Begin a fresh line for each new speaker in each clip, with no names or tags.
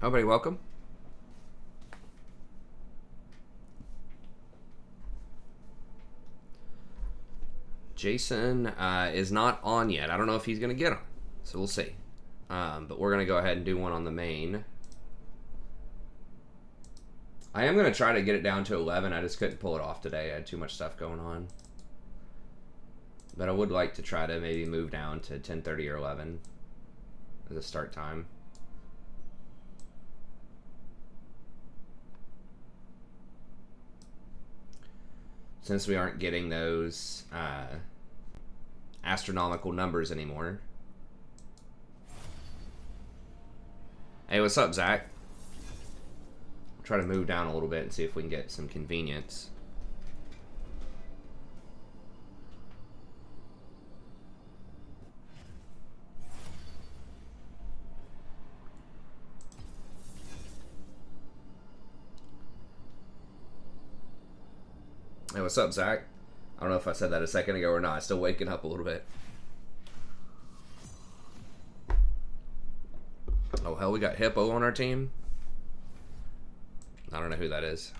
Hi, buddy. Welcome. Jason is not on yet. I don't know if he's going to get on, so we'll see. But we're going to go ahead and do one on the main. I am going to try to get it down to 11. I just couldn't pull it off today. I had too much stuff going on. But I would like to try to maybe move down to 10:30 or 11 as a start time. Since we aren't getting those astronomical numbers anymore. Hey, what's up, Zach? Try to move down a little bit and see if we can get some convenience. Hey, what's up, Zach? I don't know if I said that a second ago or not. Still waking up a little bit. Oh, hell, we got Hippo on our team? I don't know who that is.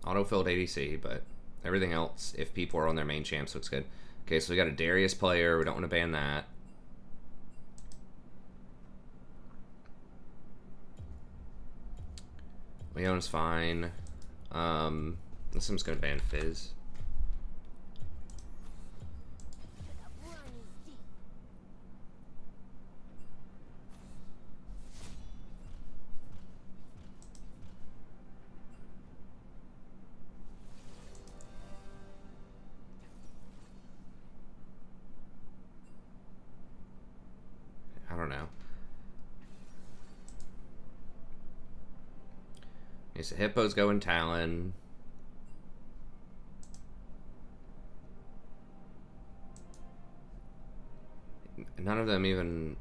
Auto-filled ADC, but everything else, if people are on their main champs, looks good. Okay, so we got a Darius player. We don't want to ban that. Leona's fine. This one's going to ban Fizz. I don't know. Okay, so Hippo's going Talon. None of them even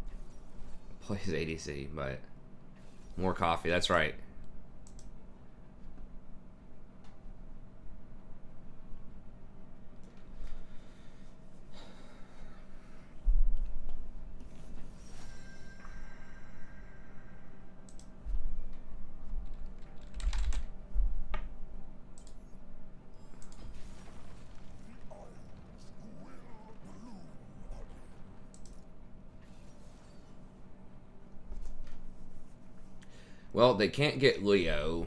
plays ADC, but more coffee, that's right. Well, they can't get Leo.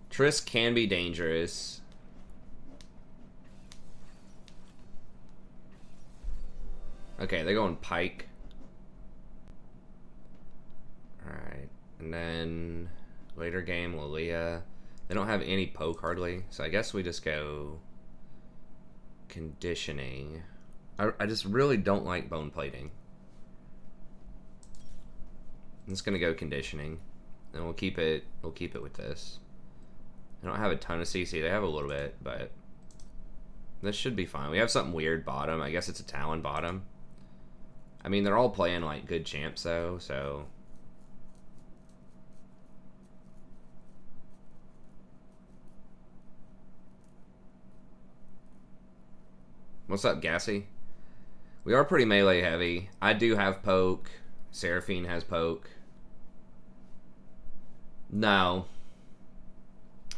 Triss can be dangerous. Okay, they're going Pike. Alright. And then later game, Lilia. They don't have any poke hardly, so I guess we just go conditioning. I just really don't like bone plating. I'm just gonna go conditioning, and we'll keep it with this. They don't have a ton of CC. They have a little bit, but this should be fine. We have something weird bottom. I guess it's a Talon bottom. I mean, they're all playing like good champs though, so. What's up, Gassy? We are pretty melee heavy. I do have poke. Seraphine has poke. No.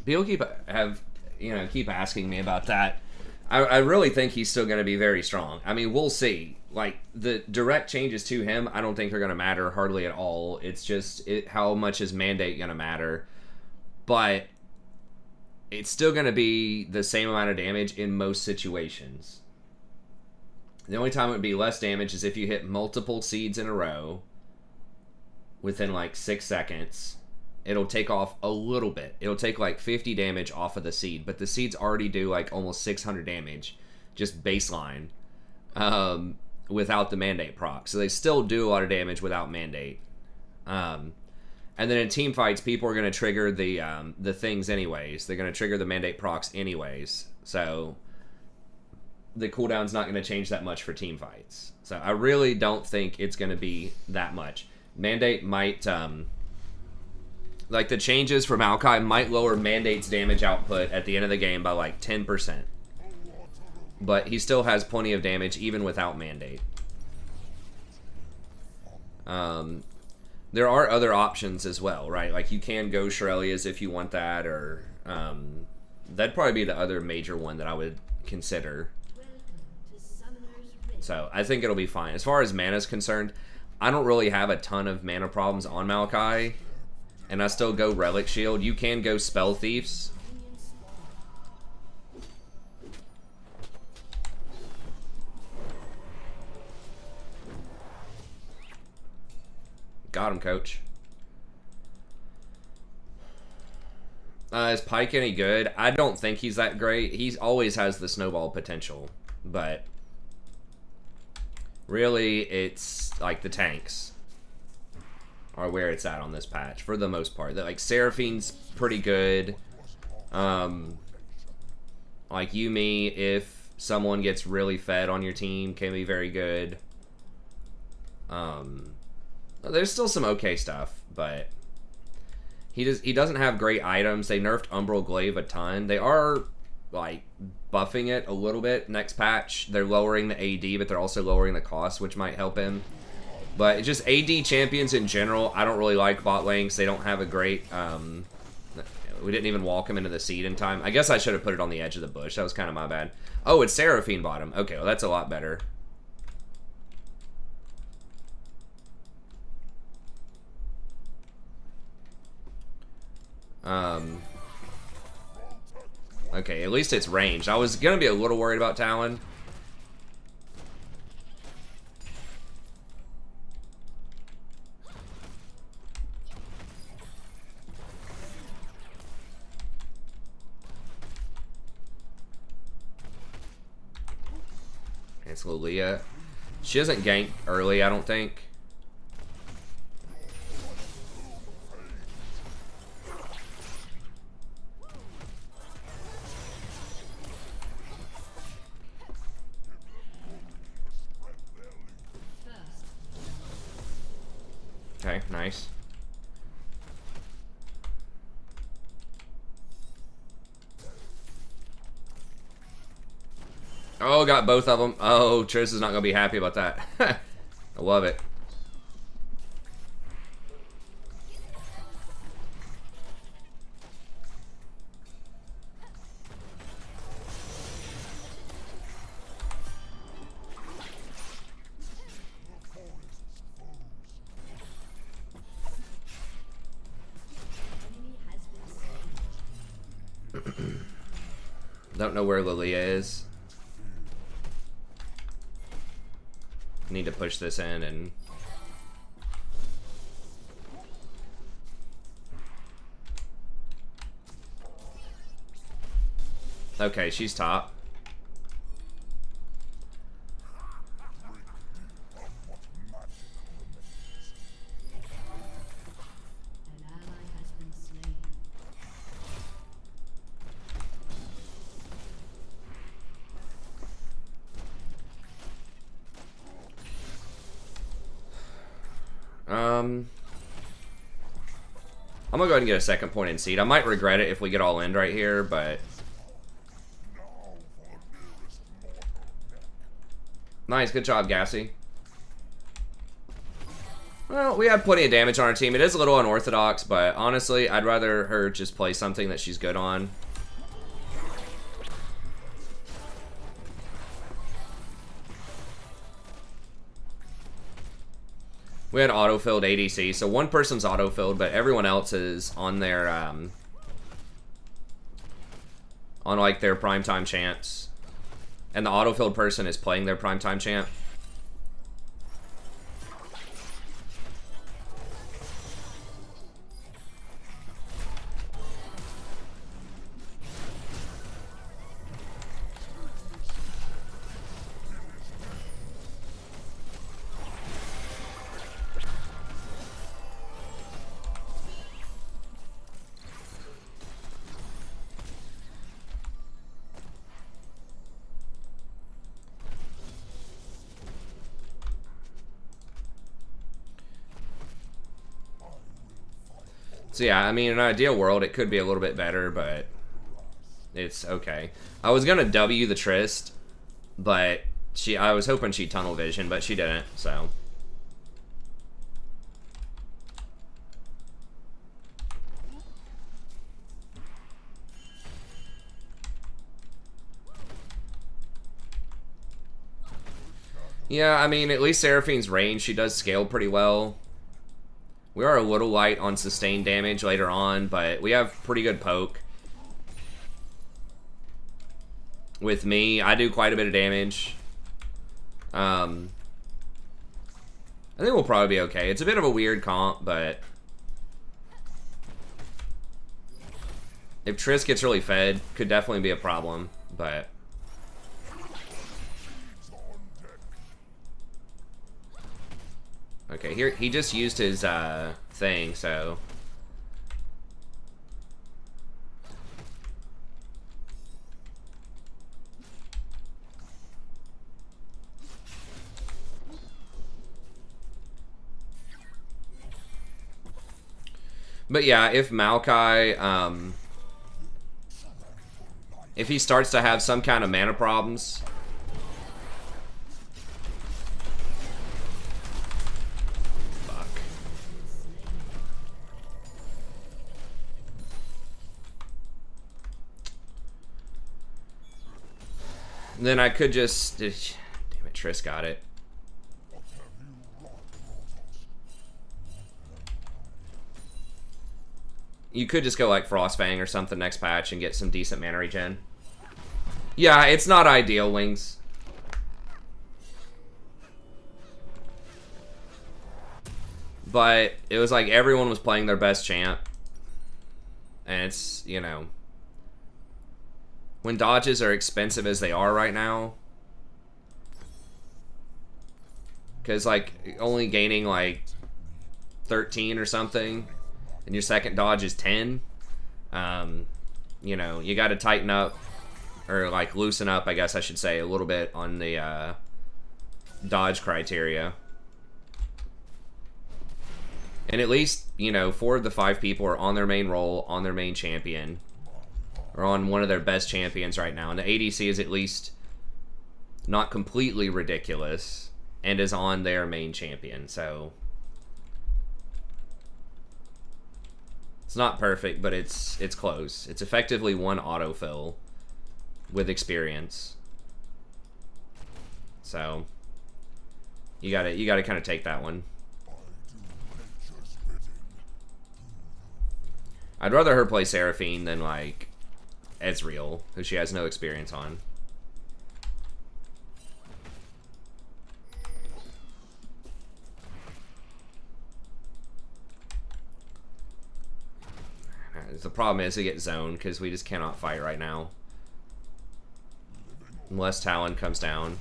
People keep asking me about that. I really think he's still going to be very strong. I mean, we'll see. Like, the direct changes to him, I don't think are going to matter hardly at all. It's just how much is Mandate going to matter. But it's still going to be the same amount of damage in most situations. The only time it would be less damage is if you hit multiple seeds in a row within like 6 seconds. It'll take off a little bit. It'll take like 50 damage off of the seed, but the seeds already do like almost 600 damage, just baseline, without the Mandate proc. So they still do a lot of damage without Mandate. And then in team fights, people are going to trigger the things anyways. They're going to trigger the Mandate procs anyways. So the cooldown's not going to change that much for team fights. So I really don't think it's going to be that much. Mandate might, like the changes for Maokai might lower Mandate's damage output at the end of the game by like 10%. But he still has plenty of damage even without Mandate. There are other options as well, right? Like you can go Shirelias if you want that, or that'd probably be the other major one that I would consider. So I think it'll be fine. As far as mana is concerned, I don't really have a ton of mana problems on Maokai, and I still go Relic Shield. You can go Spell Thieves. Got him, coach. Is Pike any good? I don't think he's that great. He always has the snowball potential, but really it's like the tanks are where it's at on this patch for the most part. Like Seraphine's pretty good. Like Yumi, if someone gets really fed on your team, can be very good. There's still some okay stuff, but he doesn't have great items. They nerfed Umbral Glaive a ton. They are like buffing it a little bit next patch. They're lowering the AD, but they're also lowering the cost, which might help him. But it's just AD champions in general, I don't really like bot lanes. They don't have a great we didn't even walk him into the seed in time. I guess I should have put it on the edge of the bush. That was kind of my bad. Oh, it's Seraphine bottom. Okay, well that's a lot better. Okay, at least it's ranged. I was gonna be a little worried about Talon. It's Lilia. She doesn't gank early, I don't think. Okay, nice. Oh, got both of them. Oh, Triss is not going to be happy about that. I love it. Don't know where Lilia is. Need to push this in and... Okay, she's top. I'm gonna go ahead and get a second point in seed. I might regret it if we get all in right here, but... Nice, good job, Gassy. Well, we have plenty of damage on our team. It is a little unorthodox, but honestly, I'd rather her just play something that she's good on. We had auto-filled ADC, so one person's auto-filled, but everyone else is on their, on like their primetime champs. And the auto-filled person is playing their primetime champ. So yeah, I mean, in an ideal world, it could be a little bit better, but it's okay. I was gonna W the Trist, but I was hoping she'd tunnel vision, but she didn't, so. Yeah, I mean, at least Seraphine's range, she does scale pretty well. We are a little light on sustained damage later on, but we have pretty good poke. With me, I do quite a bit of damage. I think we'll probably be okay. It's a bit of a weird comp, but if Triss gets really fed, could definitely be a problem, but okay, here he just used his thing, so but yeah, if Maokai, if he starts to have some kind of mana problems, fuck. Then I could just, damn it, Triss got it. You could just go like Frostfang or something next patch and get some decent mana regen. Yeah, it's not ideal, Wings. But it was like everyone was playing their best champ. And it's, you know, when dodges are expensive as they are right now, because like only gaining like 13 or something, and your second dodge is 10, you know, you got to tighten up, or like loosen up, I guess I should say, a little bit on the dodge criteria. And at least, you know, 4 of the 5 people are on their main role, on their main champion, or on one of their best champions right now. And the ADC is at least not completely ridiculous and is on their main champion, so it's not perfect, but it's close. It's effectively one autofill with experience. So you gotta kind of take that one. I'd rather her play Seraphine than like Ezreal, who she has no experience on. The problem is they get zoned because we just cannot fight right now. Unless Talon comes down.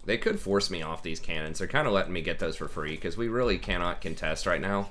They could force me off these cannons. They're kind of letting me get those for free because we really cannot contest right now.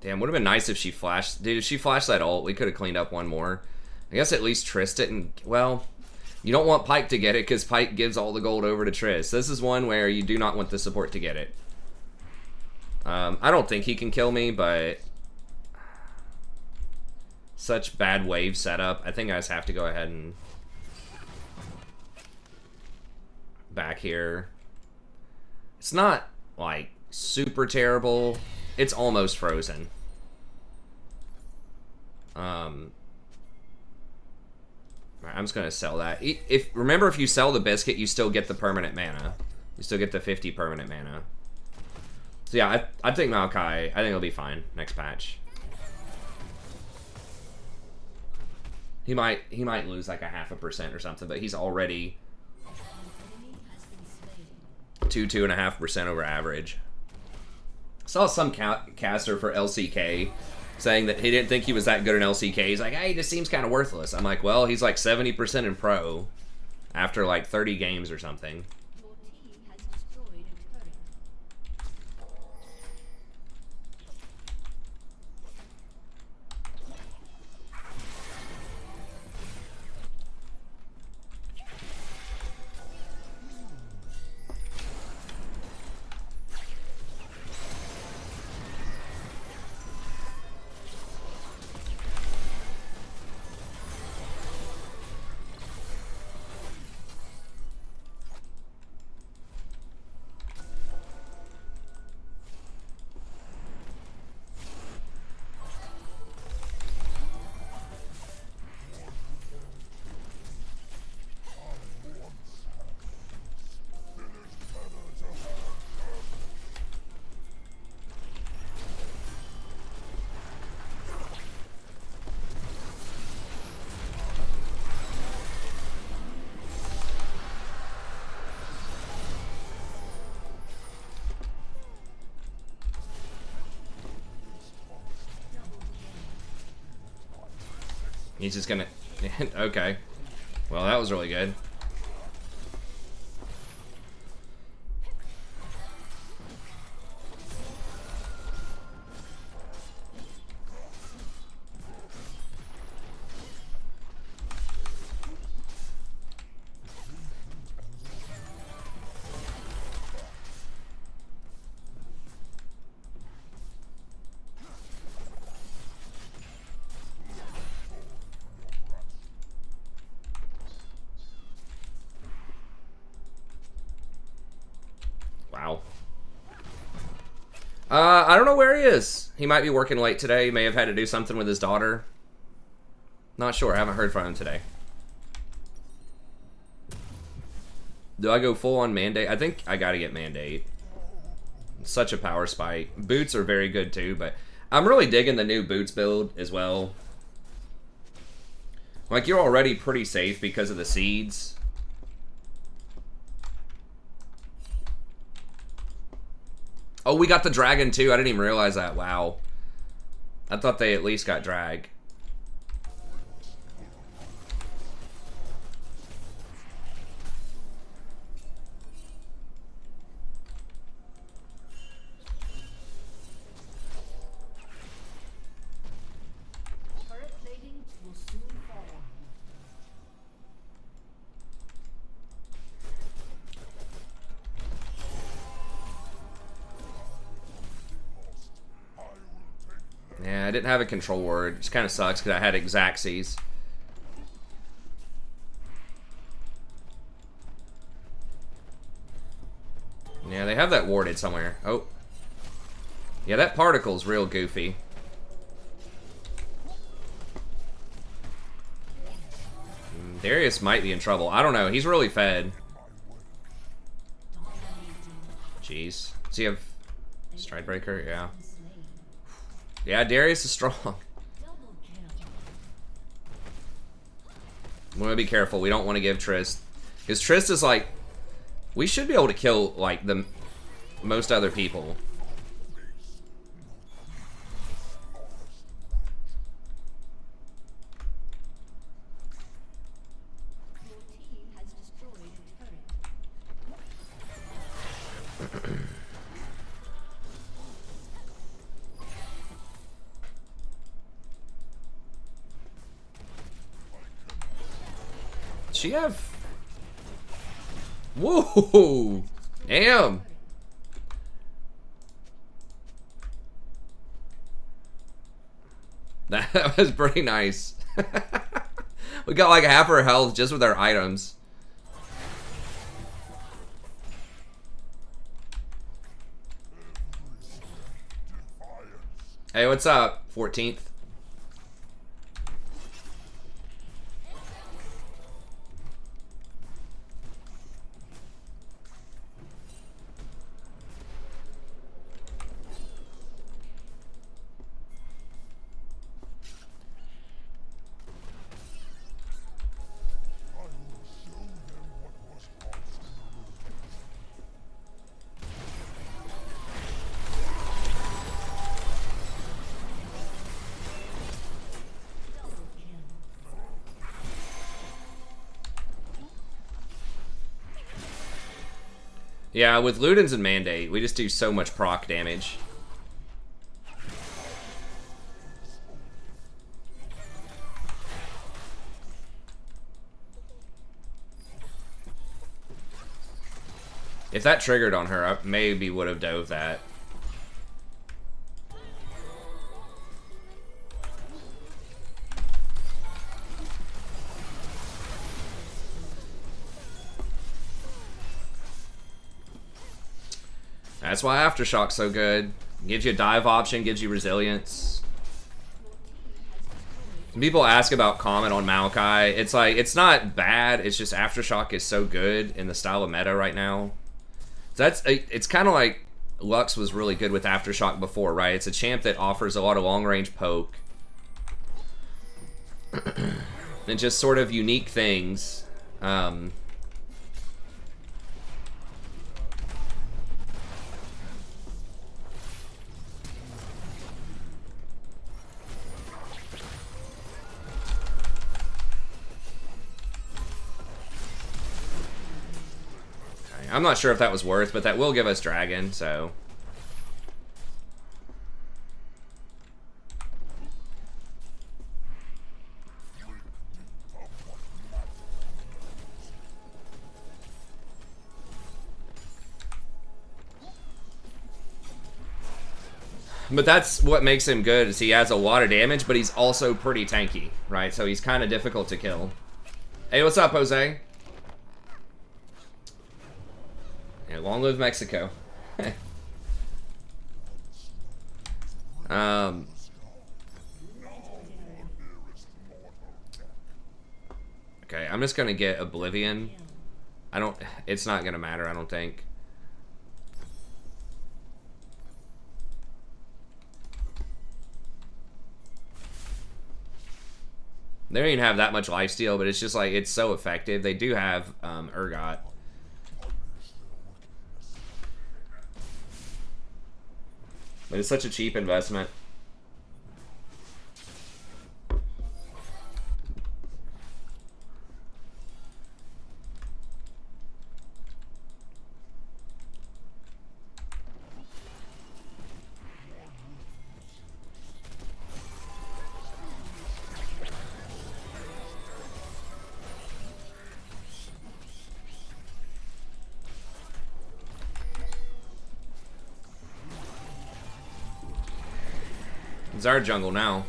Damn, would have been nice if she flashed. Dude, if she flashed that ult, we could have cleaned up one more. I guess at least Triss didn't. Well, you don't want Pyke to get it because Pyke gives all the gold over to Triss. This is one where you do not want the support to get it. I don't think he can kill me, but such bad wave setup. I think I just have to go ahead and back here. It's not, like, super terrible. It's almost frozen. I'm just going to sell that. Remember, if you sell the biscuit, you still get the permanent mana. You still get the 50 permanent mana. So yeah, I think Maokai, I think it'll be fine next patch. He might lose like a 0.5% or something, but he's already 2.5% over average. Saw some caster for LCK saying that he didn't think he was that good in LCK. He's like, hey, he just seems kind of worthless. I'm like, well, he's like 70% in pro after like 30 games or something. He's just gonna... Okay. Well, that was really good. Wow. I don't know where he is. He might be working late today. He may have had to do something with his daughter. Not sure. I haven't heard from him today. Do I go full on Mandate? I think I gotta get Mandate. Such a power spike. Boots are very good too, but I'm really digging the new Boots build as well. Like, you're already pretty safe because of the seeds. Oh, we got the dragon too. I didn't even realize that. Wow. I thought they at least got drag. Yeah, I didn't have a control word. It just kind of sucks because I had Xaxes. Yeah, they have that warded somewhere. Oh. Yeah, that particle's real goofy. Darius might be in trouble. I don't know. He's really fed. Jeez. Does he have Stridebreaker? Yeah. Yeah, Darius is strong. We want to be careful. We don't want to give Trist. Because Trist is like... We should be able to kill, like, the most other people. She have... Whoa! Damn! That was pretty nice. We got like half our health just with our items. Hey, what's up? 14th. Yeah, with Ludens and Mandate, we just do so much proc damage. If that triggered on her, I maybe would have dove that. That's why Aftershock's so good. Gives you a dive option, gives you resilience. When people ask about comment on Maokai, it's like, it's not bad, it's just Aftershock is so good in the style of meta right now. So it's kind of like Lux was really good with Aftershock before, right? It's a champ that offers a lot of long-range poke. And just sort of unique things. I'm not sure if that was worth, but that will give us Dragon, so... But that's what makes him good, is he has a lot of damage, but he's also pretty tanky, right? So he's kind of difficult to kill. Hey, what's up, Jose? Yeah, long live Mexico. Okay, I'm just gonna get Oblivion. It's not gonna matter, I don't think. They don't even have that much lifesteal, but it's just like, it's so effective. They do have Urgot. But it's such a cheap investment. It's our jungle now.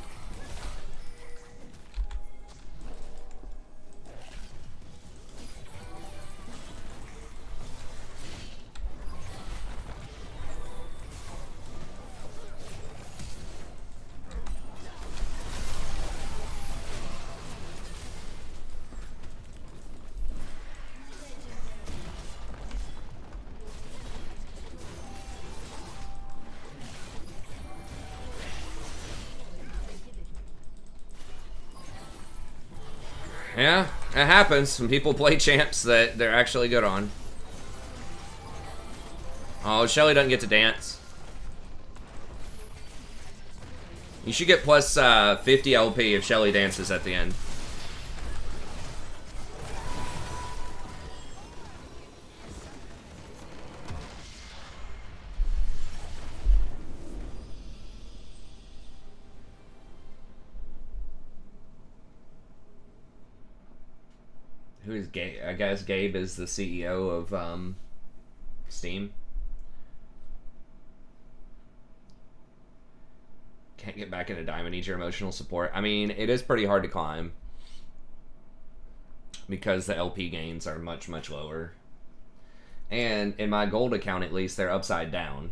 Yeah, it happens when people play champs that they're actually good on. Oh, Shelly doesn't get to dance. You should get plus 50 LP if Shelly dances at the end. Who is Gabe? I guess Gabe is the CEO of Steam. Can't get back into Diamond, needs your emotional support. I mean, it is pretty hard to climb because the LP gains are much, much lower. And in my gold account, at least, they're upside down.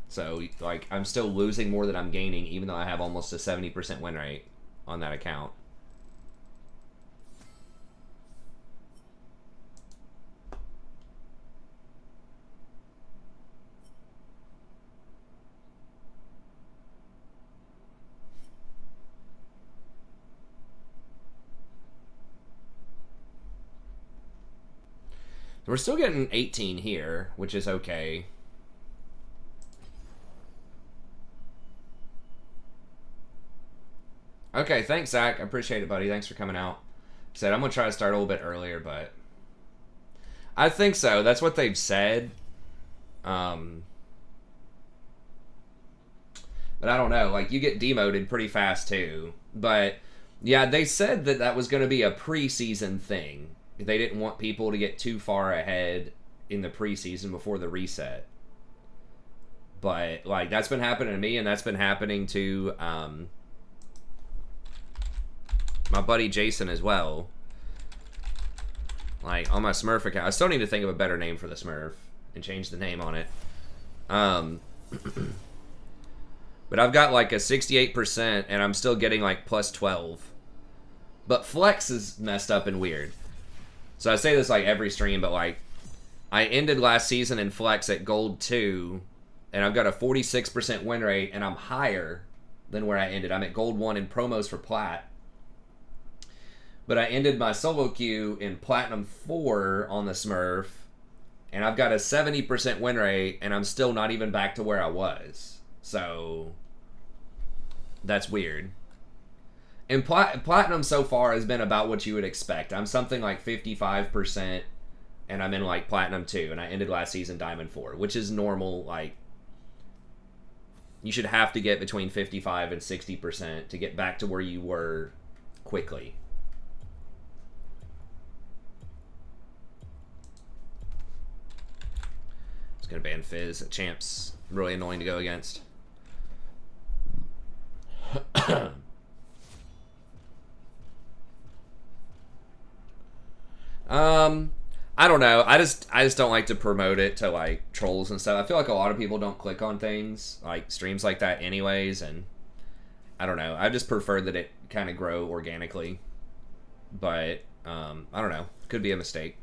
So, like, I'm still losing more than I'm gaining, even though I have almost a 70% win rate on that account. We're still getting 18 here, which is okay. Okay, thanks, Zach. I appreciate it, buddy. Thanks for coming out. Said I'm gonna try to start a little bit earlier, but I think so. That's what they've said. But I don't know. Like, you get demoted pretty fast too. But yeah, they said that that was going to be a preseason thing. They didn't want people to get too far ahead in the preseason before the reset. But like, that's been happening to me, and that's been happening to my buddy Jason as well. Like, on my Smurf account, I still need to think of a better name for the Smurf and change the name on it. But I've got like a 68%, and I'm still getting like plus 12. But Flex is messed up and weird. So I say this like every stream, but like, I ended last season in Flex at Gold 2, and I've got a 46% win rate, and I'm higher than where I ended. I'm at Gold 1 in promos for Plat. But I ended my solo queue in Platinum 4 on the Smurf, and I've got a 70% win rate, and I'm still not even back to where I was. So that's weird. And Platinum so far has been about what you would expect. I'm something like 55%, and I'm in like Platinum 2, and I ended last season Diamond 4, which is normal. Like, you should have to get between 55 and 60% to get back to where you were quickly. It's going to ban Fizz. Champ's really annoying to go against. I don't know. I just don't like to promote it to like trolls and stuff. I feel like a lot of people don't click on things like streams like that anyways, and I don't know. I just prefer that it kind of grow organically. But I don't know. Could be a mistake.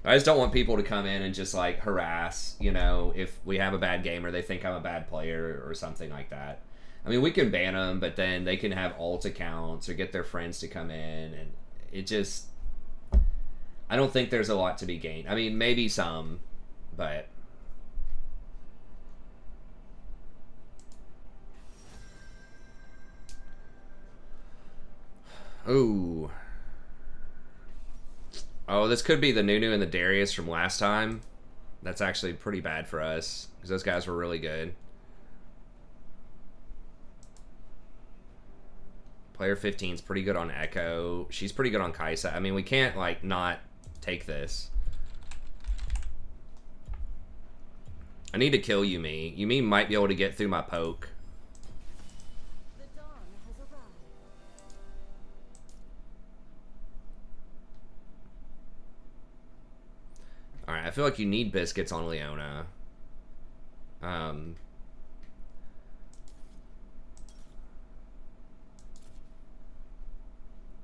I just don't want people to come in and just like harass, you know, if we have a bad game or they think I'm a bad player or something like that. I mean, we can ban them, but then they can have alt accounts or get their friends to come in, and it just, I don't think there's a lot to be gained. I mean, maybe some, but ooh. Oh, this could be the Nunu and the Darius from last time. That's actually pretty bad for us, because those guys were really good. Player 15 is pretty good on Echo. She's pretty good on Kaisa. I mean, we can't, like, not take this. I need to kill Yumi. Yumi might be able to get through my poke. Alright, I feel like you need biscuits on Leona.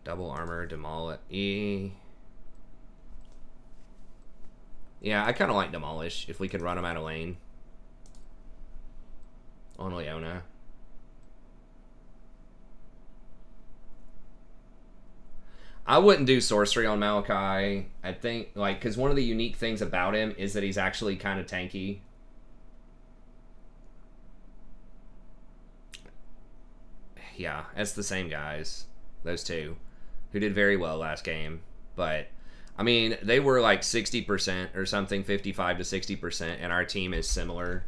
Double armor, demolish. Yeah, I kind of like demolish if we could run them out of lane on Leona. I wouldn't do sorcery on Maokai. I think, like, because one of the unique things about him is that he's actually kind of tanky. Yeah, it's the same guys, those two, who did very well last game. But, I mean, they were like 60% or something, 55 to 60%, and our team is similar,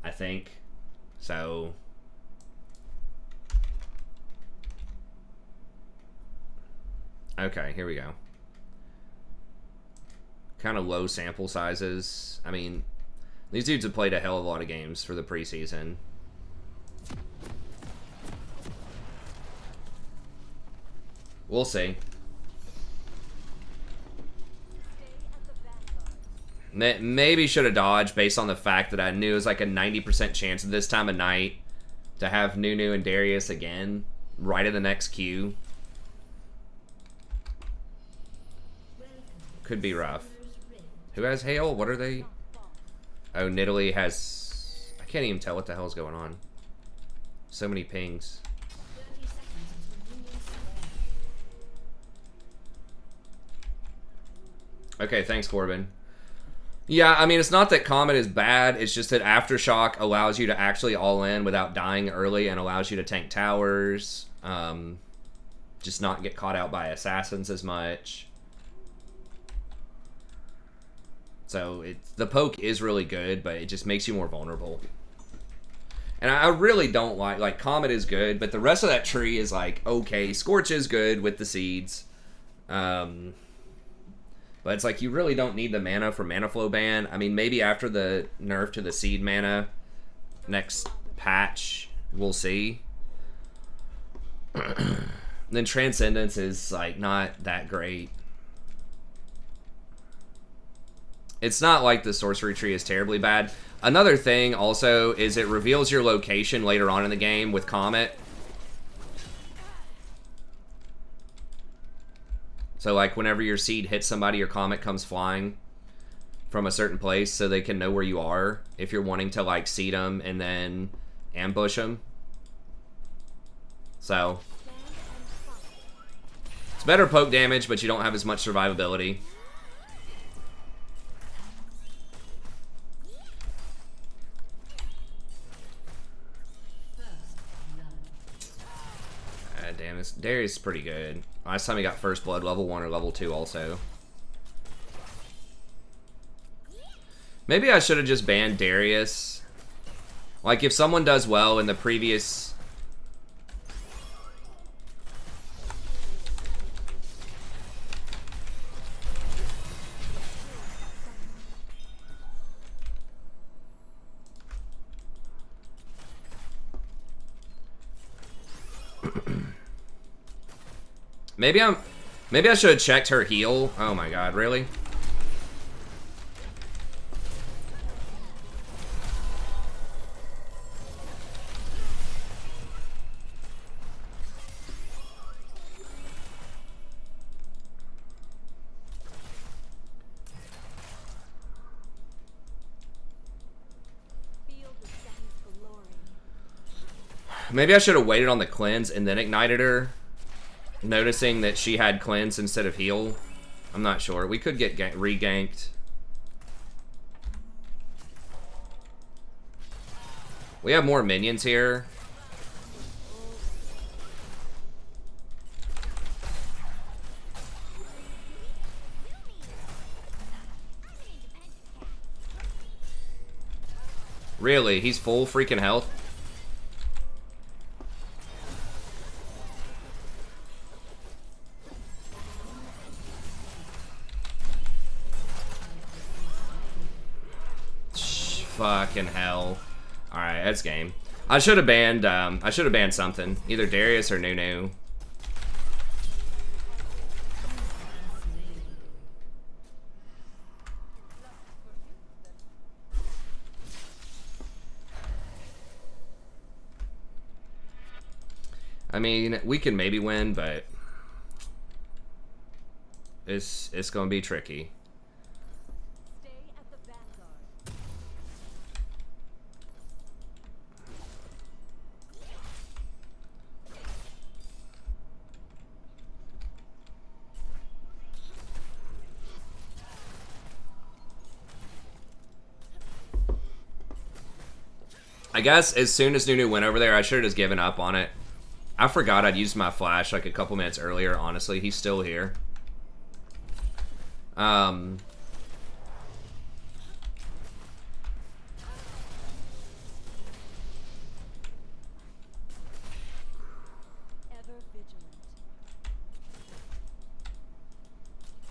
I think. So okay, here we go. Kind of low sample sizes. I mean, these dudes have played a hell of a lot of games for the preseason. We'll see. Maybe should have dodged based on the fact that I knew it was like a 90% chance at this time of night to have Nunu and Darius again right in the next queue. Could be rough. Who has hail? What are they? Oh, Nidalee has... I can't even tell what the hell's going on. So many pings. Okay, thanks, Corbin. Yeah, I mean, it's not that Comet is bad. It's just that Aftershock allows you to actually all in without dying early and allows you to tank towers. Just not get caught out by assassins as much. So the poke is really good, but it just makes you more vulnerable. And I really don't like Comet is good, but the rest of that tree is like, okay, Scorch is good with the seeds. But it's like you really don't need the mana for Mana Flow ban. I mean, maybe after the nerf to the seed mana next patch, we'll see. Then Transcendence is like not that great. It's not like the sorcery tree is terribly bad. Another thing also is it reveals your location later on in the game with Comet. So like whenever your seed hits somebody, your Comet comes flying from a certain place so they can know where you are if you're wanting to like seed them and then ambush them. So it's better poke damage, but you don't have as much survivability. Damn, this Darius is pretty good. Last time he got first blood, level 1 or level 2 also. Maybe I should have just banned Darius. Like, if someone does well in the previous... Maybe I should have checked her heal. Oh my god, really? Maybe I should have waited on the cleanse and then ignited her. Noticing that she had cleanse instead of heal. I'm not sure. We could get re-ganked. We have more minions here. Really? He's full freaking health? Fucking hell. Alright, that's game. I should have banned something. Either Darius or Nunu. I mean, we can maybe win, but it's gonna be tricky. I guess as soon as Nunu went over there, I should have just given up on it. I forgot I'd used my flash like a couple minutes earlier, honestly. He's still here. I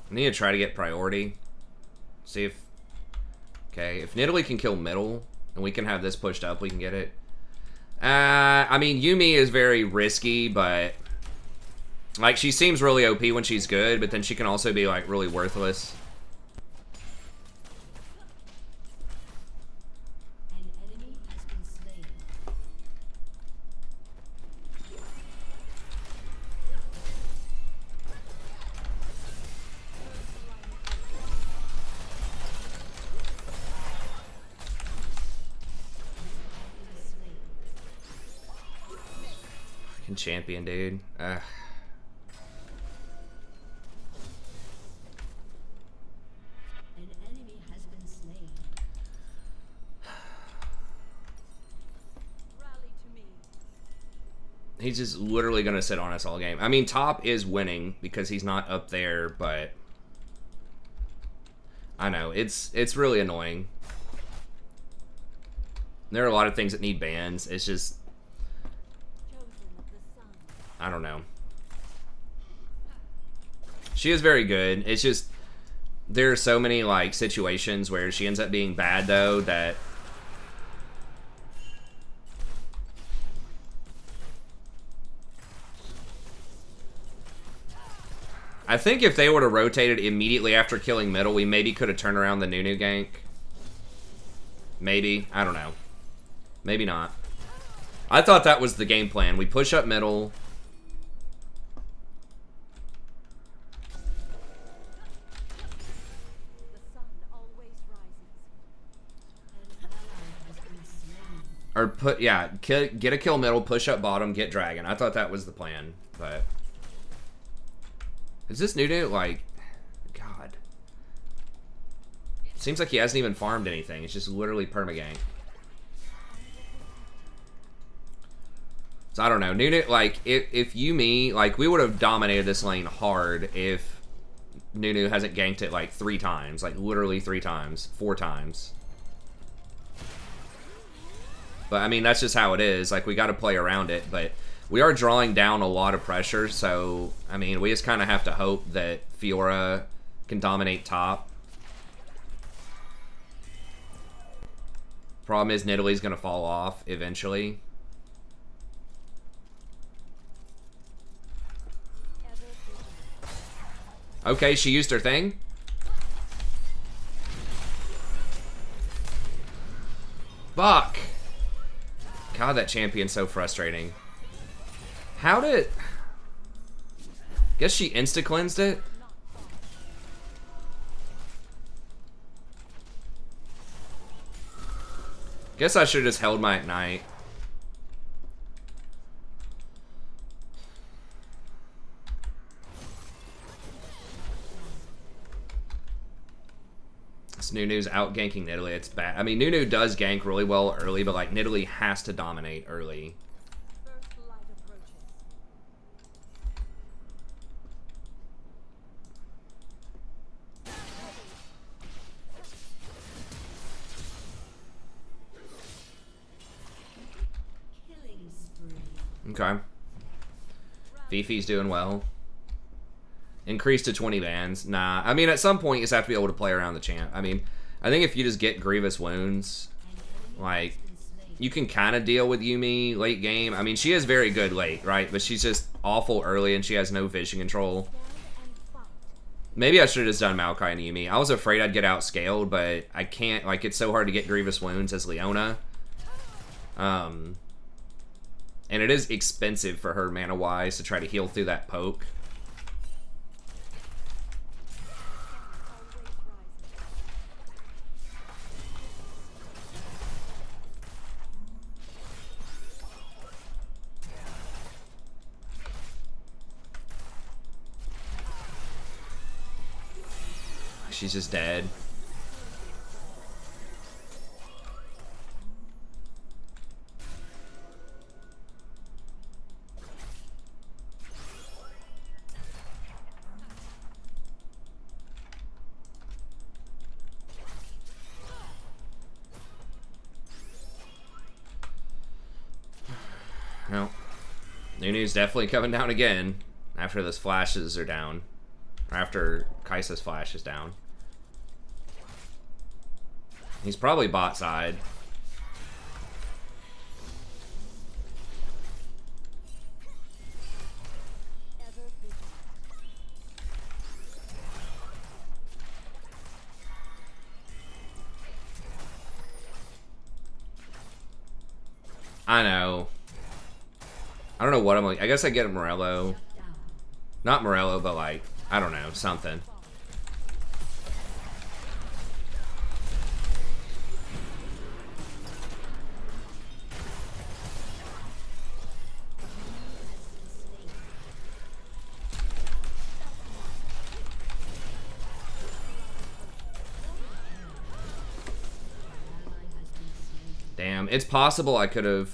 need to try to get priority. See if... Okay, if Nidalee can kill middle, and we can have this pushed up, we can get it. I mean, Yuumi is very risky, but... Like, she seems really OP when she's good, but then she can also be, like, really worthless. Fucking champion, dude. Ugh.
An enemy has been slain. Rally to me.
He's just literally going to sit on us all game. I mean, top is winning because he's not up there, but I know it's really annoying. There are a lot of things that need bans. It's just, I don't know. She is very good. It's just there are so many like situations where she ends up being bad though that I think if they would have rotated immediately after killing middle, we maybe could have turned around the Nunu gank. Maybe. I don't know. Maybe not. I thought that was the game plan. We push up middle.
The sun always rises. An ally has been slain.
Or put, yeah, get a kill middle, push up bottom, get dragon. I thought that was the plan, but... Is this Nunu, like... God. Seems like he hasn't even farmed anything. It's just literally permagank. So I don't know. Nunu, like, if Yumi, like, we would have dominated this lane hard if Nunu hasn't ganked it, like, 3 times. Like, literally 3 times. 4 times. But, I mean, that's just how it is. Like, we got to play around it, but... We are drawing down a lot of pressure, so, I mean, we just kind of have to hope that Fiora can dominate top. Problem is, Nidalee's going to fall off eventually. Okay, she used her thing. Fuck! God, that champion's so frustrating. How did... Guess she insta-cleansed it? Guess I should have just held my Ignite. This Nunu's out-ganking Nidalee. It's bad. I mean, Nunu does gank really well early, but, like, Nidalee has to dominate early. Okay. Fifi's doing well. Increased to 20 bans. Nah, I mean, at some point, you just have to be able to play around the champ. I mean, I think if you just get grievous wounds, like, you can kind of deal with Yumi late game. I mean, she is very good late, right? But she's just awful early, and she has no vision control. Maybe I should have just done Maokai and Yumi. I was afraid I'd get outscaled, but I can't. Like, it's so hard to get grievous wounds as Leona. And it is expensive for her mana-wise to try to heal through that poke. She's just dead. No. Nunu's definitely coming down again after those flashes are down. Or after Kai'Sa's flash is down. He's probably bot side. I know. I don't know what I'm like. I guess I get a Morello. Not Morello, but like, I don't know, something. Damn, it's possible I could have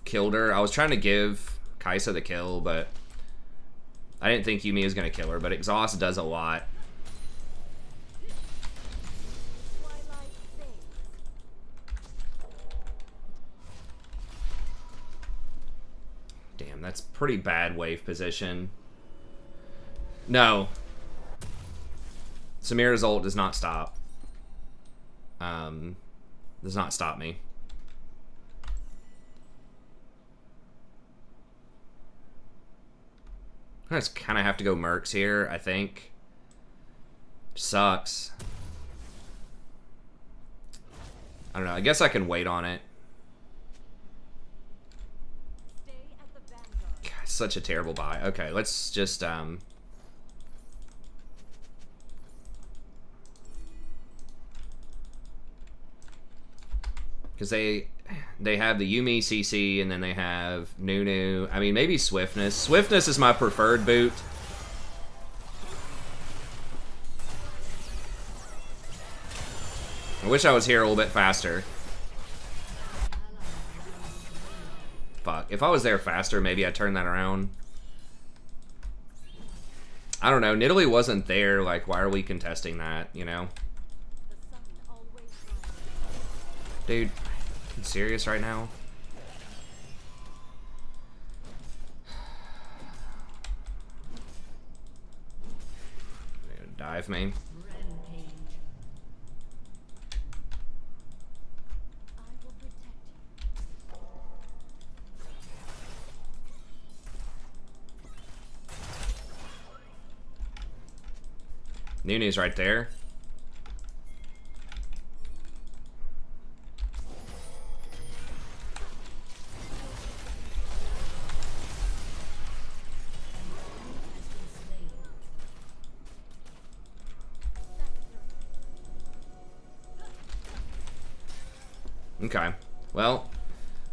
killed her. I was trying to give Kaisa the kill, but I didn't think Yumi was going to kill her, but Exhaust does a lot. Damn, that's pretty bad wave position. No. Samira's ult does not stop. Does not stop me. I just kind of have to go Mercs here, I think. Sucks. I don't know. I guess I can wait on it. God, such a terrible buy. Okay, let's just because they have the Yumi CC and then they have Nunu. I mean, maybe Swiftness. Swiftness is my preferred boot. I wish I was here a little bit faster. Fuck. If I was there faster, maybe I'd turn that around. I don't know. Nidalee wasn't there. Like, why are we contesting that, you know? Dude, you serious right now? Dive me. Nunu's right there. Okay, well,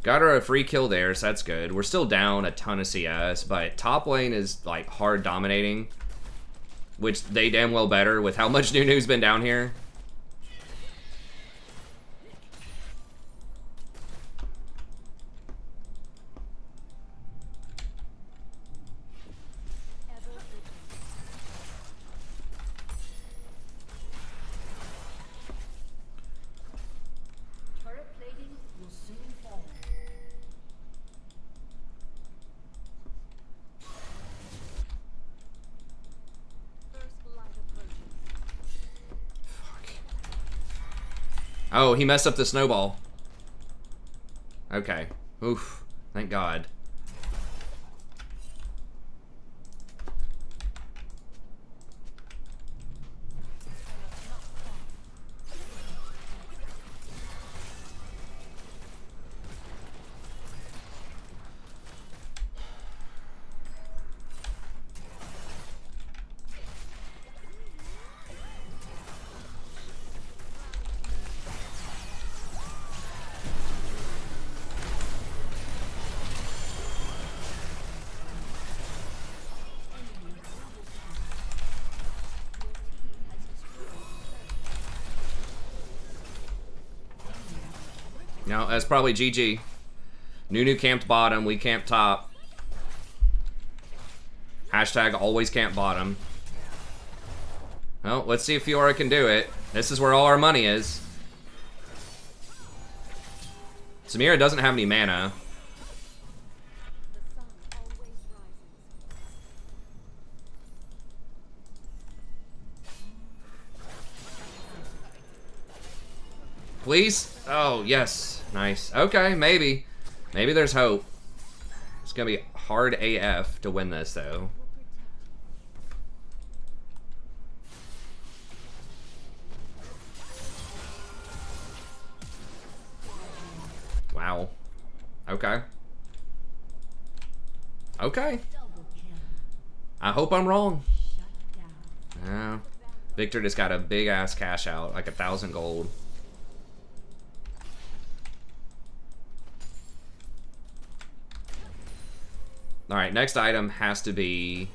got her a free kill there, so that's good. We're still down a ton of CS, but top lane is like hard dominating, which they damn well better with how much Nunu's been down here. Oh, he messed up the snowball. Okay. Oof. Thank God. No, that's probably GG. Nunu camped bottom, we camped top. Hashtag always camp bottom. Well, let's see if Fiora can do it. This is where all our money is. Samira doesn't have any mana. Please? Oh, yes. Nice. Okay, maybe. Maybe there's hope. It's gonna be hard AF to win this, though. Wow. Okay. Okay. I hope I'm wrong. Victor just got a big-ass cash out, like 1,000 gold. Alright, next item has to be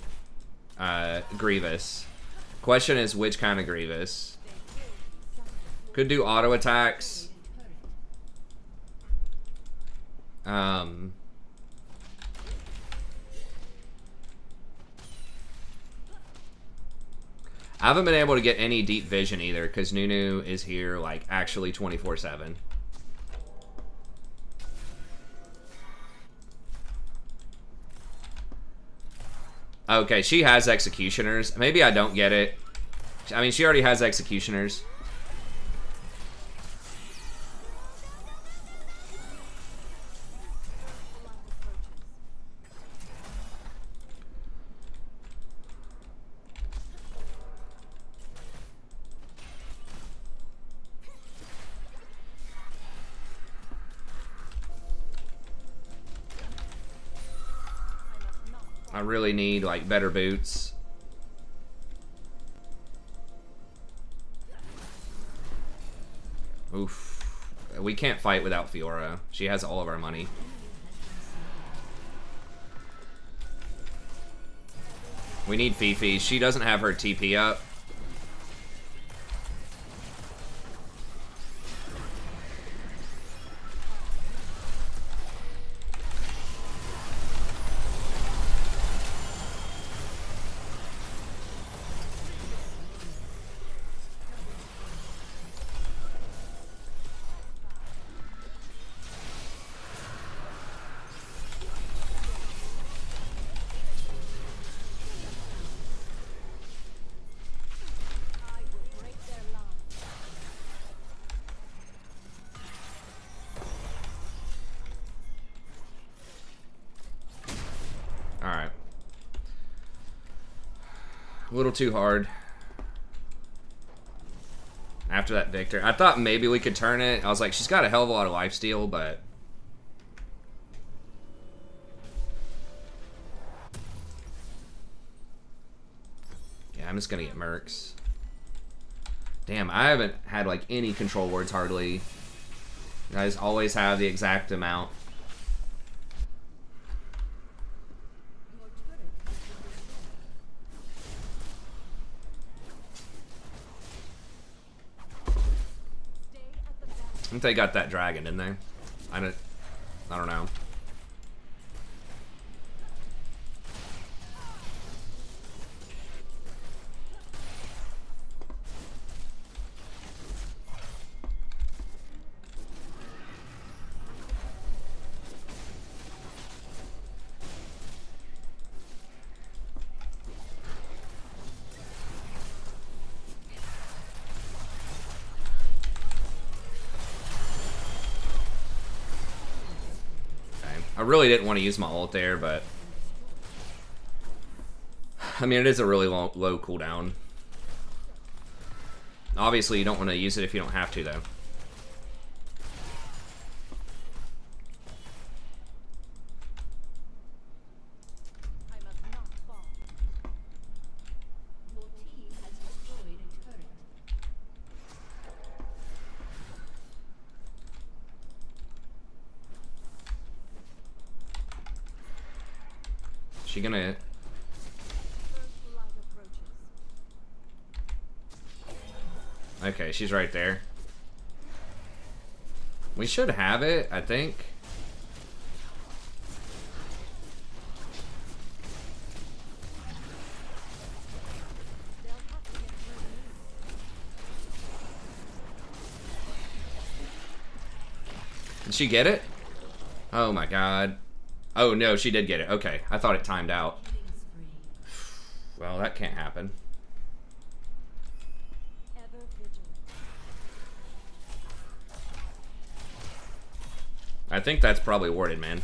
Grievous. Question is which kind of Grievous. Could do auto attacks. Um, I haven't been able to get any deep vision either because Nunu is here like actually 24/7. Okay, she has executioners. Maybe I don't get it. I mean, she already has executioners. I really need like better boots. Oof. We can't fight without Fiora. She has all of our money. We need Fifi. She doesn't have her TP up. Alright. A little too hard. After that Victor. I thought maybe we could turn it. I was like, she's got a hell of a lot of lifesteal, but... yeah, I'm just gonna get Mercs. Damn, I haven't had like any control words hardly. You guys always have the exact amount. I think they got that dragon, didn't they? I don't know. I really didn't want to use my ult there, but... I mean, it is a really low cooldown. Obviously, you don't want to use it if you don't have to, though. She gonna... okay, she's right there. We should have it, I think. Did she get it? Oh my god. Oh no, she did get it. Okay, I thought it timed out. Well, that can't happen. I think that's probably warded, man.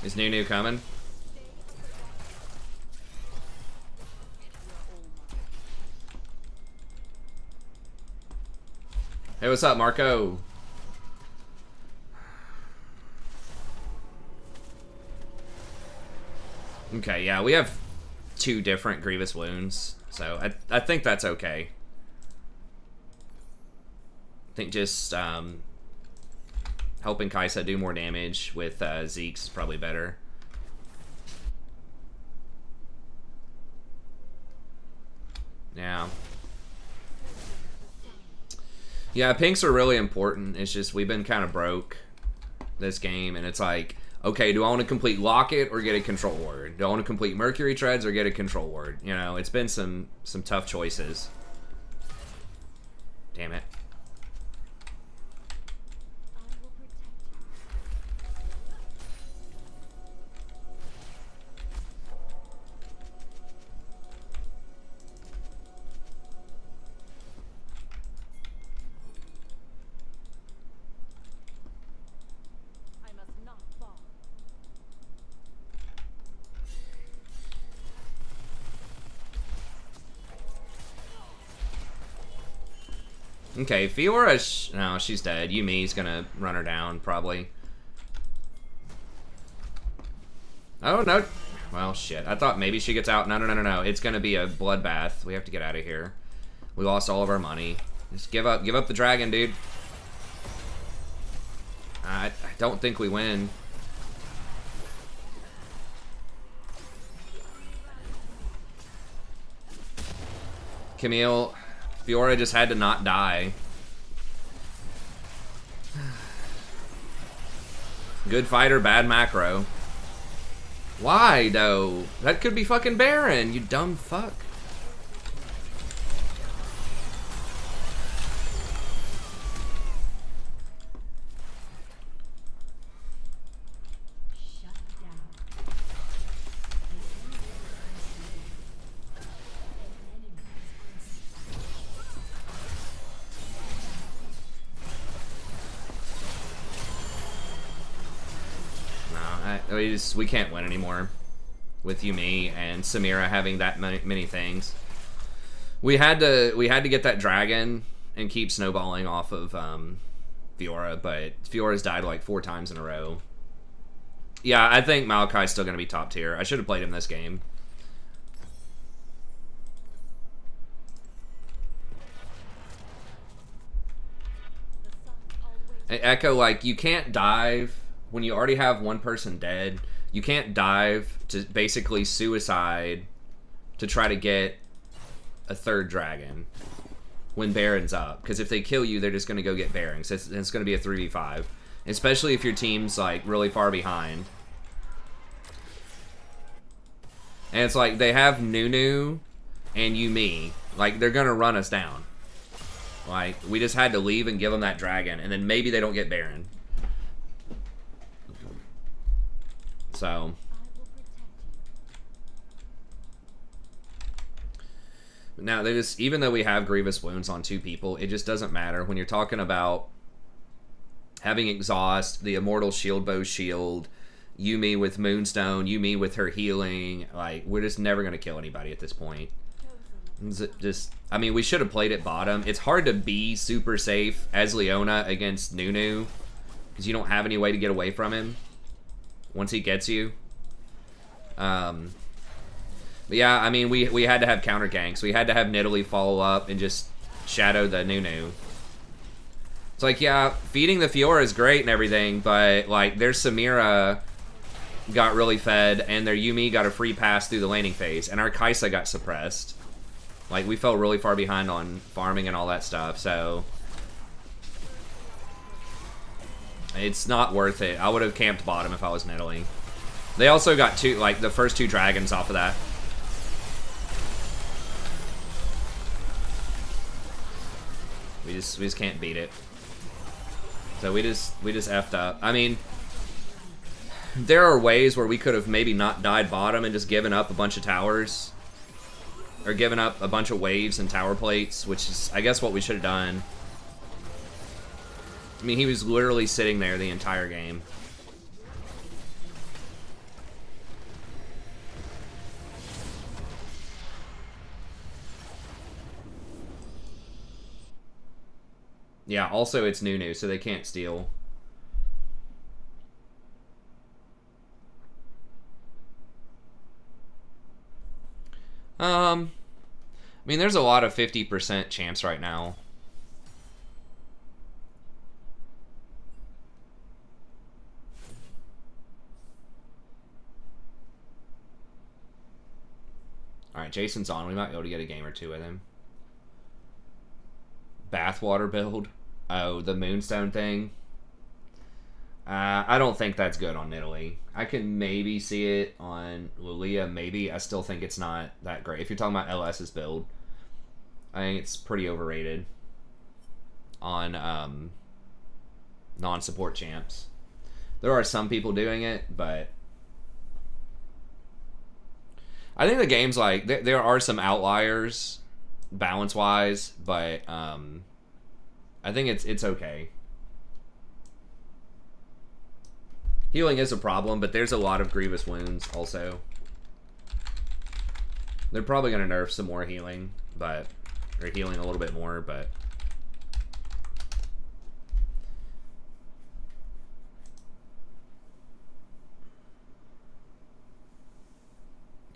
Is Nunu coming? Hey, what's up, Marco? Okay, yeah, we have 2 different grievous wounds, so I think that's okay. I think just helping Kaisa do more damage with Zeke's is probably better. Yeah. Yeah, pinks are really important. It's just we've been kind of broke this game, and it's like, okay, do I want to complete Locket or get a control word? Do I want to complete Mercury Treads or get a control word? You know, it's been some tough choices. Damn it. Okay, Fiora, no, she's dead. Yumi's gonna run her down, probably. Oh, no. Well, shit. I thought maybe she gets out. No. It's gonna be a bloodbath. We have to get out of here. We lost all of our money. Just give up the dragon, dude. I don't think we win. Camille... Fiora just had to not die. Good fighter, bad macro. Why, though? That could be fucking Baron, you dumb fuck. We can't win anymore with Yumi and Samira having that many things. We had to get that dragon and keep snowballing off of Fiora, but Fiora's died like 4 times in a row. Yeah, I think Maokai's still going to be top tier. I should have played him this game. Echo, like, you can't dive when you already have one person dead. You can't dive to basically suicide to try to get a 3rd dragon when Baron's up. Because if they kill you, they're just going to go get Baron. So it's going to be a 3v5. Especially if your team's, like, really far behind. And it's like, they have Nunu and Yumi. Like, they're going to run us down. Like, we just had to leave and give them that dragon. And then maybe they don't get Baron. So, now they just, even though we have grievous wounds on 2 people, it just doesn't matter when you're talking about having exhaust, the immortal shield bow shield, Yumi with Moonstone, Yumi with her healing. Like, we're just never gonna kill anybody at this point. Just, I mean, we should have played it bottom. It's hard to be super safe as Leona against Nunu because you don't have any way to get away from him once he gets you. But yeah, I mean, we had to have counter ganks. We had to have Nidalee follow up and just shadow the Nunu. It's like, yeah, feeding the Fiora is great and everything, but like their Samira got really fed and their Yumi got a free pass through the laning phase, and our Kaisa got suppressed. Like, we fell really far behind on farming and all that stuff, so it's not worth it. I would have camped bottom if I was Nidalee. They also got the first 2 dragons off of that. We just can't beat it. So we just effed up. I mean, there are ways where we could have maybe not died bottom and just given up a bunch of towers. Or given up a bunch of waves and tower plates, which is, I guess, what we should have done. I mean, he was literally sitting there the entire game. Yeah, also it's Nunu, so they can't steal. I mean, there's a lot of 50% champs right now. Alright, Jason's on. We might be able to get a game or two with him. Bathwater build. Oh, the Moonstone thing. I don't think that's good on Nidalee. I can maybe see it on Lilia, maybe. I still think it's not that great. If you're talking about LS's build, I think it's pretty overrated on non-support champs. There are some people doing it, but I think the game's like there are some outliers balance-wise, but I think it's okay. Healing is a problem, but there's a lot of grievous wounds also. They're probably going to nerf some more healing, or healing a little bit more, but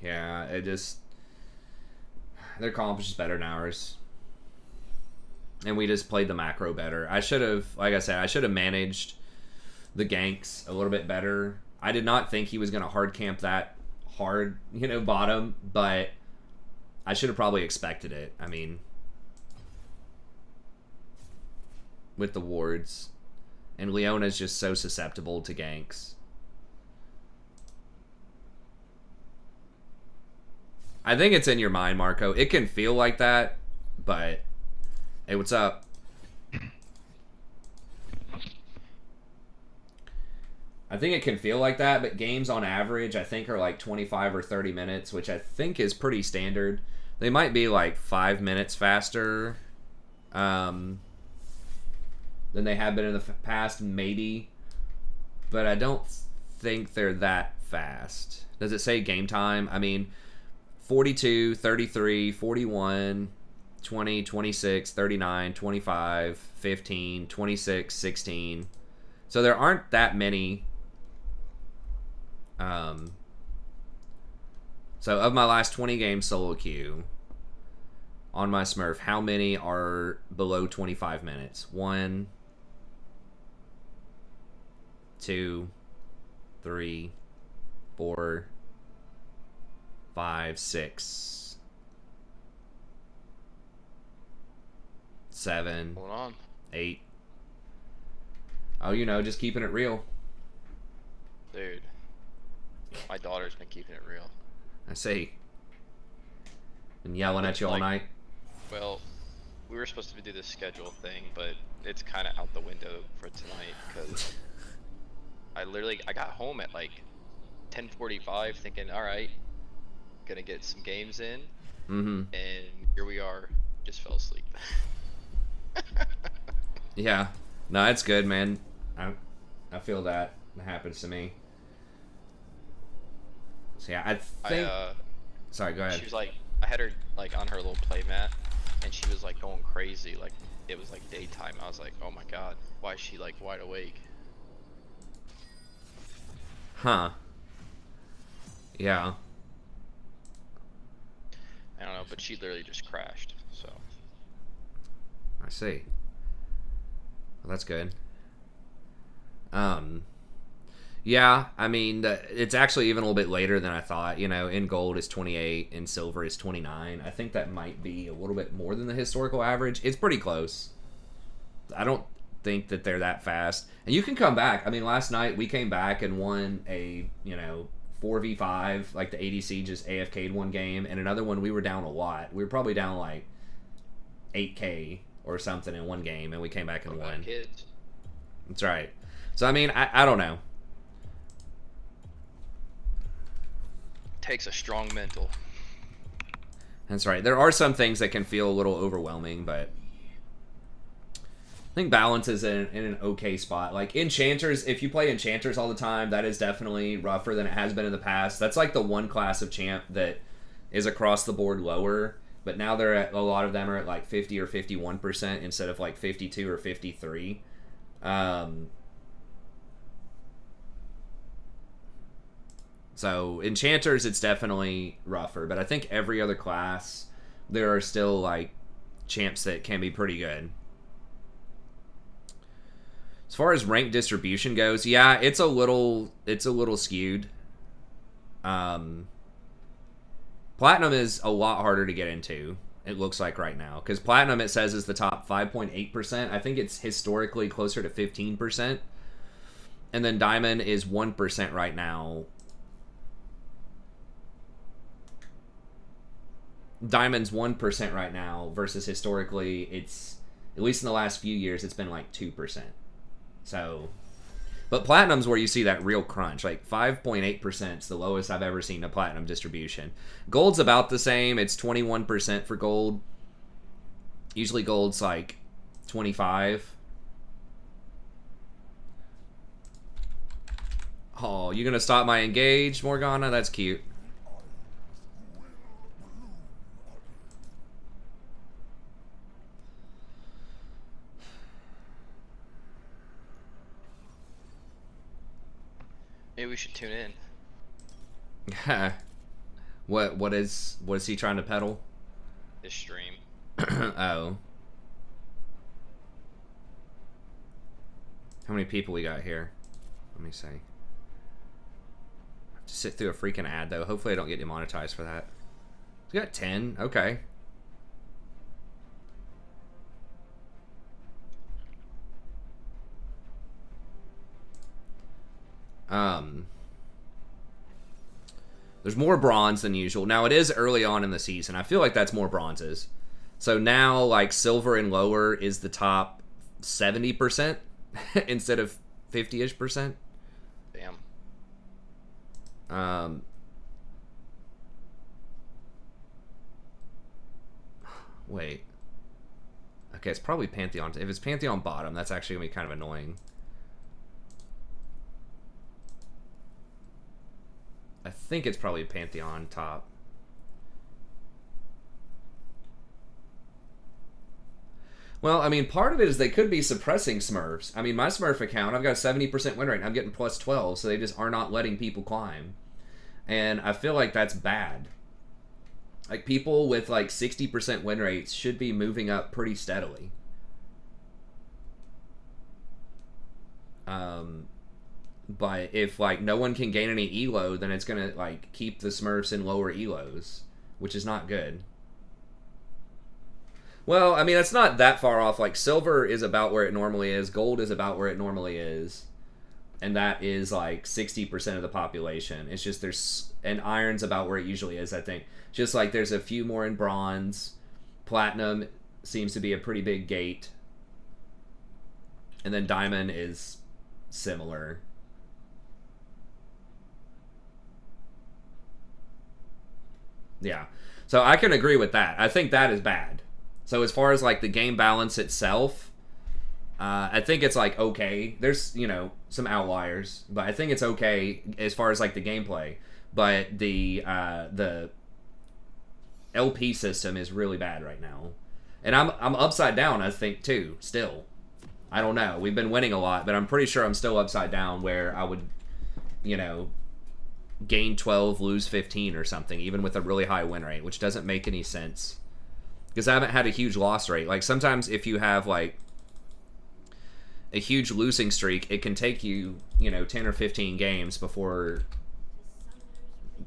yeah, their comp is just better than ours. And we just played the macro better. I should have, like I said, I should have managed the ganks a little bit better. I did not think he was going to hard camp that hard, bottom, but I should have probably expected it. I mean, with the wards. And Leona's just so susceptible to ganks. I think it's in your mind, Marco. It can feel like that, but hey, what's up? I think it can feel like that, but games on average I think are like 25 or 30 minutes, which I think is pretty standard. They might be like 5 minutes faster than they have been in the past, maybe. But I don't think they're that fast. Does it say game time? I mean, 42, 33, 41, 20, 26, 39, 25, 15, 26, 16. So there aren't that many. So of my last 20 games solo queue on my Smurf, how many are below 25 minutes? 1, 2, 3, 4, 5, 6, 7,
Hold on.
8. Oh, just keeping it real.
Dude. My daughter's been keeping it real.
I see. Been yelling at you all night.
Well, we were supposed to do this schedule thing, but it's kind of out the window for tonight because I got home at like 10:45 thinking, all right, gonna get some games in, and here we are, just fell asleep.
Yeah, no, it's good, man. I feel that happens to me. So yeah, I think. Sorry, go ahead.
She was like, I had her like on her little play mat, and she was like going crazy, like it was like daytime. I was like, oh my god, why is she like wide awake?
Huh. Yeah.
I don't know, but she literally just crashed. So.
I see. Well, that's good. Yeah, I mean, it's actually even a little bit later than I thought. In gold is 28, in silver is 29. I think that might be a little bit more than the historical average. It's pretty close. I don't think that they're that fast. And you can come back. I mean, last night we came back and won a, 4v5. Like the ADC just AFK'd one game, and another one we were down a lot. We were probably down like 8k or something in one game, and we came back and won.
Kids.
That's right. So, I mean, I don't know.
Takes a strong mental.
That's right. There are some things that can feel a little overwhelming, but I think balance is in an okay spot. Like Enchanters, if you play Enchanters all the time, that is definitely rougher than it has been in the past. That's like the one class of champ that is across the board lower, but now a lot of them are at like 50 or 51% instead of like 52 or 53. So Enchanters, it's definitely rougher, but I think every other class there are still like champs that can be pretty good. As far as rank distribution goes, yeah, it's a little skewed. Platinum is a lot harder to get into, it looks like right now, because Platinum, it says, is the top 5.8%. I think it's historically closer to 15%. And then Diamond is 1% right now. Diamond's 1% right now versus historically, it's, at least in the last few years, it's been like 2%. So, but Platinum's where you see that real crunch. Like 5.8% is the lowest I've ever seen a Platinum distribution. Gold's about the same. It's 21% for Gold. Usually Gold's like 25. Oh, you gonna stop my engage, Morgana? That's cute.
Maybe we should tune in.
What is he trying to peddle?
This stream.
Oh. How many people we got here? Let me see. Just sit through a freaking ad though. Hopefully I don't get demonetized for that. We got 10. Okay. There's more bronze than usual. Now, it is early on in the season. I feel like that's more bronzes. So now, like, silver and lower is the top 70% instead of 50-ish percent.
Damn.
Wait. Okay, it's probably Pantheon. If it's Pantheon bottom, that's actually going to be kind of annoying. I think it's probably Pantheon top. Well, I mean, part of it is they could be suppressing Smurfs. I mean, my Smurf account, I've got a 70% win rate, and I'm getting plus 12, so they just are not letting people climb. And I feel like that's bad. Like, people with, like, 60% win rates should be moving up pretty steadily. But if, like, no one can gain any elo, then it's gonna, like, keep the Smurfs in lower elos, which is not good. Well, I mean, it's not that far off. Like, silver is about where it normally is. Gold is about where it normally is. And that is, like, 60% of the population. It's just there's... And iron's about where it usually is, I think. Just, like, there's a few more in bronze. Platinum seems to be a pretty big gate. And then diamond is similar. Yeah. So I can agree with that. I think that is bad. So as far as, like, the game balance itself, I think it's, like, okay. There's, you know, some outliers, but I think it's okay as far as, like, the gameplay. But the LP system is really bad right now. And I'm upside down, I think, too, still. I don't know. We've been winning a lot, but I'm pretty sure I'm still upside down where I would, you know, gain 12, lose 15 or something, even with a really high win rate, which doesn't make any sense. Because I haven't had a huge loss rate. Like, sometimes if you have, like, a huge losing streak, it can take you, you know, 10 or 15 games before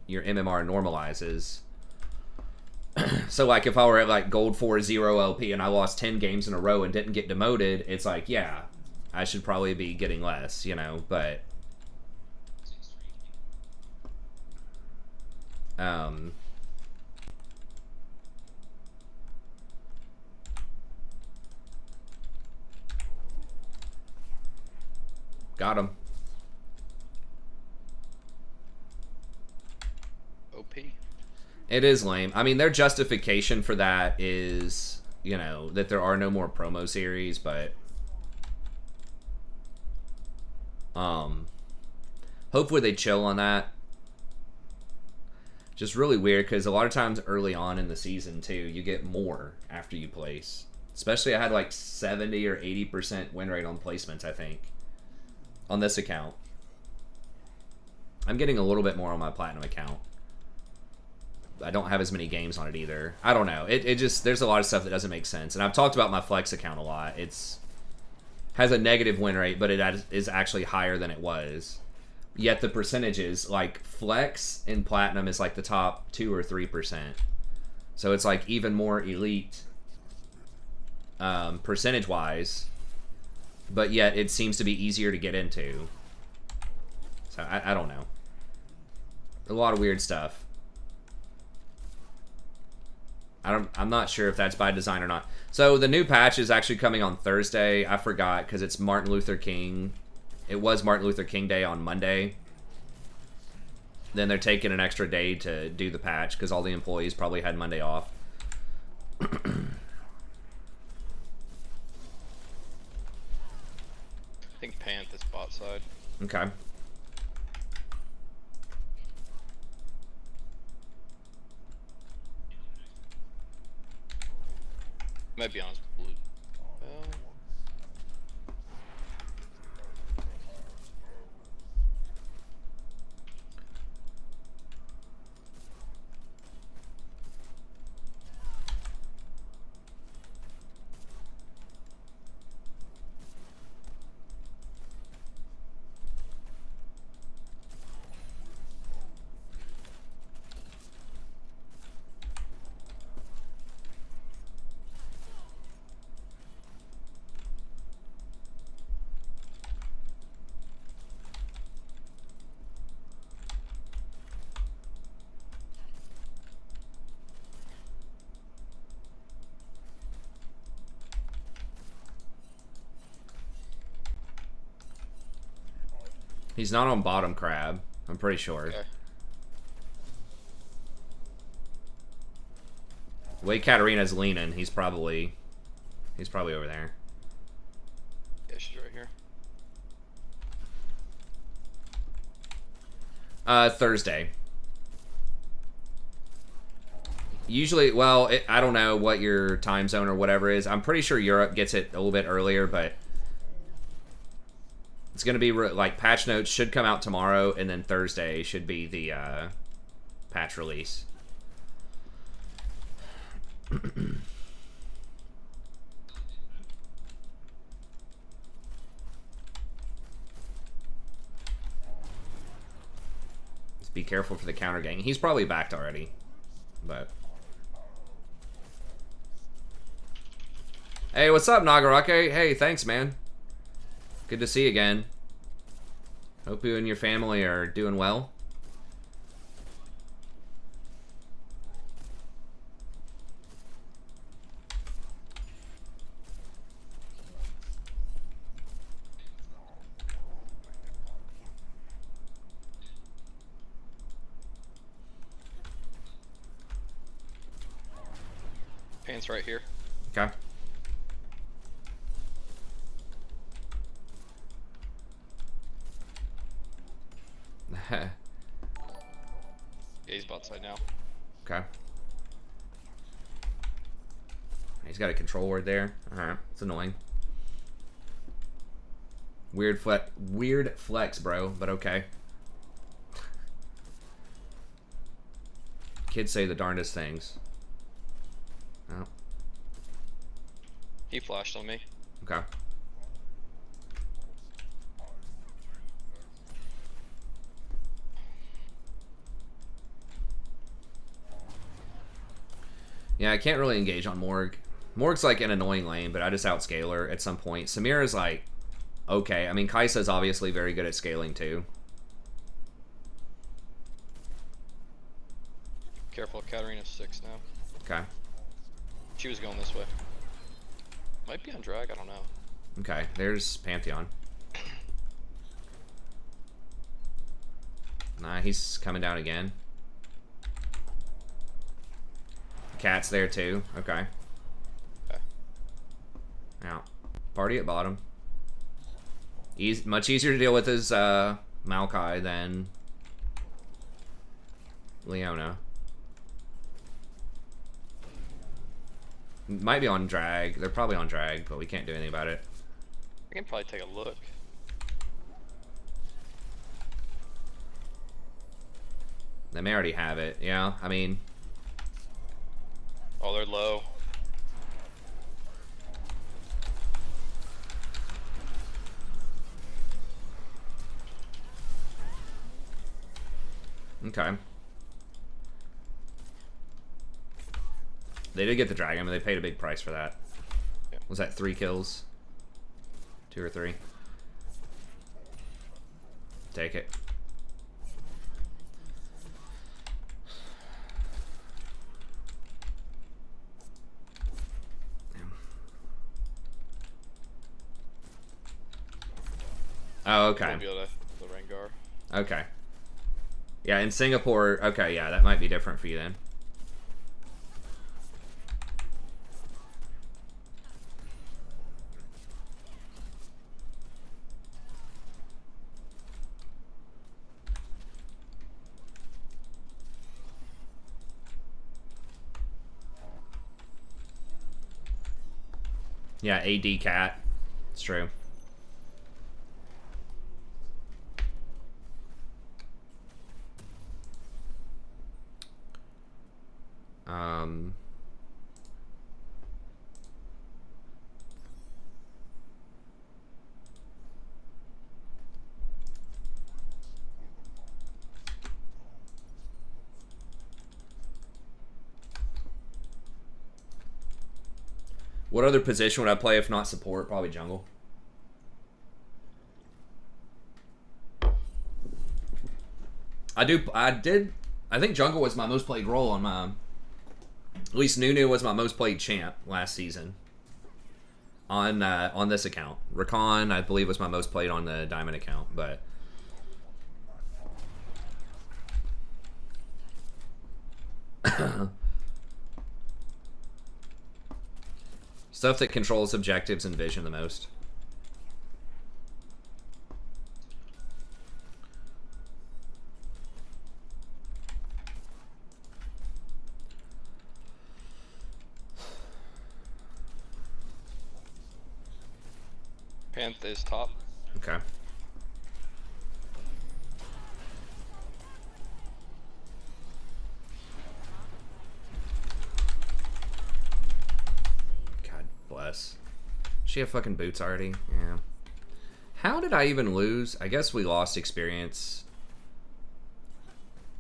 your MMR normalizes. So, like, if I were at, like, gold 4-0 LP and I lost 10 games in a row and didn't get demoted, it's like, yeah, I should probably be getting less, you know, but... Got him.
OP.
It is lame. I mean, their justification for that is, you know, that there are no more promo series, but... hopefully they chill on that. Just really weird, because a lot of times early on in the season, too, you get more after you place. Especially I had like 70 or 80% win rate on placements, I think. On this account. I'm getting a little bit more on my platinum account. I don't have as many games on it either. I don't know. It just, there's a lot of stuff that doesn't make sense. And I've talked about my Flex account a lot. It's has a negative win rate, but it is actually higher than it was. Yet the percentages, like Flex in Platinum is like the top 2 or 3%. So it's like even more elite percentage-wise, but yet it seems to be easier to get into. So I don't know. A lot of weird stuff. I'm not sure if that's by design or not. So the new patch is actually coming on Thursday. I forgot because it's Martin Luther King. It was Martin Luther King Day on Monday. Then they're taking an extra day to do the patch because all the employees probably had Monday off.
I think Panth is bot side.
Okay.
Might be on blue.
He's not on bottom crab. I'm pretty sure.
Okay.
The way Katarina's leaning, he's probably over there.
Yeah, she's right here.
Thursday. Usually, well, I don't know what your time zone or whatever is. I'm pretty sure Europe gets it a little bit earlier, but it's going to be like patch notes should come out tomorrow, and then Thursday should be the patch release. Just be careful for the counter gang. He's probably backed already, but. Hey, what's up, Nagarake? Hey, thanks, man. Good to see you again. Hope you and your family are doing well.
Pants right here.
Okay.
Yeah, he's bot side now.
Okay. He's got a control word there. Alright, it's annoying. Weird flex, bro, but okay. Kids say the darndest things. Oh.
He flashed on me.
Okay. Yeah, I can't really engage on Morg. Morg's like an annoying lane, but I just outscale her at some point. Samira's like, okay. I mean, Kai'Sa's obviously very good at scaling too.
Careful, Katarina's 6 now.
Okay.
She was going this way. Might be on drag, I don't know.
Okay, there's Pantheon. Nah, he's coming down again. Cat's there too. Okay.
Okay.
Now, party at bottom. Much easier to deal with is Maokai than Leona. Might be on drag. They're probably on drag, but we can't do anything about it.
I can probably take a look.
They may already have it. Yeah, I mean,
low.
Okay. They did get the dragon, but they paid a big price for that.
Yeah.
Was that 3 kills? 2 or 3? Take it. Oh, okay.
Won't be able to the Rengar.
Okay. Yeah, in Singapore, okay, yeah, that might be different for you then. Yeah, AD cat. It's true. What other position would I play if not support? Probably jungle. I think jungle was my most played role on my... At least Nunu was my most played champ last season. On this account. Rakan, I believe, was my most played on the Diamond account, but... Stuff that controls objectives and vision the most.
Panth is top.
Okay. God bless. She have fucking boots already? Yeah. How did I even lose? I guess we lost experience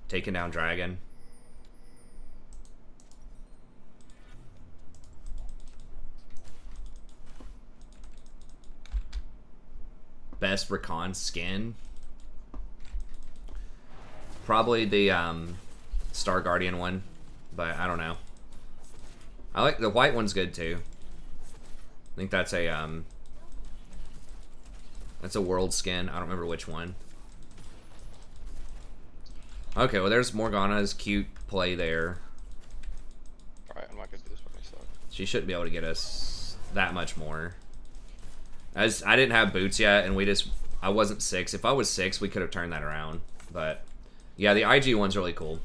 taking down Dragon. Best Rakan skin? Probably the Star Guardian one, but I don't know. I like the white one's good too. I think that's a world skin. I don't remember which one. Okay, well there's Morgana's cute play there.
Alright, I'm not gonna do this by myself.
She shouldn't be able to get us that much more. As I didn't have boots yet, and I wasn't 6. If I was 6, we could have turned that around. But yeah, the IG one's really cool.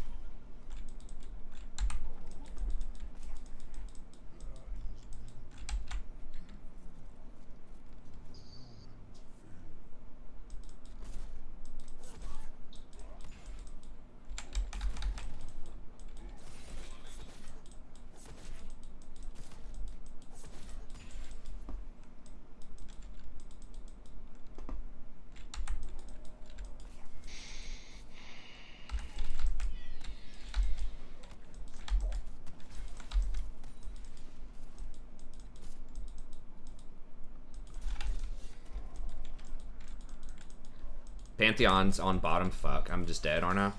Pantheon's on bottom. Fuck, I'm just dead, aren't I?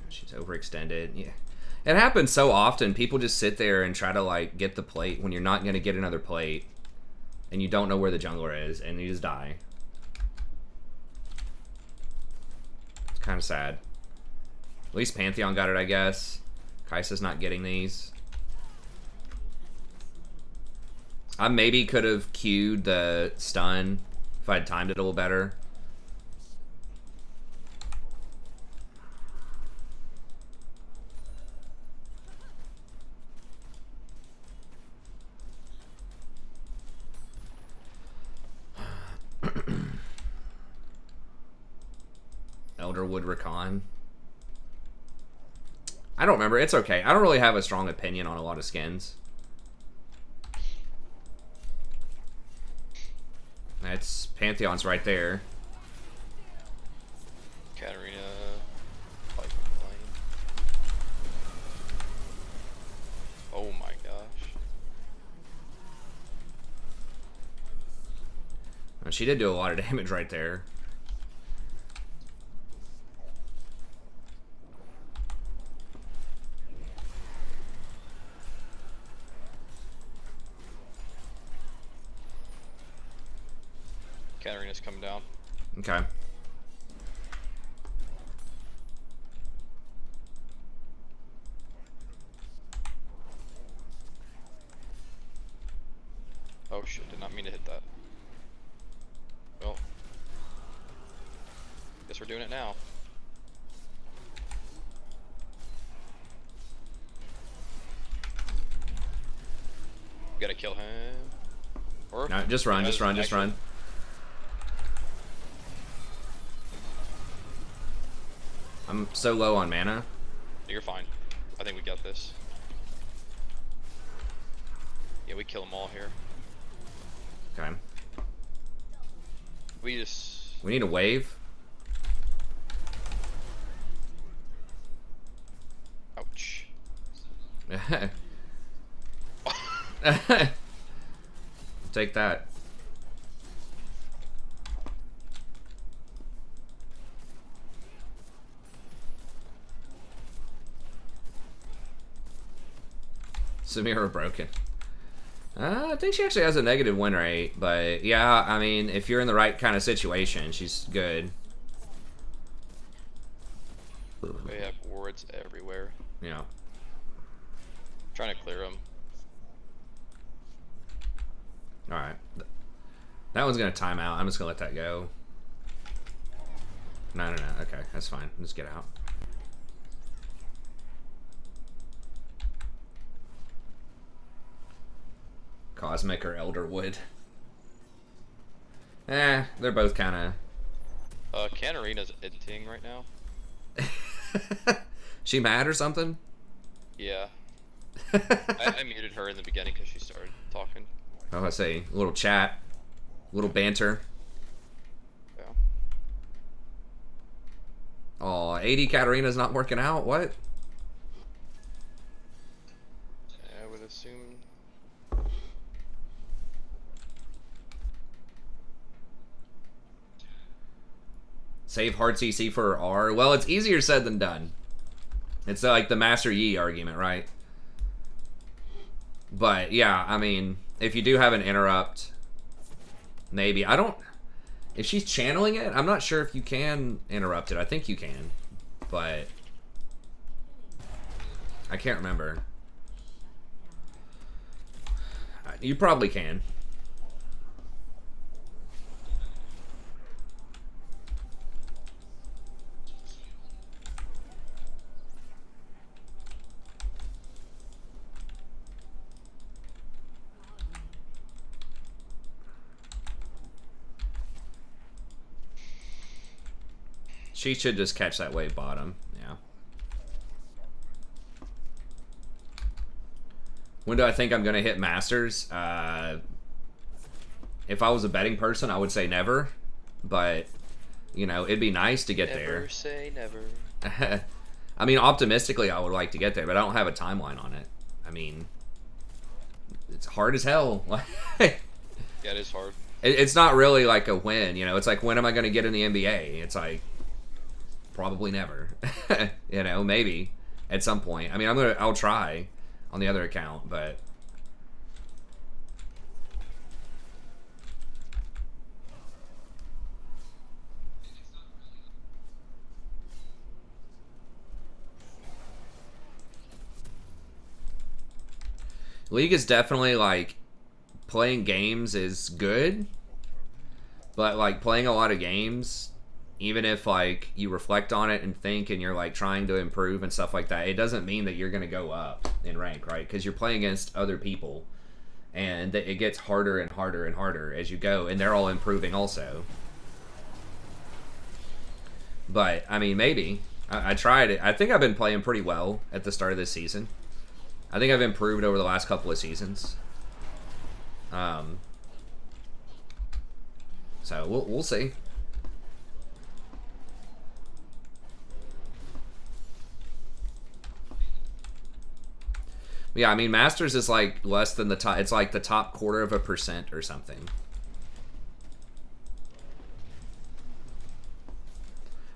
She's overextended. Yeah. It happens so often. People just sit there and try to like get the plate when you're not going to get another plate. And you don't know where the jungler is, and you just die. It's kind of sad. At least Pantheon got it, I guess. Kai'Sa's not getting these. I maybe could have queued the stun if I had timed it a little better. Elderwood Rakan. I don't remember. It's okay. I don't really have a strong opinion on a lot of skins. That's Pantheon's right there.
Katarina. Oh my gosh.
Well, she did do a lot of damage right there.
Katarina's coming down.
Okay.
Oh shit, did not mean to hit that. Well. Guess we're doing it now. Gotta kill him. Or
No, just run, just run, just run. I'm so low on mana.
You're fine. I think we got this. Yeah, we kill them all here.
Okay.
We just...
We need a wave.
Ouch.
Take that. Samira broken. I think she actually has a negative win rate, but yeah, I mean, if you're in the right kind of situation, she's good.
We have wards everywhere.
Yeah.
Trying to clear them.
Alright. That one's going to time out. I'm just going to let that go. No. Okay, that's fine. Just get out. Cosmic or Elderwood. They're both kind
of... Katarina's editing right now.
She mad or something?
Yeah. I muted her in the beginning because she started talking.
Oh, I say, a little chat. A little banter.
Yeah.
Oh, 80 Katarina's not working out? What?
I would assume...
Save hard CC for R. Well, it's easier said than done. It's like the Master Yi argument, right? But yeah, I mean, if you do have an interrupt, maybe. I don't... If she's channeling it, I'm not sure if you can interrupt it. I think you can. But... I can't remember. You probably can. She should just catch that wave bottom, yeah. When do I think I'm going to hit Masters? If I was a betting person, I would say never. But, you know, it'd be nice to get there.
Never say never.
I mean, optimistically, I would like to get there, but I don't have a timeline on it. I mean, it's hard as hell.
Yeah, it is hard.
It's not really like a win, you know. It's like, when am I going to get in the NBA? It's like... Probably never. You know, maybe at some point. I mean, I'll try on the other account, but League is definitely like playing games is good, but like playing a lot of games, even if like you reflect on it and think and you're like trying to improve and stuff like that, it doesn't mean that you're going to go up in rank, right? Because you're playing against other people and it gets harder and harder and harder as you go, and they're all improving also. But I mean, maybe I tried it. I think I've been playing pretty well at the start of this season. I think I've improved over the last couple of seasons. So we'll see. Yeah, I mean, Masters is like less than the top. It's like the top 1/4% or something.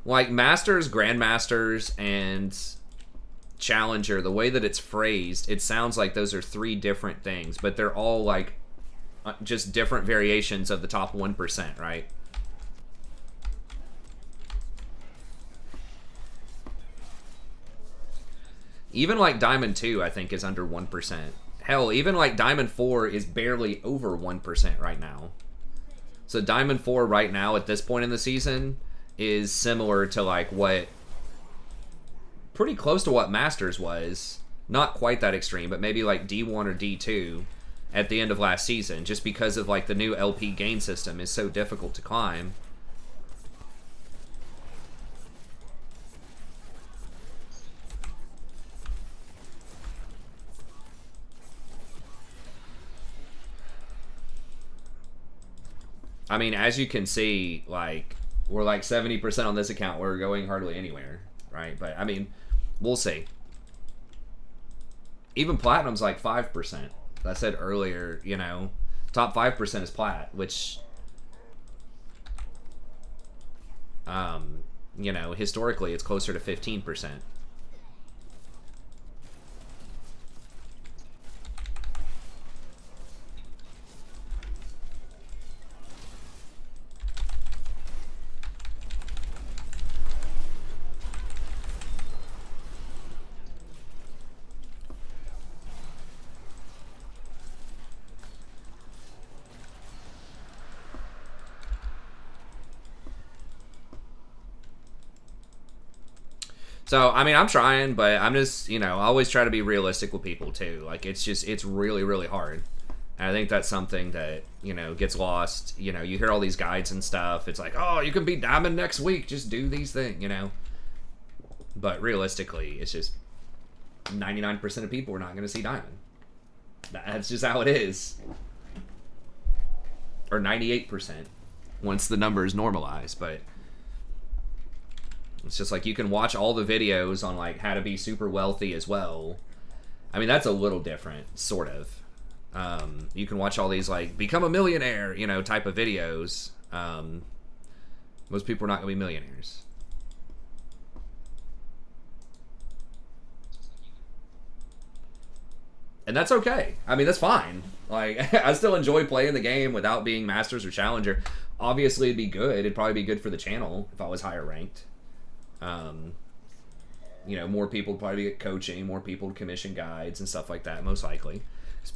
Like Masters, Grandmasters, and Challenger, the way that it's phrased, it sounds like those are 3 different things, but they're all like just different variations of the top 1%, right? Even like Diamond 2, I think, is under 1%. Hell, even like Diamond 4 is barely over 1% right now. So Diamond 4 right now at this point in the season is similar to like what... pretty close to what Masters was. Not quite that extreme, but maybe like D1 or D2 at the end of last season, just because of like the new LP gain system is so difficult to climb. I mean, as you can see, like, we're like 70% on this account. We're going hardly anywhere, right? But, I mean, we'll see. Even Platinum's like 5%. I said earlier, you know, top 5% is Plat, which, you know, historically it's closer to 15%. So, I mean, I'm trying, but I'm just, you know, I always try to be realistic with people, too. Like, it's just, it's really, really hard. And I think that's something that, you know, gets lost. You know, you hear all these guides and stuff. It's like, oh, you can be Diamond next week. Just do these things, you know. But realistically, it's just 99% of people are not going to see Diamond. That's just how it is. Or 98% once the number is normalized, but... it's just like you can watch all the videos on like how to be super wealthy as well. I mean, that's a little different, sort of. You can watch all these like become a millionaire, you know, type of videos. Most people are not going to be millionaires. And that's okay. I mean, that's fine. Like, I still enjoy playing the game without being Masters or Challenger. Obviously, it'd be good. It'd probably be good for the channel if I was higher ranked. You know, more people would probably get coaching, more people would commission guides and stuff like that, most likely.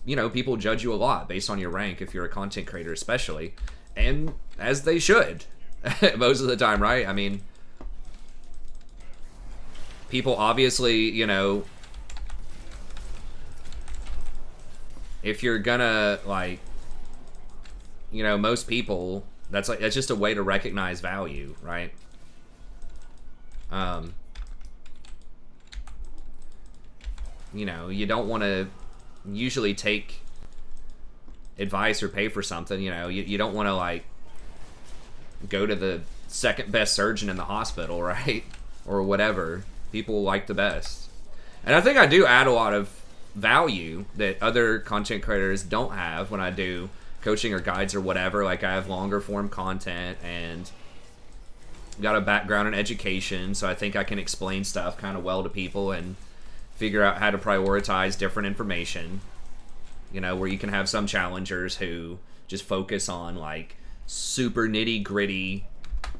You know, people judge you a lot based on your rank if you're a content creator especially, and as they should most of the time, right? I mean, people obviously, you know, if you're gonna, like, you know, most people, that's just a way to recognize value, right? You know, you don't want to usually take advice or pay for something, you know. You don't want to, like, go to the second best surgeon in the hospital, right? Or whatever. People like the best. And I think I do add a lot of value that other content creators don't have when I do coaching or guides or whatever. Like, I have longer form content and got a background in education, so I think I can explain stuff kind of well to people and figure out how to prioritize different information. You know, where you can have some challengers who just focus on like super nitty gritty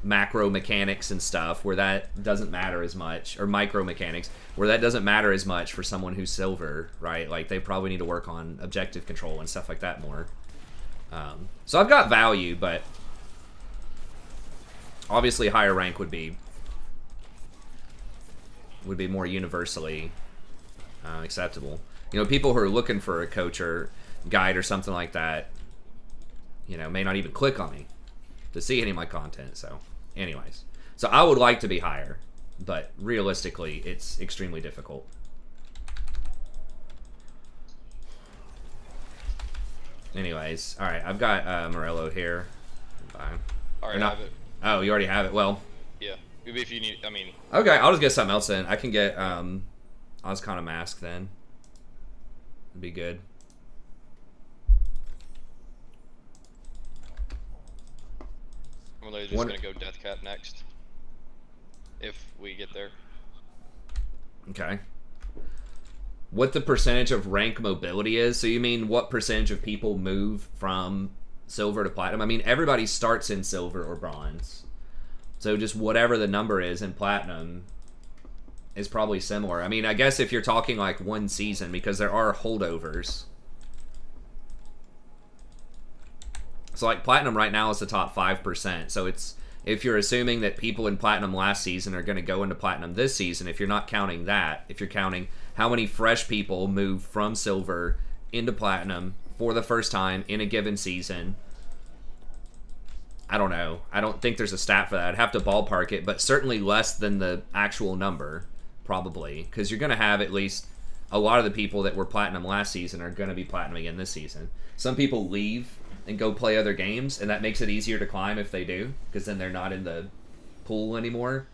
macro mechanics and stuff where that doesn't matter as much, or micro mechanics where that doesn't matter as much for someone who's silver, right? Like, they probably need to work on objective control and stuff like that more. So I've got value, but obviously higher rank would be more universally acceptable. You know, people who are looking for a coach or guide or something like that, you know, may not even click on me to see any of my content. So anyways, So I would like to be higher, but realistically, it's extremely difficult. Anyways, all right, I've got Morello here. Bye.
Alright, I have it.
Oh, you already have it. Well,
Yeah. Maybe if you need, I mean,
okay, I'll just get something else in. I can get Ozcon Mask then. It'd be good.
I'm literally just gonna go Death Cat next. If we get there.
Okay. What the percentage of rank mobility is? So you mean what percentage of people move from silver to platinum? I mean, everybody starts in silver or bronze. So just whatever the number is in platinum is probably similar. I mean, I guess if you're talking like one season, because there are holdovers. So like platinum right now is the top 5%. So it's, if you're assuming that people in platinum last season are going to go into platinum this season, if you're not counting that, if you're counting how many fresh people move from silver into platinum for the first time in a given season, I don't know. I don't think there's a stat for that. I'd have to ballpark it, but certainly less than the actual number, probably, because you're going to have at least a lot of the people that were platinum last season are going to be platinum again this season. Some people leave and go play other games, and that makes it easier to climb if they do, because then they're not in the pool anymore.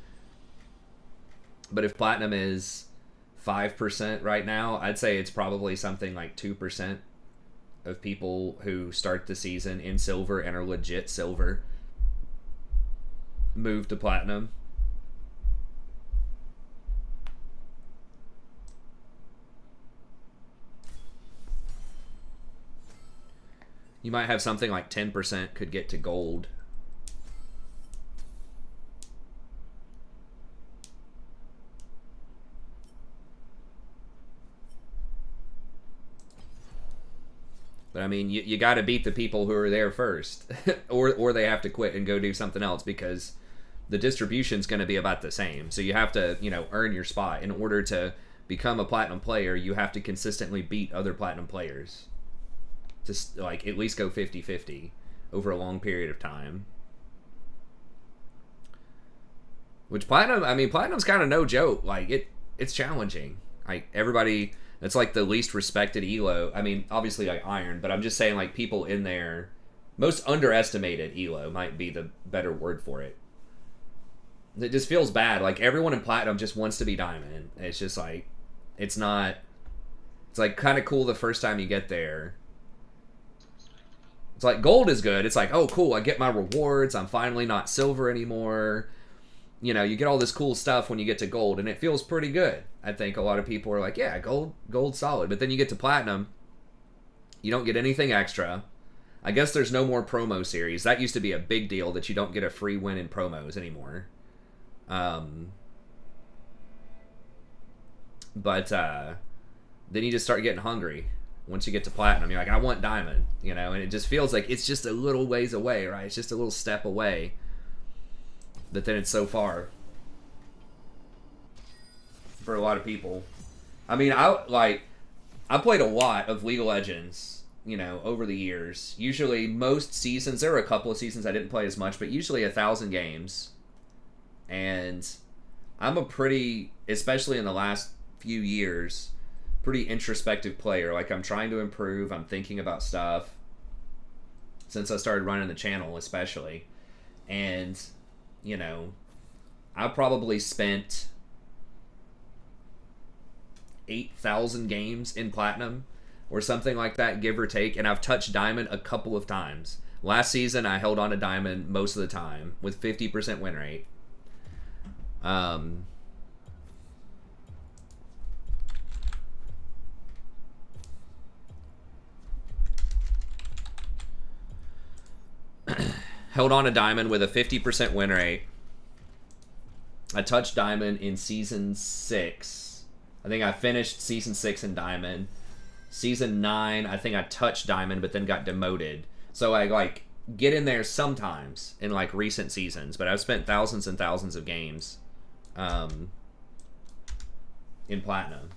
But if platinum is 5% right now, I'd say it's probably something like 2% of people who start the season in silver and are legit silver move to platinum. You might have something like 10% could get to gold. But I mean, you got to beat the people who are there first, or they have to quit and go do something else, because the distribution's going to be about the same. So you have to, you know, earn your spot. In order to become a platinum player, you have to consistently beat other platinum players. Just like at least go 50-50 over a long period of time. Which platinum, I mean, platinum's kind of no joke. Like it's challenging. Like everybody, that's like the least respected elo. I mean, obviously like iron, but I'm just saying like people in there, most underestimated elo might be the better word for it. It just feels bad. Like everyone in platinum just wants to be diamond. It's just like, it's not, it's like kind of cool the first time you get there. It's like gold is good. It's like, oh cool, I get my rewards. I'm finally not silver anymore. You know, you get all this cool stuff when you get to gold, and it feels pretty good. I think a lot of people are like, yeah, gold's solid. But then you get to platinum, you don't get anything extra. I guess there's no more promo series. That used to be a big deal, that you don't get a free win in promos anymore. But then you just start getting hungry. Once you get to platinum, you're like, I want diamond, you know, and it just feels like it's just a little ways away, right? It's just a little step away. But then it's so far for a lot of people. I mean, I played a lot of League of Legends, you know, over the years. Usually most seasons, there were a couple of seasons I didn't play as much, but usually 1,000 games. And I'm a pretty, especially in the last few years, pretty introspective player. Like, I'm trying to improve. I'm thinking about stuff since I started running the channel, especially. And, you know, I probably spent 8,000 games in platinum or something like that, give or take. And I've touched diamond a couple of times. Last season, I held on to diamond most of the time with 50% win rate. Held on a diamond with a 50% win rate. I touched diamond in season 6. I think I finished season 6 in diamond. Season 9, I think I touched diamond but then got demoted. So I like get in there sometimes in like recent seasons, but I've spent thousands and thousands of games in platinum.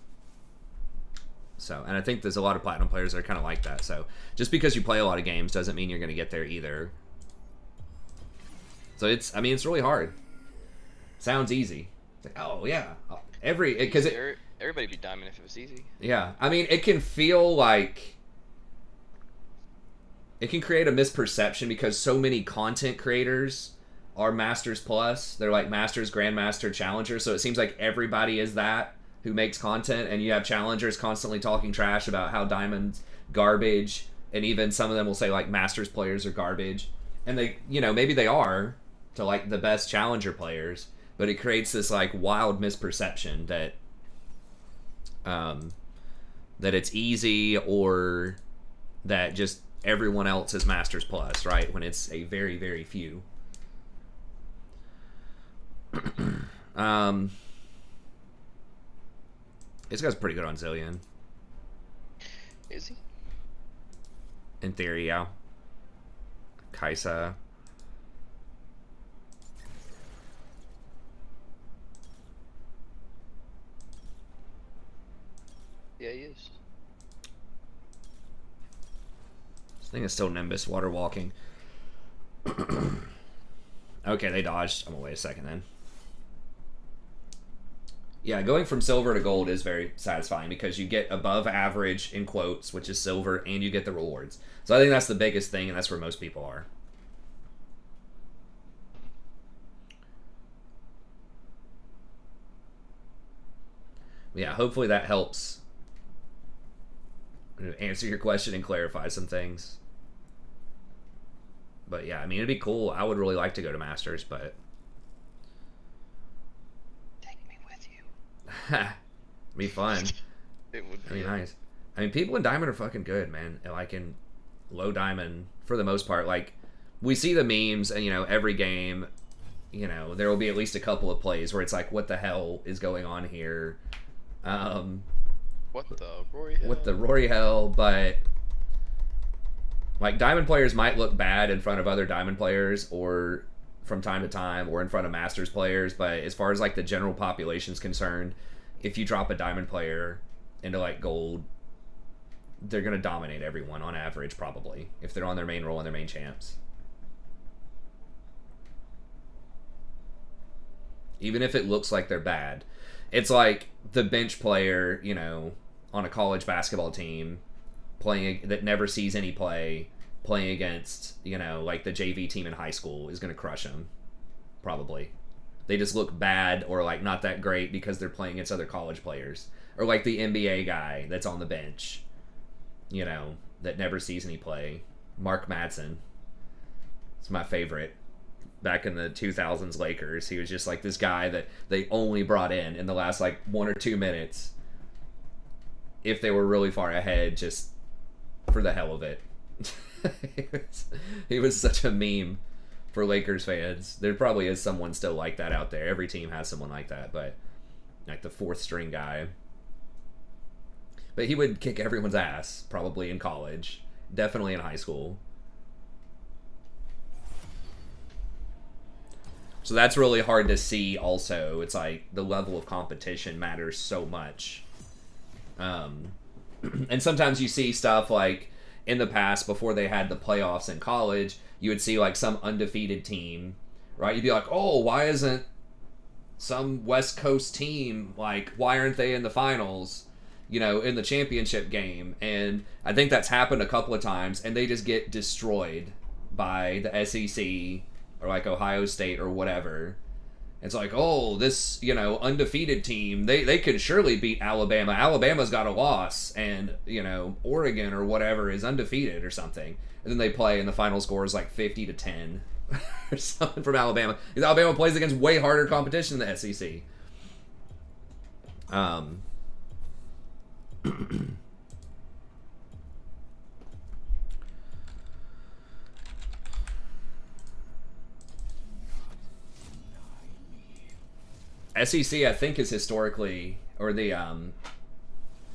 So, and I think there's a lot of platinum players that are kind of like that. So just because you play a lot of games doesn't mean you're going to get there either. So it's, I mean, it's really hard. Sounds easy. It's like, oh yeah, because
Everybody be diamond if it was easy.
yeah. I mean, it can feel like it can create a misperception because so many content creators are Masters Plus. They're like Masters, Grandmaster, Challenger. So it seems like everybody is that who makes content, and you have challengers constantly talking trash about how Diamond's garbage, and even some of them will say like Masters players are garbage, and they, maybe they are to like the best challenger players, but it creates this like wild misperception that that it's easy or that just everyone else is Masters Plus, right? When it's a very, very few. This guy's pretty good on Zillion.
Is he?
In theory, yeah. Kaisa.
Yeah, he is.
This thing is still Nimbus water walking. Okay, they dodged. I'm gonna wait a second then. Yeah, going from silver to gold is very satisfying because you get above average in quotes, which is silver, and you get the rewards. So I think that's the biggest thing, and that's where most people are. Yeah, hopefully that helps answer your question and clarify some things. But yeah, I mean, it'd be cool. I would really like to go to Masters, but be fun.
It would be
nice. I mean, people in Diamond are fucking good, man. Like in low Diamond, for the most part. Like, we see the memes, and every game, there will be at least a couple of plays where it's like, what the hell is going on here?
What the Rory Hell?
With the Rory Hell, but like Diamond players might look bad in front of other Diamond players, or from time to time, or in front of Masters players. But as far as like the general population is concerned, if you drop a Diamond player into like gold, they're gonna dominate everyone on average, probably, if they're on their main role and their main champs. Even if it looks like they're bad, it's like the bench player, on a college basketball team that never sees any play, playing against, like the JV team in high school is going to crush them. Probably. They just look bad or like not that great because they're playing against other college players. Or like the NBA guy that's on the bench, that never sees any play. Mark Madsen. It's my favorite. Back in the 2000s Lakers, he was just like this guy that they only brought in the last like 1 or 2 minutes if they were really far ahead, just for the hell of it. he was such a meme for Lakers fans. There probably is someone still like that out there. Every team has someone like that, but like the fourth string guy. But he would kick everyone's ass, probably in college, definitely in high school. So that's really hard to see also. It's like the level of competition matters so much. And sometimes you see stuff like in the past, before they had the playoffs in college, you would see like some undefeated team, right? You'd be like, oh, why isn't some West Coast team, like, why aren't they in the finals, in the championship game? And I think that's happened a couple of times, and they just get destroyed by the SEC or like Ohio State or whatever. It's like, oh, this, undefeated team, they could surely beat Alabama. Alabama's got a loss, and, Oregon or whatever is undefeated or something. And then they play, and the final score is like 50-10 or something from Alabama. Because Alabama plays against way harder competition than the SEC. SEC, I think, is historically, or the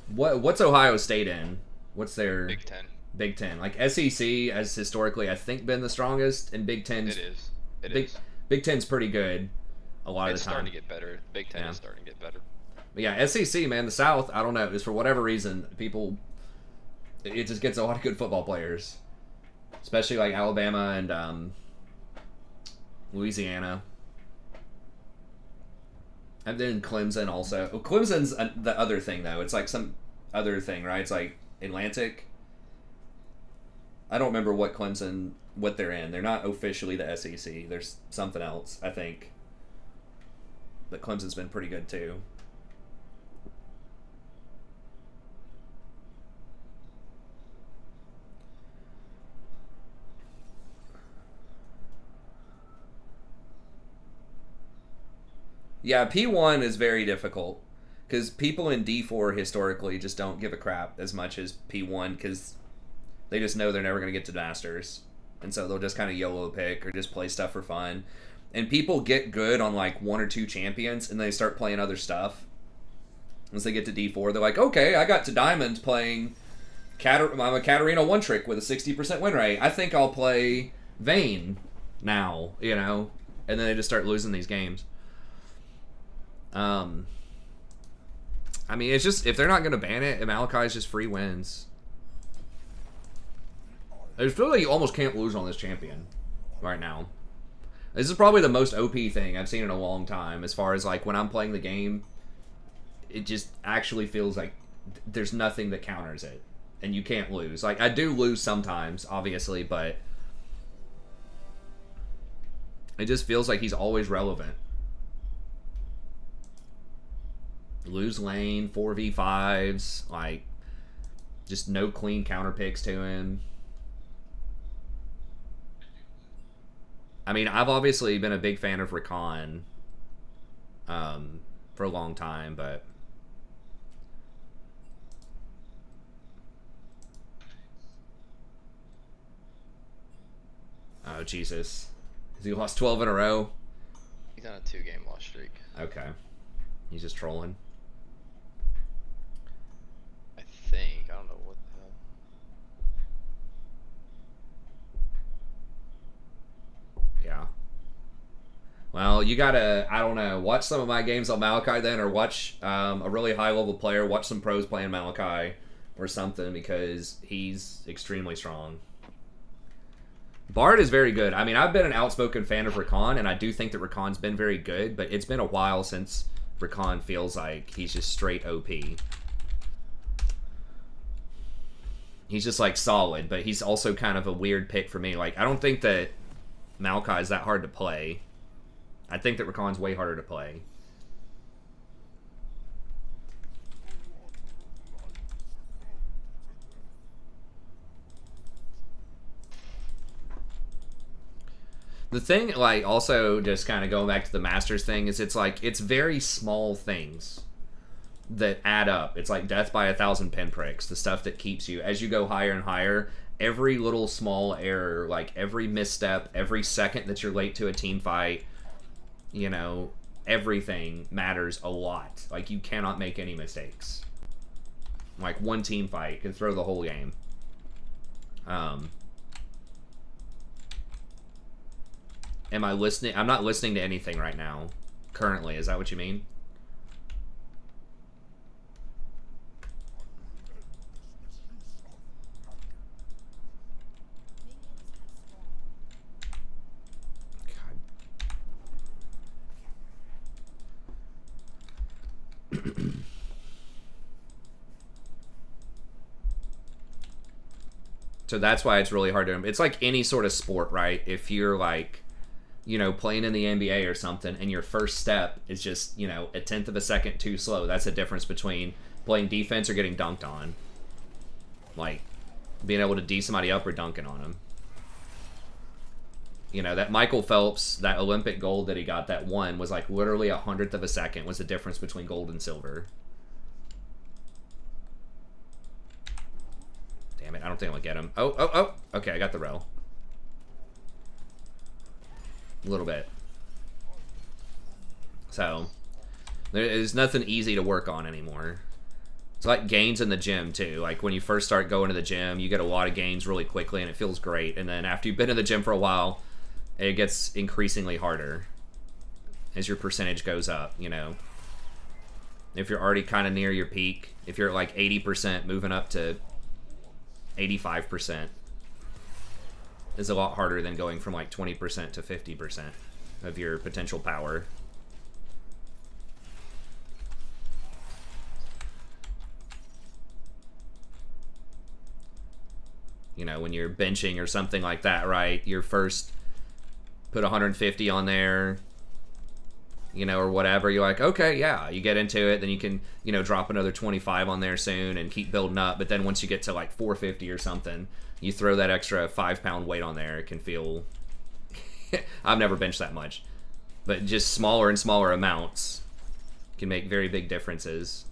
what's Ohio State in? What's their
Big Ten?
Big Ten. Like SEC has historically, I think, been the strongest, and Big Ten's
It is.
Big Ten's pretty good a lot of
It's
the time.
starting to get better. Big Ten is starting to get better.
But yeah, SEC, man, the South, I don't know, is for whatever reason, it just gets a lot of good football players, especially like Alabama and Louisiana. And then Clemson also. Oh, Clemson's the other thing, though. It's like some other thing, right? It's like Atlantic. I don't remember what Clemson, what they're in. They're not officially the SEC. There's something else, I think. But Clemson's been pretty good, too. Yeah, P1 is very difficult because people in D4 historically just don't give a crap as much as P1 because they just know they're never going to get to Masters. And so they'll just kind of YOLO pick or just play stuff for fun. And people get good on like 1 or 2 champions and they start playing other stuff. Once they get to D4, they're like, okay, I got to Diamond playing I'm a Katarina one trick with a 60% win rate. I think I'll play Vayne now, you know? And then they just start losing these games. I mean, it's just, if they're not going to ban it, Maokai is just free wins. I just feel like you almost can't lose on this champion right now. This is probably the most OP thing I've seen in a long time, as far as, like, when I'm playing the game, it just actually feels like there's nothing that counters it. And you can't lose. Like, I do lose sometimes, obviously, but it just feels like he's always relevant. Lose lane, 4v5s, like, just no clean counter picks to him. I mean, I've obviously been a big fan of Rakan for a long time, but oh, Jesus. Has he lost 12 in a row?
He's on a 2-game loss streak.
Okay. He's just trolling.
I think. I don't know what the hell.
Yeah. Well, you gotta, I don't know, watch some of my games on Maokai then, or watch a really high-level player, watch some pros playing Maokai or something, because he's extremely strong. Bard is very good. I mean, I've been an outspoken fan of Rakan, and I do think that Rakan's been very good, but it's been a while since Rakan feels like he's just straight OP. He's just, like, solid, but he's also kind of a weird pick for me. Like, I don't think that Maokai is that hard to play. I think that Rakan's way harder to play. The thing, like, also just kind of going back to the Masters thing, is it's like, it's very small things that add up. It's like death by 1,000 pinpricks, the stuff that keeps you, as you go higher and higher, every little small error, like every misstep, every second that you're late to a team fight, you know, everything matters a lot. Like, you cannot make any mistakes. Like, one team fight can throw the whole game. Am I listening? I'm not listening to anything right now. Currently, is that what you mean? God. So that's why it's really hard to... It's like any sort of sport, right? If you're like, you know, playing in the NBA or something, and your first step is just, you know, 1/10 of a second too slow. That's the difference between playing defense or getting dunked on. Like, being able to D somebody up or dunking on them. You know, that Michael Phelps, that Olympic gold that he got, that one, was like literally 1/100th of a second was the difference between gold and silver. Damn it, I don't think I'm gonna get him. Oh. Okay, I got the rel. A little bit. So, there's nothing easy to work on anymore. It's like gains in the gym, too. Like, when you first start going to the gym, you get a lot of gains really quickly, and it feels great. And then after you've been in the gym for a while, it gets increasingly harder as your percentage goes up, you know. If you're already kind of near your peak, if you're at like 80%, moving up to 85%. Is a lot harder than going from like 20% to 50% of your potential power. You know, when you're benching or something like that, right? Your first put 150 on there, you know, or whatever. You're like, okay, yeah, you get into it, then you can, you know, drop another 25 on there soon and keep building up. But then once you get to like 450 or something, you throw that extra 5-pound weight on there. It can feel I've never benched that much, but just smaller and smaller amounts can make very big differences.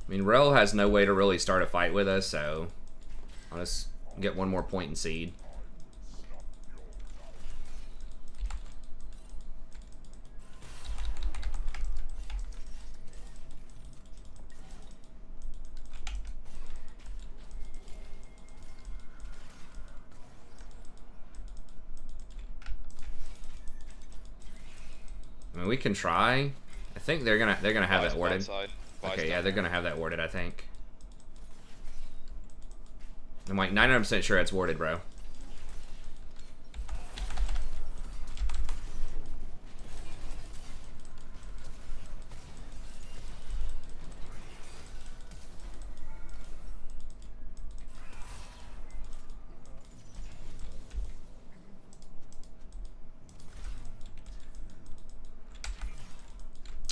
I mean, Rel has no way to really start a fight with us, so I'll just get one more point and seed. I mean, we can try. I think they're gonna have that warded. Okay, yeah, they're gonna have that warded, I think. I'm like 99% sure it's warded, bro.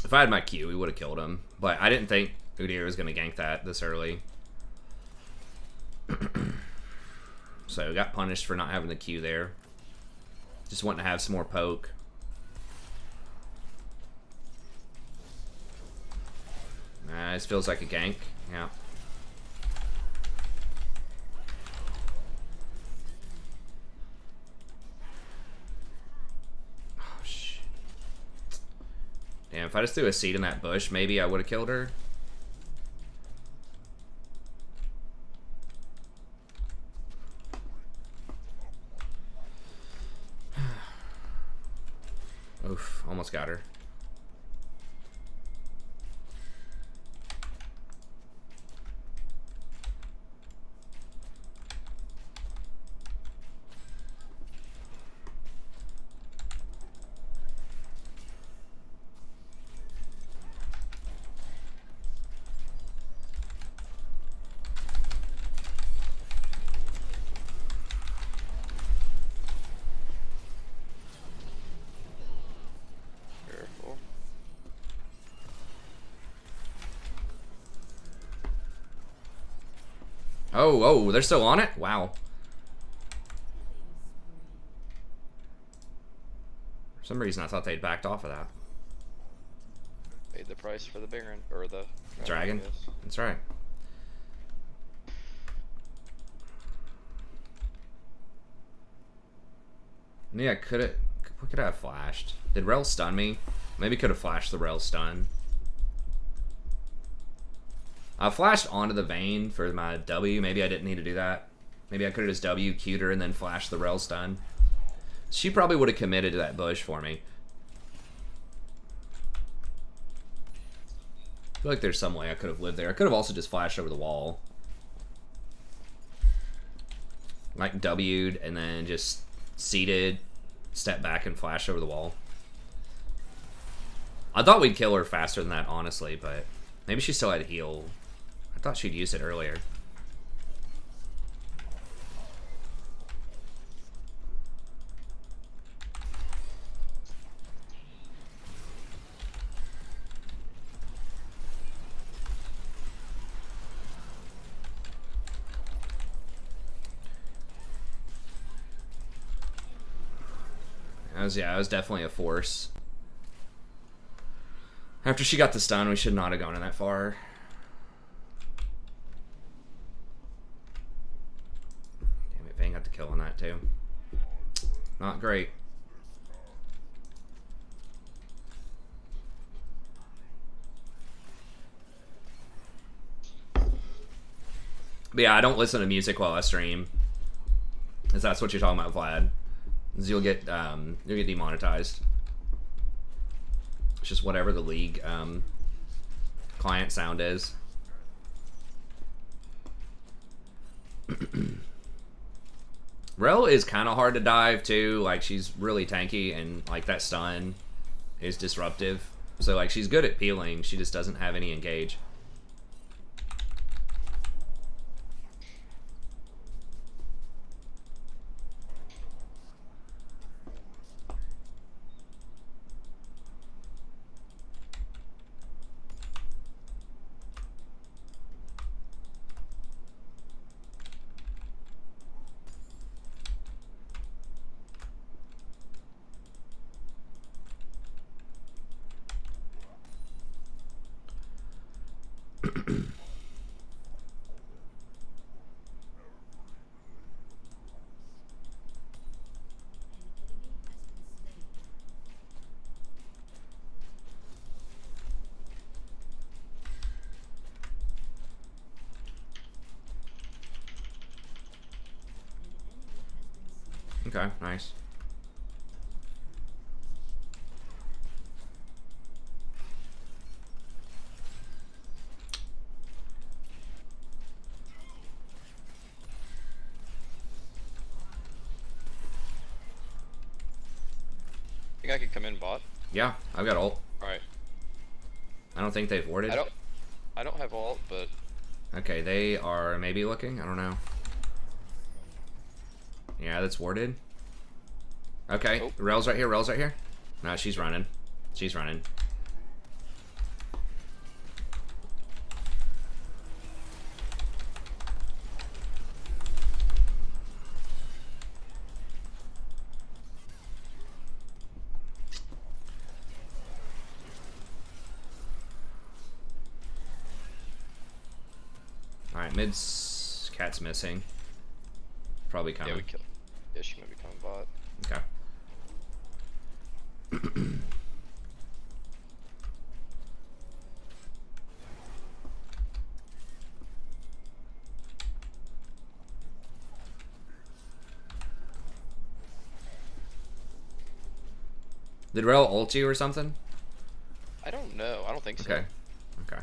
If I had my Q, we would have killed him. But I didn't think Udyr was going to gank that this early. So we got punished for not having the Q there. Just wanting to have some more poke. This feels like a gank. Yeah. Damn, if I just threw a seed in that bush, maybe I would have killed her. Oof, almost got her. Oh, they're still on it? Wow. For some reason, I thought they'd backed off of that.
Paid the price for the Baron, or the
Dragon. That's right. Yeah, what could I have flashed? Did Rel stun me? Maybe could have flashed the Rel stun. I flashed onto the Vayne for my W. Maybe I didn't need to do that. Maybe I could have just W, Q'd her, and then flashed the Rel stun. She probably would have committed to that bush for me. I feel like there's some way I could have lived there. I could have also just flashed over the wall. Like W'd and then just seated, step back and flash over the wall. I thought we'd kill her faster than that, honestly, but maybe she still had heal. I thought she'd used it earlier. It was definitely a force. After she got the stun, we should not have gone in that far. Damn it, Vayne got the kill on that too. Not great. But yeah, I don't listen to music while I stream. If that's what you're talking about, Vlad. Is you'll get demonetized. It's just whatever the league client sound is. Rel is kind of hard to dive too. Like, she's really tanky, and like that stun is disruptive. So like, she's good at peeling. She just doesn't have any engage. Okay, nice.
Think I could come in bot?
Yeah, I've got ult.
Alright.
I don't think they've warded.
I don't have ult, but
Okay, they are maybe looking. I don't know. Yeah, that's warded. Okay,
Oh.
Rel's right here. Rel's right here. No, she's running. She's running. Alright, mid's cat's missing. Probably coming.
yeah, we killed. Yeah, she might be coming bot.
Okay. Did Rel ult you or something?
I don't know. I don't think so.
Okay. Okay.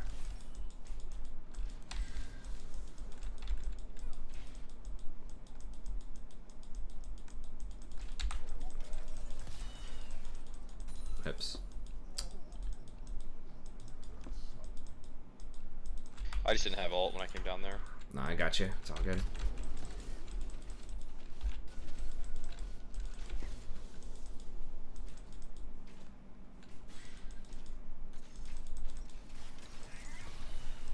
Oops.
I just didn't have ult when I came down there.
No, I got you. It's all good.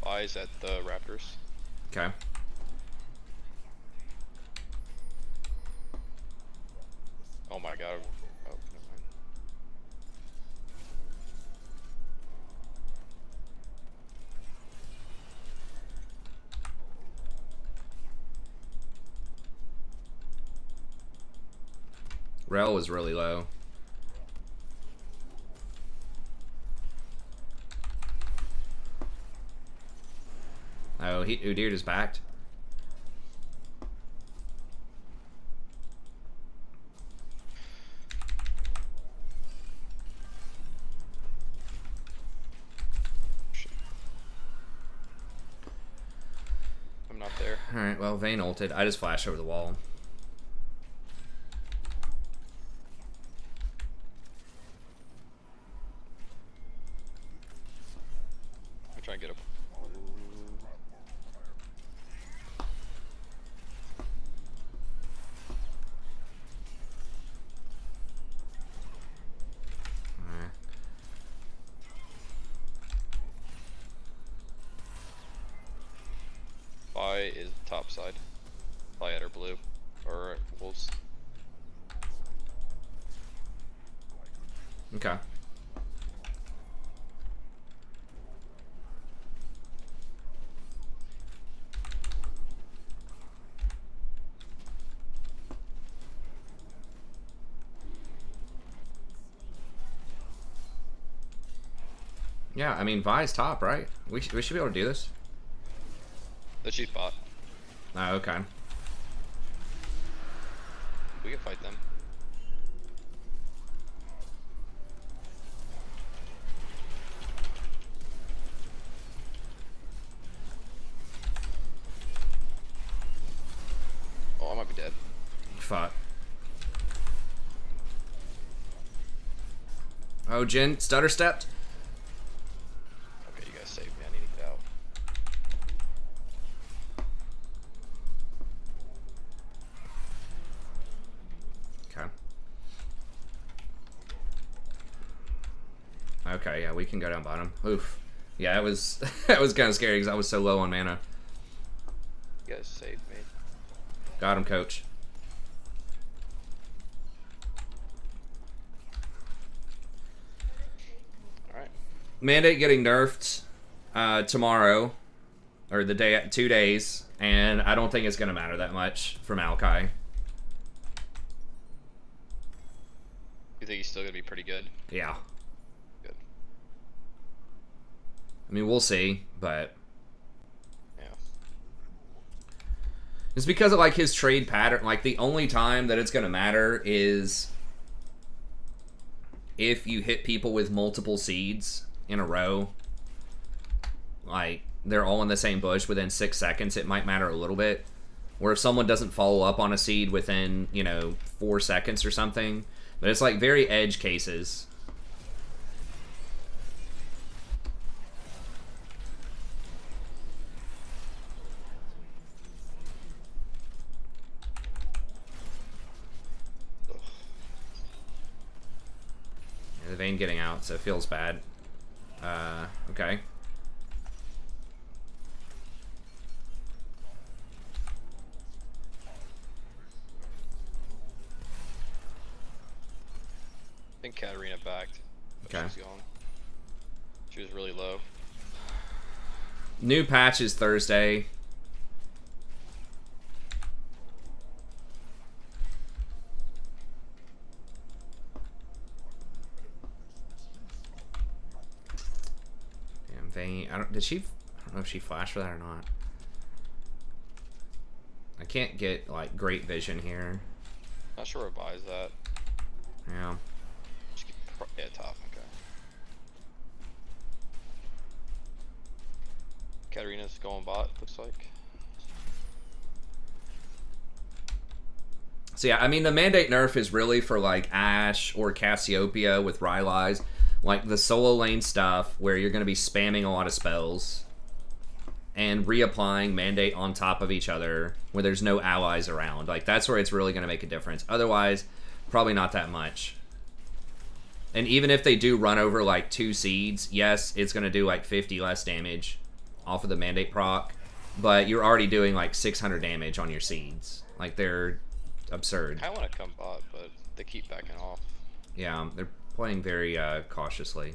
Eyes at the Raptors.
Okay.
Oh my god. Oh, never mind.
Rel was really low. Oh, Udyr just backed.
Shit. I'm not there.
Alright, well, Vayne ulted. I just flashed over the wall.
I'm trying to get up.
Alright.
Vi is top side. Vi at her blue. Or wolves.
Okay. Yeah, I mean, Vi's top, right? We should be able to do this.
Let's shoot bot.
Oh, okay.
We can fight them. Oh, I might be dead.
Fuck. Oh, Jin, stutter stepped.
Okay, you guys saved me. I need to get out.
Okay. Okay, yeah, we can go down bottom. Oof. Yeah, it was that was kind of scary because I was so low on mana.
You guys saved me.
Got him, coach.
Alright.
Mandate getting nerfed tomorrow, or the day, 2 days, and I don't think it's gonna matter that much for Maokai.
You think he's still gonna be pretty good?
Yeah.
Good.
I mean, we'll see, but
Yeah.
it's because of like his trade pattern. Like the only time that it's gonna matter is if you hit people with multiple seeds in a row. Like they're all in the same bush within 6 seconds, it might matter a little bit. Or if someone doesn't follow up on a seed within, 4 seconds or something. But it's like very edge cases. Yeah, the vein getting out, so it feels bad. Okay.
I think Katarina backed. But
Okay.
she's gone. She was really low.
New patch is Thursday. Damn, Vayne. I don't know if she flashed for that or not. I can't get like great vision here.
Not sure what buys that.
Yeah.
Yeah, top. Okay. Katarina's going bot. Looks like.
So yeah, I mean the mandate nerf is really for like Ashe or Cassiopeia with Rylai's, like the solo lane stuff where you're going to be spamming a lot of spells and reapplying mandate on top of each other where there's no allies around. Like that's where it's really going to make a difference. Otherwise, probably not that much. And even if they do run over like 2 seeds, yes, it's going to do like 50 less damage off of the mandate proc, but you're already doing like 600 damage on your seeds. Like they're absurd.
I want to come bot, but they keep backing off.
Yeah, they're playing very cautiously.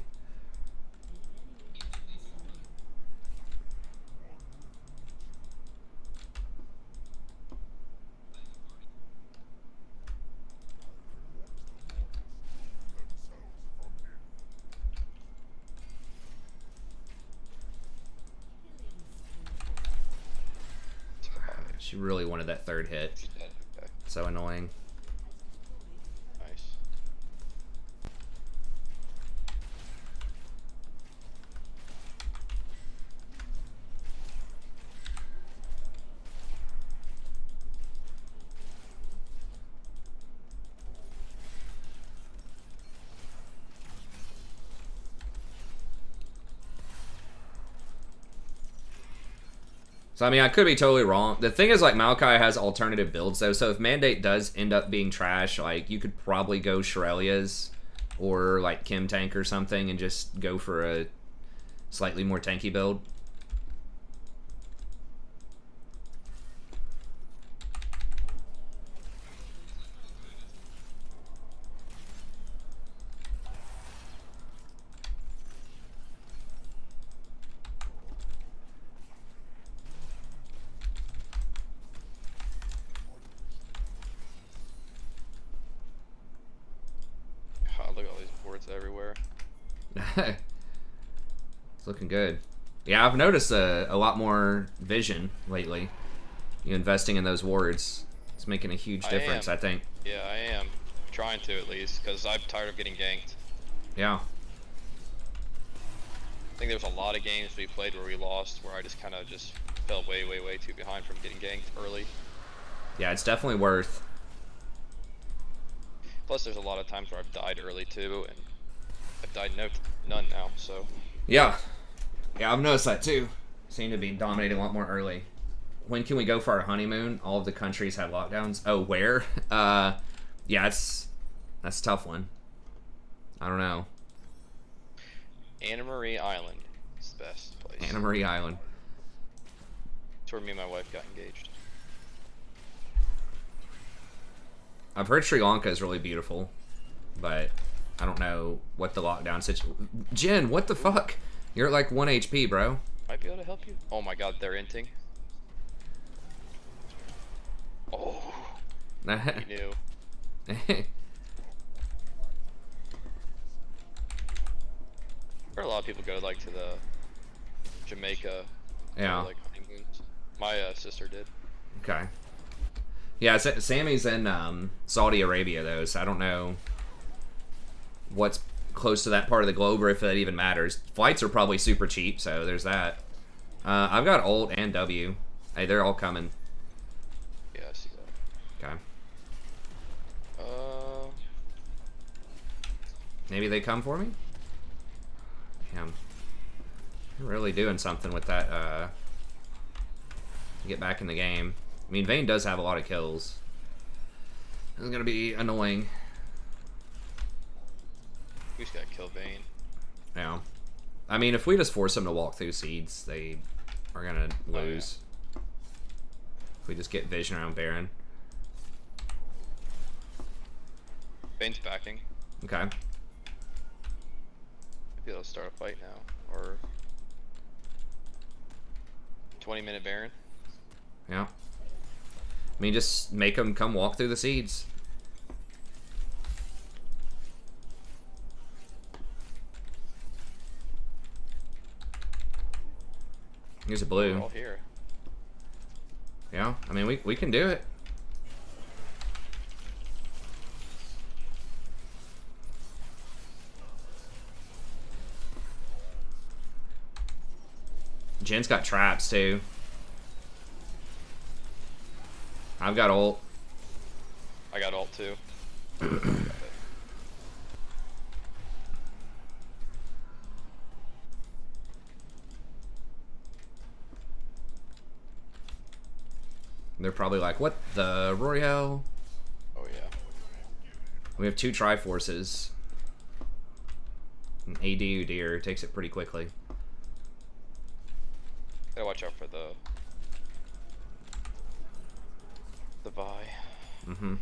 She really wanted that 3rd hit.
She's dead. Okay.
So annoying.
Nice.
So, I mean, I could be totally wrong. The thing is, like, Maokai has alternative builds, though. So, if Mandate does end up being trash, like, you could probably go Shirelia's or, like, Kim Tank or something and just go for a slightly more tanky build.
Oh, look at all these boards everywhere.
It's looking good. Yeah, I've noticed a lot more vision lately. You investing in those wards. It's making a huge difference, I think.
Yeah, I am. Trying to, at least, because I'm tired of getting ganked.
Yeah.
I think there's a lot of games we played where we lost, where I just kind of just fell way too behind from getting ganked early.
Yeah, it's definitely worth.
Plus, there's a lot of times where I've died early too, and I've died none now, so.
Yeah. Yeah, I've noticed that too. Seem to be dominating a lot more early. When can we go for our honeymoon? All of the countries have lockdowns. Oh, where? Yeah, that's a tough one. I don't know.
Anna Marie Island is the best place.
Anna Marie Island.
It's where me and my wife got engaged.
I've heard Sri Lanka is really beautiful, but I don't know what the lockdown situation. Jen, what the fuck? You're at like 1 HP, bro.
Might be able to help you. Oh my god, they're inting. Oh, he knew. Heard a lot of people go like to the Jamaica.
Yeah.
Like honeymoons. My sister did.
Okay. Yeah, Sammy's in Saudi Arabia though, so I don't know what's close to that part of the globe or if that even matters. Flights are probably super cheap, so there's that. I've got ult and W. Hey, they're all coming.
Yeah, I see that.
Okay. Maybe they come for me? Damn. You're really doing something with that, to get back in the game. I mean, Vayne does have a lot of kills. This is gonna be annoying.
We just gotta kill Vayne.
Yeah. I mean, if we just force them to walk through seeds, they are gonna lose. Oh, yeah. If we just get vision around Baron.
Vayne's backing.
Okay.
Maybe they'll start a fight now. Or 20-minute Baron.
Yeah. I mean, just make them come walk through the seeds. Here's a blue.
We're all here.
Yeah, I mean, we can do it. Jen's got traps too. I've got ult.
I got ult too.
They're probably like, what the Royale?
Oh yeah.
We have 2 Triforces. An AD deer takes it pretty quickly.
Gotta watch out for the Vi.
Mm-hmm.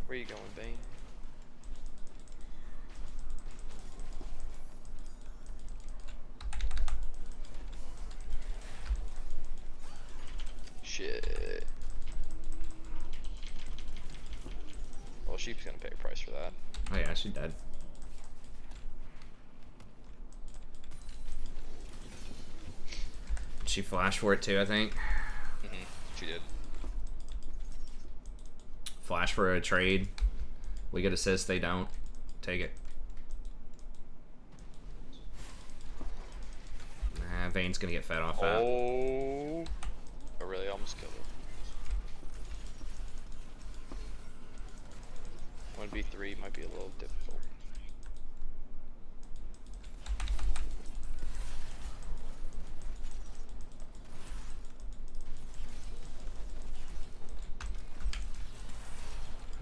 Where are you going, Vayne? Shit. Well, Sheep's gonna pay a price for that.
Oh yeah, she dead. She flashed for it too, I think.
Mm-hmm. She did.
Flash for a trade. We get assist, they don't. Take it. Nah, Vayne's gonna get fed off that.
Oh, I really almost killed her. 1v3 might be a little difficult.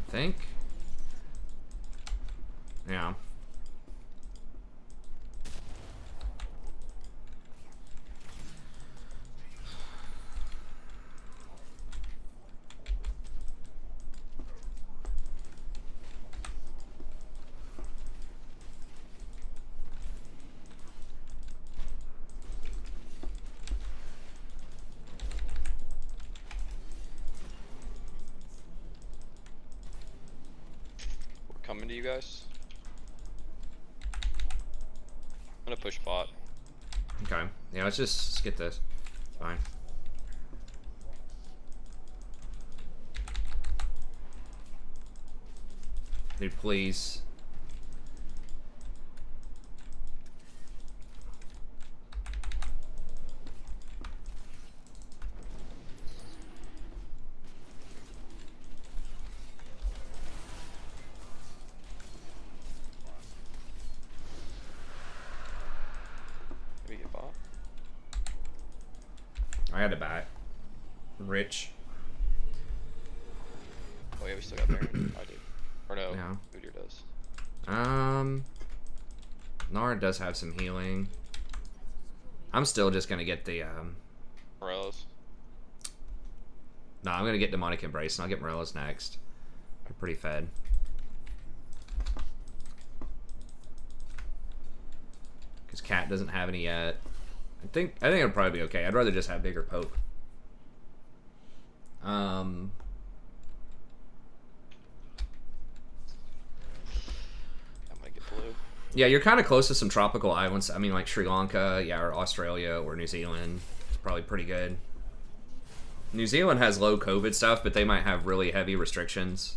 I think. Yeah.
coming to you guys. I'm gonna push bot.
Okay. Yeah, let's get this. Fine. Dude, please.
Maybe get bot.
I had to bat. Rich.
Oh yeah, we still got Baron. I do. Or no,
Yeah.
Udyr does.
Nara does have some healing. I'm still just gonna get the
Morello's.
No, I'm gonna get Demonic Embrace and I'll get Morello's next. They're pretty fed. Because Cat doesn't have any yet. I think it'll probably be okay. I'd rather just have bigger poke.
I might get blue.
Yeah, you're kind of close to some tropical islands. I mean, like Sri Lanka, yeah, or Australia, or New Zealand. It's probably pretty good. New Zealand has low COVID stuff, but they might have really heavy restrictions.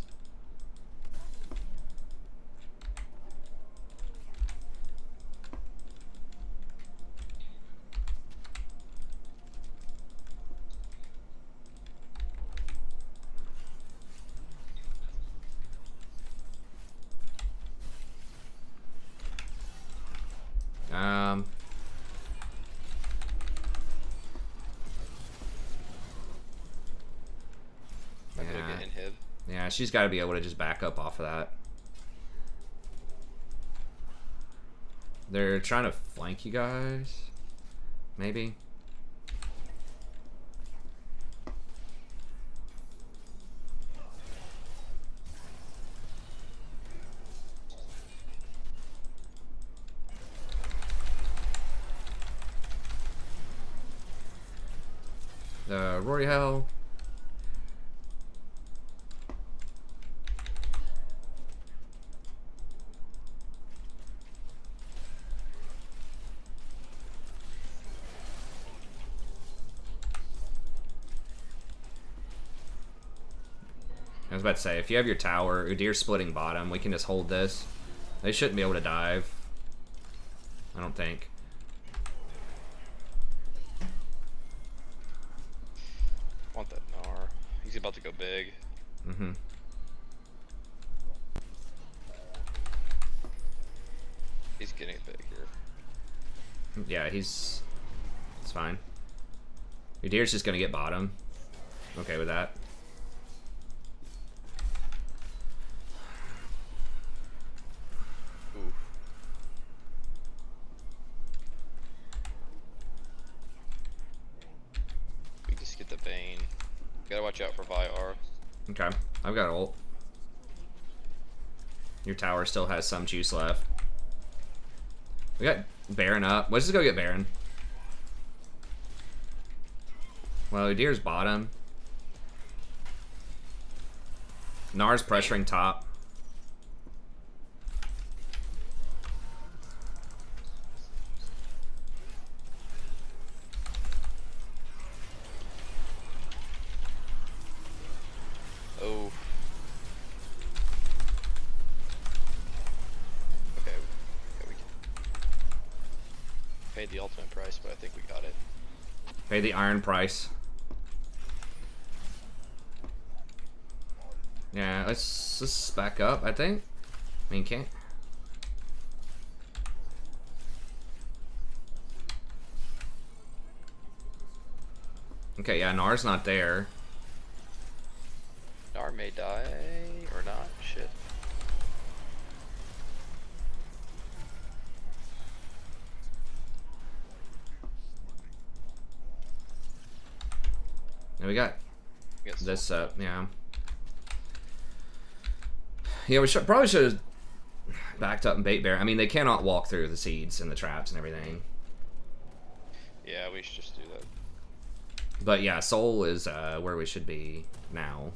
Might be able to get inhib.
Yeah, she's got to be able to just back up off of that. They're trying to flank you guys. Maybe. Rory Hell. I was about to say, if you have your tower, Udyr's splitting bottom, we can just hold this. They shouldn't be able to dive. I don't think.
Want that Gnar. He's about to go big.
Mm-hmm.
He's getting it big here.
Yeah, it's fine. Udyr's just gonna get bottom. Okay with that.
Ooh. We just get the Bane. Gotta watch out for Vyar.
Okay, I've got ult. Your tower still has some juice left. We got Baron up. Let's just go get Baron. Well, Udyr's bottom. Gnar's pressuring top.
Oh. Okay, we paid the ultimate price, but I think we got it.
Pay the iron price. Yeah, let's just back up, I think. I mean, can't. Okay, yeah, Gnar's not there.
Gnar may die or not. Shit.
Yeah, we got
Yes.
this up, yeah. Yeah, we probably should have backed up and bait bear. I mean, they cannot walk through the seeds and the traps and everything.
Yeah, we should just do that.
But yeah, Soul is where we should be now.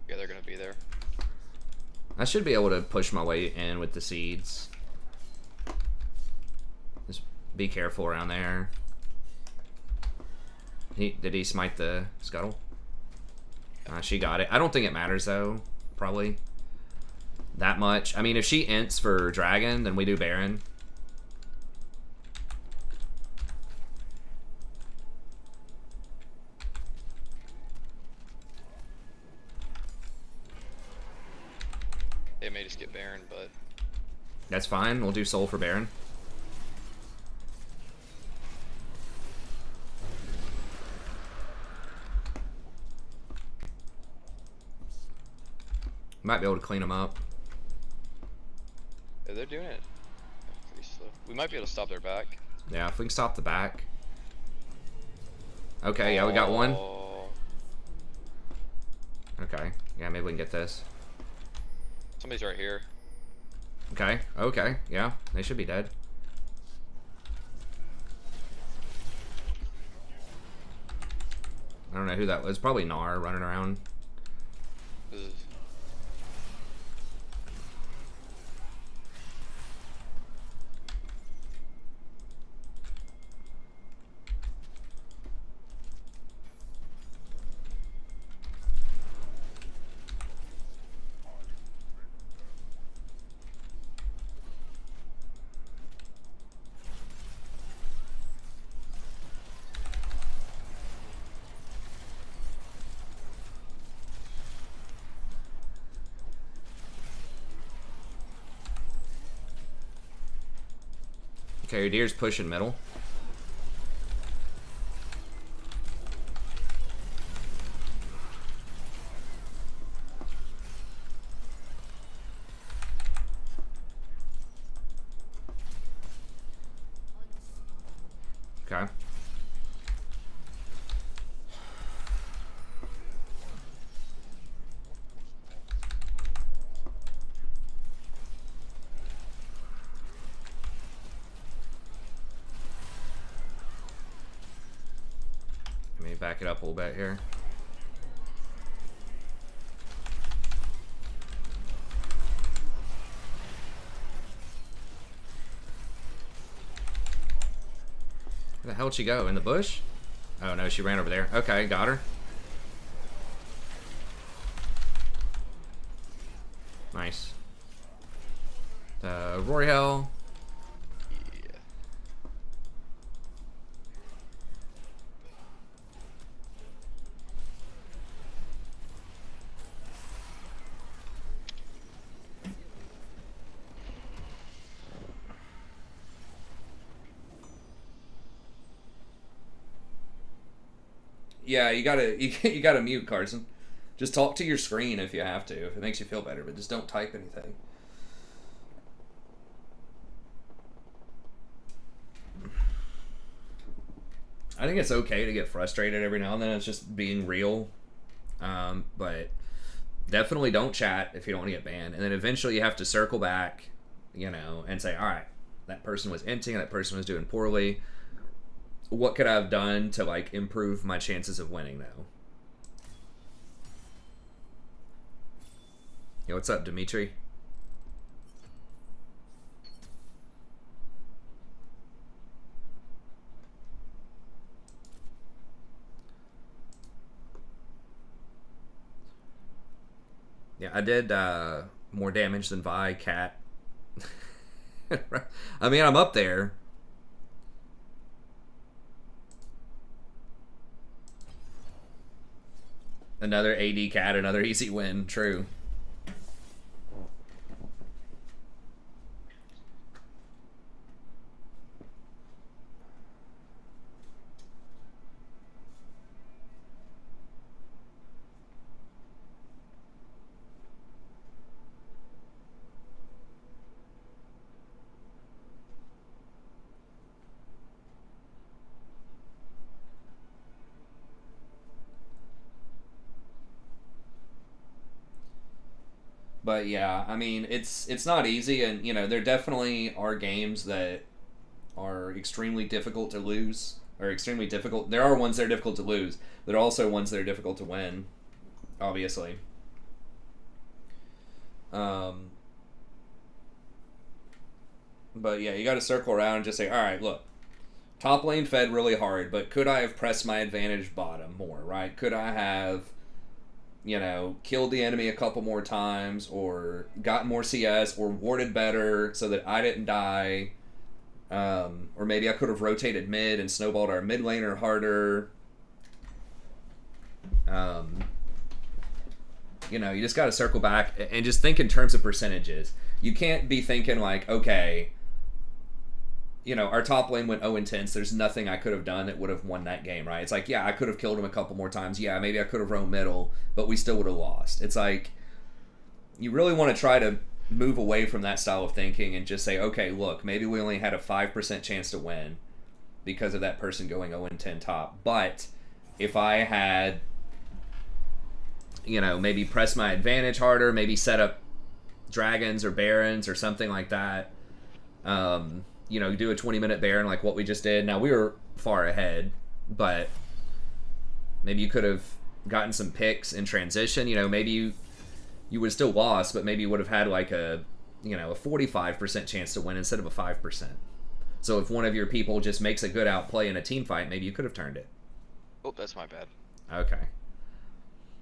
Yeah, they're gonna be there.
I should be able to push my way in with the seeds. Just be careful around there. Did he smite the scuttle? She got it. I don't think it matters though. Probably that much. I mean, if she ints for dragon, then we do Baron.
They may just get Baron, but
That's fine. We'll do soul for Baron. Might be able to clean them up.
yeah, they're doing it pretty slow. We might be able to stop their back.
Yeah, if we can stop the back. Okay, yeah, we got one.
Oh,
Okay, yeah, maybe we can get this.
somebody's right here.
Okay, okay, yeah, they should be dead. I don't know who that was. Probably Gnar running around.
This is
Okay, your deer's pushing middle. Okay. Let me back it up a little bit here. Where the hell'd she go? In the bush? Oh no, she ran over there. Okay, got her. Nice. Rory Hell.
yeah.
Yeah, you gotta mute, Carson. Just talk to your screen if you have to, if it makes you feel better, but just don't type anything. I think it's okay to get frustrated every now and then. It's just being real. But definitely don't chat if you don't want to get banned. And then eventually you have to circle back, and say, all right, that person was inting, that person was doing poorly. What could I have done to improve my chances of winning now? Yo, what's up, Dimitri? Yeah, I did more damage than Vi, Cat. I mean, I'm up there. Another AD Cat, another easy win. True. But yeah, I mean, it's not easy, and there definitely are games that are extremely difficult to lose, or extremely difficult. There are ones that are difficult to lose. There are also ones that are difficult to win, obviously. Um, but yeah, you got to circle around and just say, all right, look, top lane fed really hard, but could I have pressed my advantage bottom more, right? Could I have, killed the enemy a couple more times, or gotten more CS, or warded better so that I didn't die? Or maybe I could have rotated mid and snowballed our mid laner harder. You just got to circle back and just think in terms of percentages. You can't be thinking like, okay, our top lane went 0-10, so there's nothing I could have done that would have won that game, right? It's like, yeah, I could have killed him a couple more times. Yeah, maybe I could have roamed middle, but we still would have lost. It's like, you really want to try to move away from that style of thinking and just say, okay, look, maybe we only had a 5% chance to win because of that person going 0-10 top. But if I had, maybe press my advantage harder, maybe set up dragons or barons or something like that, do a 20-minute baron like what we just did. Now, we were far ahead, but maybe you could have gotten some picks in transition. Maybe you would have still lost, but maybe you would have had like a 45% chance to win instead of a 5%. So if one of your people just makes a good outplay in a team fight, maybe you could have turned it.
Oh, that's my bad.
Okay.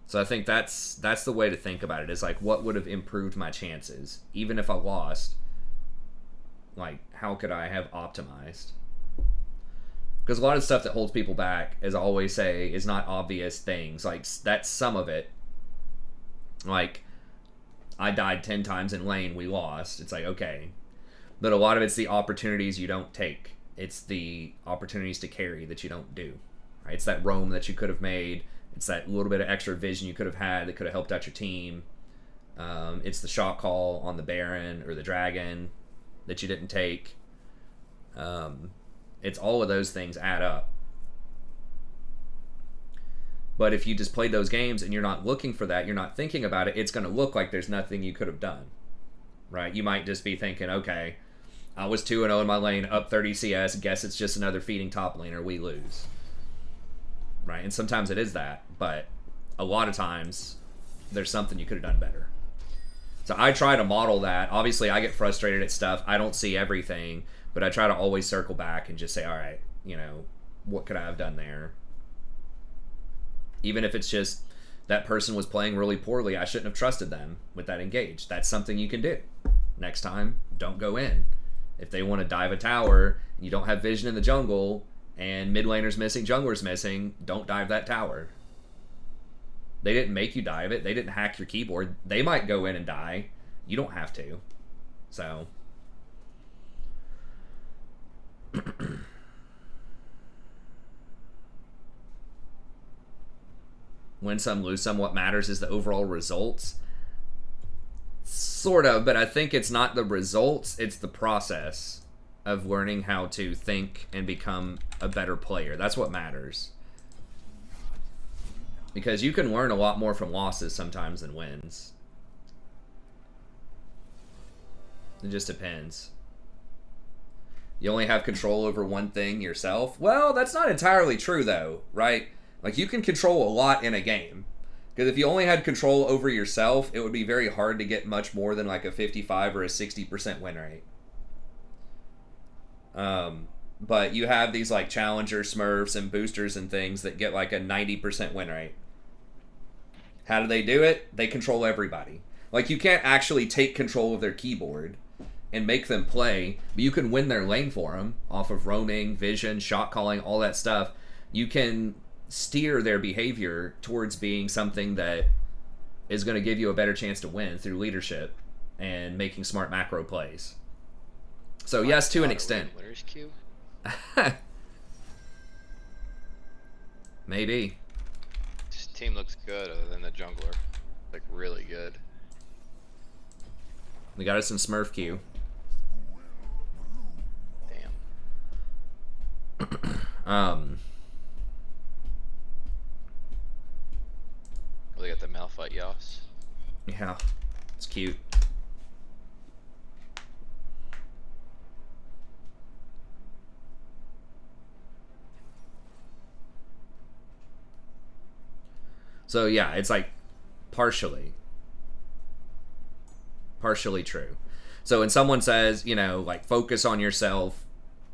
So I think that's the way to think about it, is like, what would have improved my chances? Even if I lost, like, how could I have optimized? Because a lot of stuff that holds people back, as I always say, is not obvious things. Like, that's some of it. Like, I died 10 times in lane, we lost. It's like, okay. But a lot of it's the opportunities you don't take. It's the opportunities to carry that you don't do. Right? It's that roam that you could have made. It's that little bit of extra vision you could have had that could have helped out your team. It's the shot call on the Baron or the Dragon that you didn't take. It's all of those things add up. But if you just played those games and you're not looking for that, you're not thinking about it, it's going to look like there's nothing you could have done. Right? You might just be thinking, okay, I was 2-0 in my lane, up 30 CS, guess it's just another feeding top laner, we lose. Right? And sometimes it is that, but a lot of times there's something you could have done better. So I try to model that. Obviously, I get frustrated at stuff. I don't see everything, but I try to always circle back and just say, all right, what could I have done there? Even if it's just that person was playing really poorly, I shouldn't have trusted them with that engage. That's something you can do. Next time, don't go in. If they want to dive a tower, and you don't have vision in the jungle, and mid laner's missing, jungler's missing, don't dive that tower. They didn't make you dive it. They didn't hack your keyboard. They might go in and die. You don't have to. So. Win some, lose some. What matters is the overall results. Sort of, but I think it's not the results. It's the process of learning how to think and become a better player. That's what matters. Because you can learn a lot more from losses sometimes than wins. It just depends. You only have control over one thing yourself. Well, that's not entirely true though, right? Like, you can control a lot in a game. Because if you only had control over yourself, it would be very hard to get much more than like a 55 or a 60% win rate. But you have these like challenger smurfs and boosters and things that get like a 90% win rate. How do they do it? They control everybody. Like, you can't actually take control of their keyboard and make them play, but you can win their lane for them off of roaming, vision, shot calling, all that stuff. You can steer their behavior towards being something that is going to give you a better chance to win through leadership and making smart macro plays. So yes, to an extent.
Winners queue?
Maybe.
This team looks good other than the jungler. Like, really good.
We got us some Smurf queue.
Damn. Really got the Malphite Yas.
Yeah, it's cute. So yeah, it's like partially. partially true. So when someone says, you know, like, focus on yourself,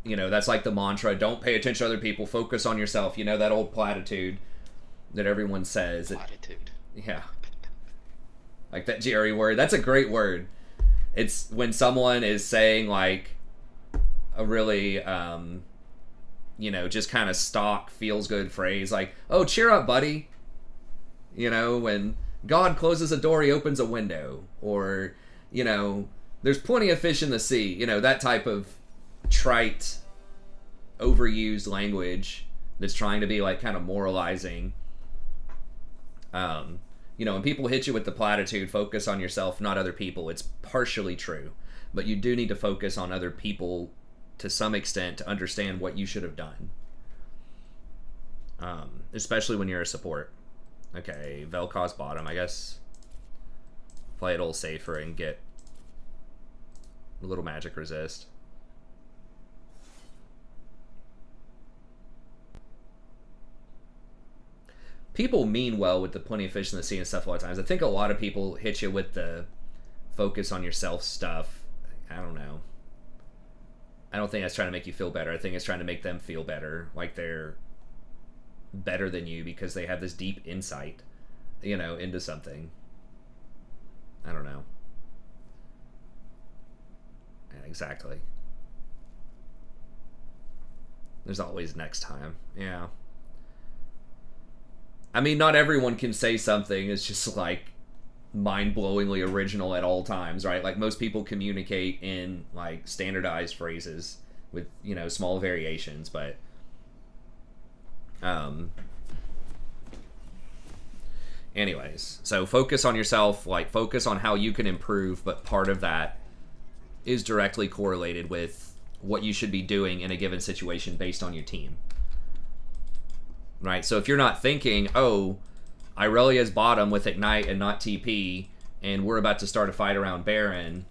you know, that's like the mantra, don't pay attention to other people, focus on yourself. You know, that old platitude that everyone says.
Platitude.
Yeah. Like that Jerry word. That's a great word. It's when someone is saying, like, a really, you know, just kind of stock, feels good phrase, like, oh, cheer up, buddy. You know, when God closes a door, he opens a window. Or, you know, there's plenty of fish in the sea. You know, that type of trite, overused language that's trying to be, like, kind of moralizing. You know, when people hit you with the platitude, focus on yourself, not other people, it's partially true. But you do need to focus on other people to some extent to understand what you should have done. Especially when you're a support. Okay, Vel'Koz bottom, I guess. Play it a little safer and get a little magic resist. People mean well with the plenty of fish in the sea and stuff a lot of times. I think a lot of people hit you with the focus on yourself stuff. I don't know. I don't think that's trying to make you feel better. I think it's trying to make them feel better. Like they're better than you because they have this deep insight, you know, into something. I don't know. Yeah, exactly. There's always next time. Yeah. I mean, not everyone can say something is just, like, mind-blowingly original at all times, right? Like, most people communicate in, like, standardized phrases with, you know, small variations, but... Anyways, so focus on yourself, like, focus on how you can improve, but part of that is directly correlated with what you should be doing in a given situation based on your team. Right, so if you're not thinking, oh, Irelia's bottom with Ignite and not TP, and we're about to start a fight around Baron,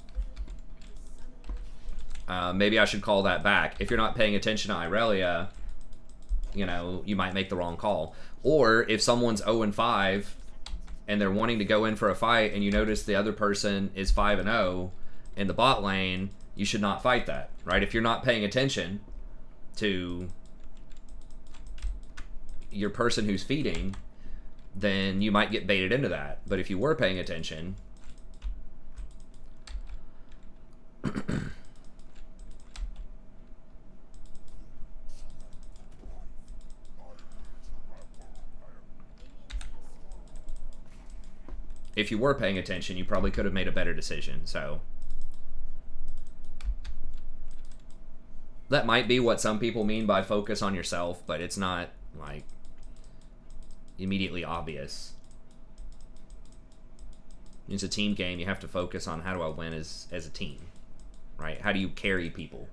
maybe I should call that back. If you're not paying attention to Irelia, you know, you might make the wrong call. Or if someone's 0-5 and they're wanting to go in for a fight and you notice the other person is 5-0 in the bot lane, you should not fight that, right? If you're not paying attention to your person who's feeding, then you might get baited into that. But if you were paying attention, if you were paying attention, you probably could have made a better decision. So that might be what some people mean by focus on yourself, but it's not, like, immediately obvious. It's a team game. You have to focus on how do I win as a team, right? How do you carry people?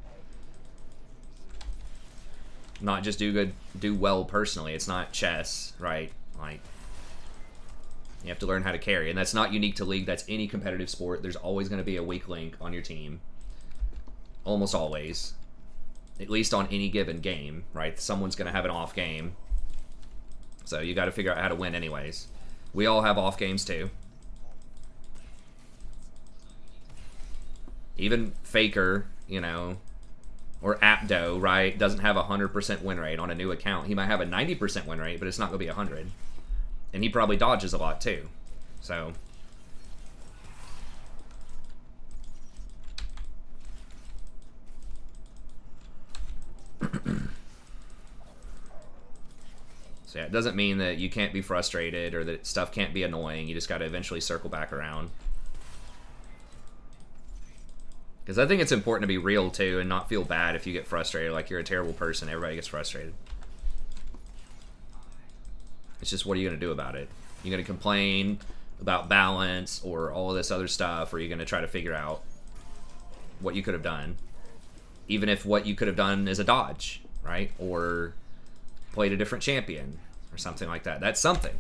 Not just do well personally. It's not chess, right? Like, you have to learn how to carry, and that's not unique to League. That's any competitive sport. There's always going to be a weak link on your team. Almost always. At least on any given game, right? Someone's going to have an off game. So you got to figure out how to win anyways. We all have off games too. Even Faker, you know, or Apdo, right, doesn't have a 100% win rate on a new account. He might have a 90% win rate, but it's not going to be 100. And he probably dodges a lot too. So... So yeah, it doesn't mean that you can't be frustrated or that stuff can't be annoying. You just got to eventually circle back around. Because I think it's important to be real too and not feel bad if you get frustrated. Like you're a terrible person. Everybody gets frustrated. It's just, what are you going to do about it? You going to complain about balance or all of this other stuff, or are you going to try to figure out what you could have done? Even if what you could have done is a dodge, right? Or played a different champion or something like that. That's something.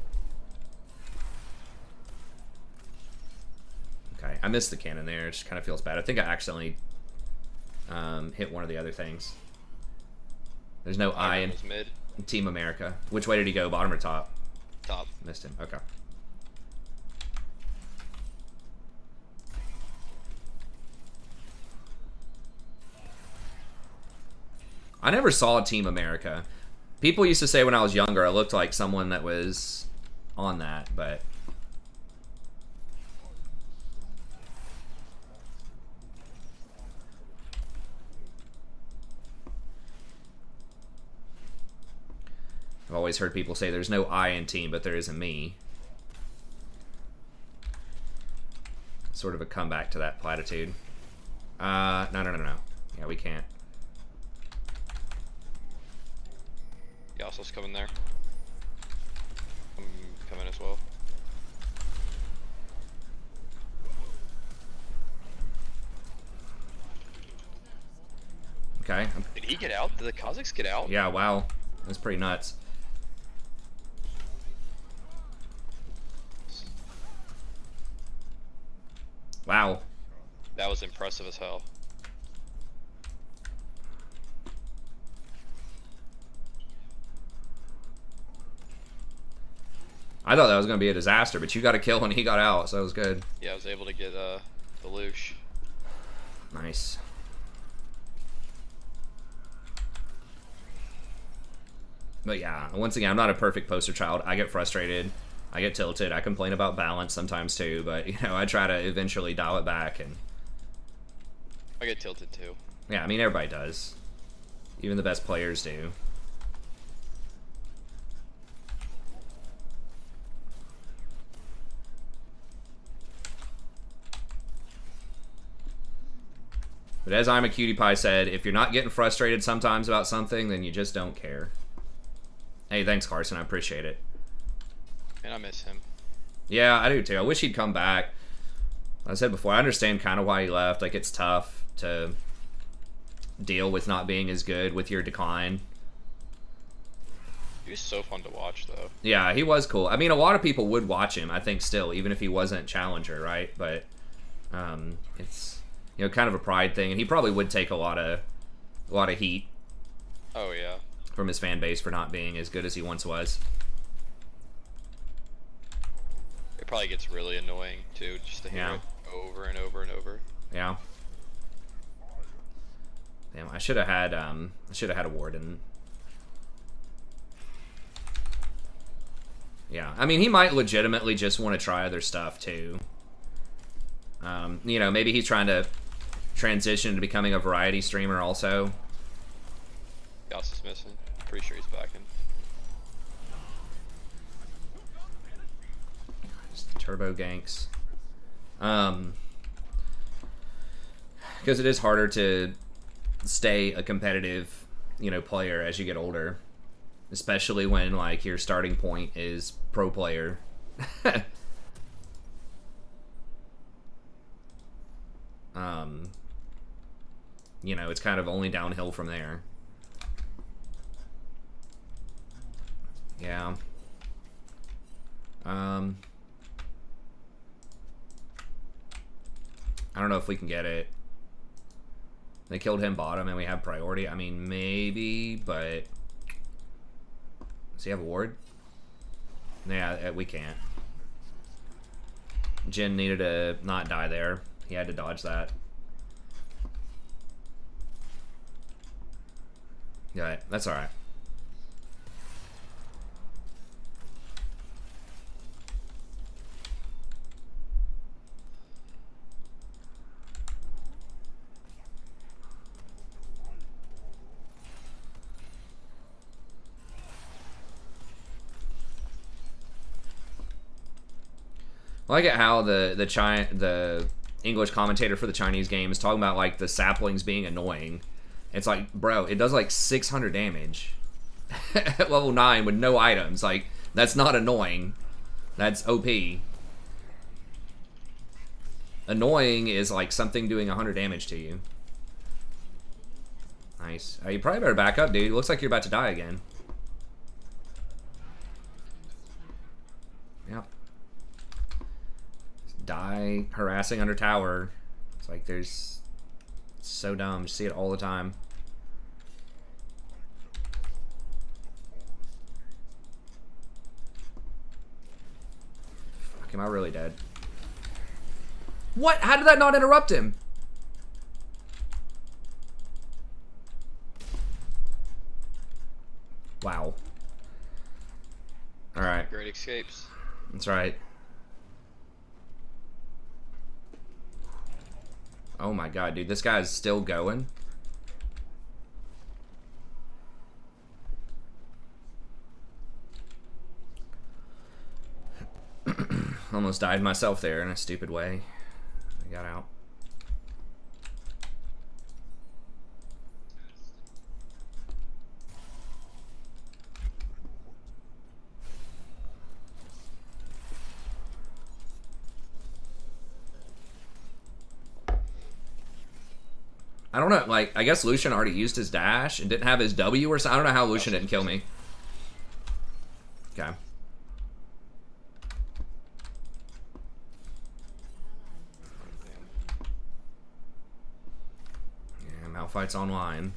Okay, I missed the cannon there. It just kind of feels bad. I think I accidentally hit one of the other things. There's no I in
mid.
Team America. Which way did he go? Bottom or top?
Top.
Missed him. Okay. I never saw Team America. People used to say when I was younger I looked like someone that was on that, but... I've always heard people say there's no I in team, but there is a me. Sort of a comeback to that platitude. No. Yeah, we can't.
Yasuo's coming there. I'm coming as well.
Okay.
Did he get out? Did the Kazakhs get out?
Yeah, wow. That's pretty nuts. Wow.
That was impressive as hell.
I thought that was going to be a disaster, but you got a kill when he got out, so that was good.
Yeah, I was able to get the Lush.
Nice. But yeah, once again, I'm not a perfect poster child. I get frustrated. I get tilted. I complain about balance sometimes too, but you know, I try to eventually dial it back. And
I get tilted too.
yeah, I mean, everybody does. Even the best players do. But as I'm a cutie pie said, if you're not getting frustrated sometimes about something, then you just don't care. Hey, thanks, Carson. I appreciate it.
And I miss him.
Yeah, I do too. I wish he'd come back. Like I said before, I understand kind of why he left. Like, it's tough to deal with not being as good with your decline.
He was so fun to watch, though.
Yeah, he was cool. I mean, a lot of people would watch him, I think, still, even if he wasn't Challenger, right? But it's, you know, kind of a pride thing, and he probably would take a lot of heat.
Oh yeah.
From his fan base for not being as good as he once was.
It probably gets really annoying too, just to hear it over and over and over.
Yeah. Damn, I should have had a warden. Yeah, I mean, he might legitimately just want to try other stuff too. You know, maybe he's trying to transition to becoming a variety streamer also.
Gus is missing. Pretty sure he's back in.
Just turbo ganks. Because it is harder to stay a competitive, you know, player as you get older. Especially when, like, your starting point is pro player. You know, it's kind of only downhill from there. Yeah. I don't know if we can get it. They killed him bottom and we have priority. I mean, maybe, but... Does he have a ward? Yeah, we can't. Jin needed to not die there. He had to dodge that. Yeah, that's alright. I like it how the English commentator for the Chinese game is talking about, like, the saplings being annoying. It's like, bro, it does like 600 damage at level 9 with no items. Like, that's not annoying. That's OP. Annoying is like something doing 100 damage to you. Nice. You probably better back up, dude. It looks like you're about to die again. Yep. Die harassing under tower. It's like there's... It's so dumb. You see it all the time. Fuck, am I really dead? What? How did that not interrupt him? Wow. Alright.
Great escapes.
That's right. Oh my god, dude. This guy's still going. Almost died myself there in a stupid way. I got out. I don't know, like, I guess Lucian already used his dash and didn't have his W or something. I don't know how Lucian didn't kill me. Okay. Yeah, Malphite's online.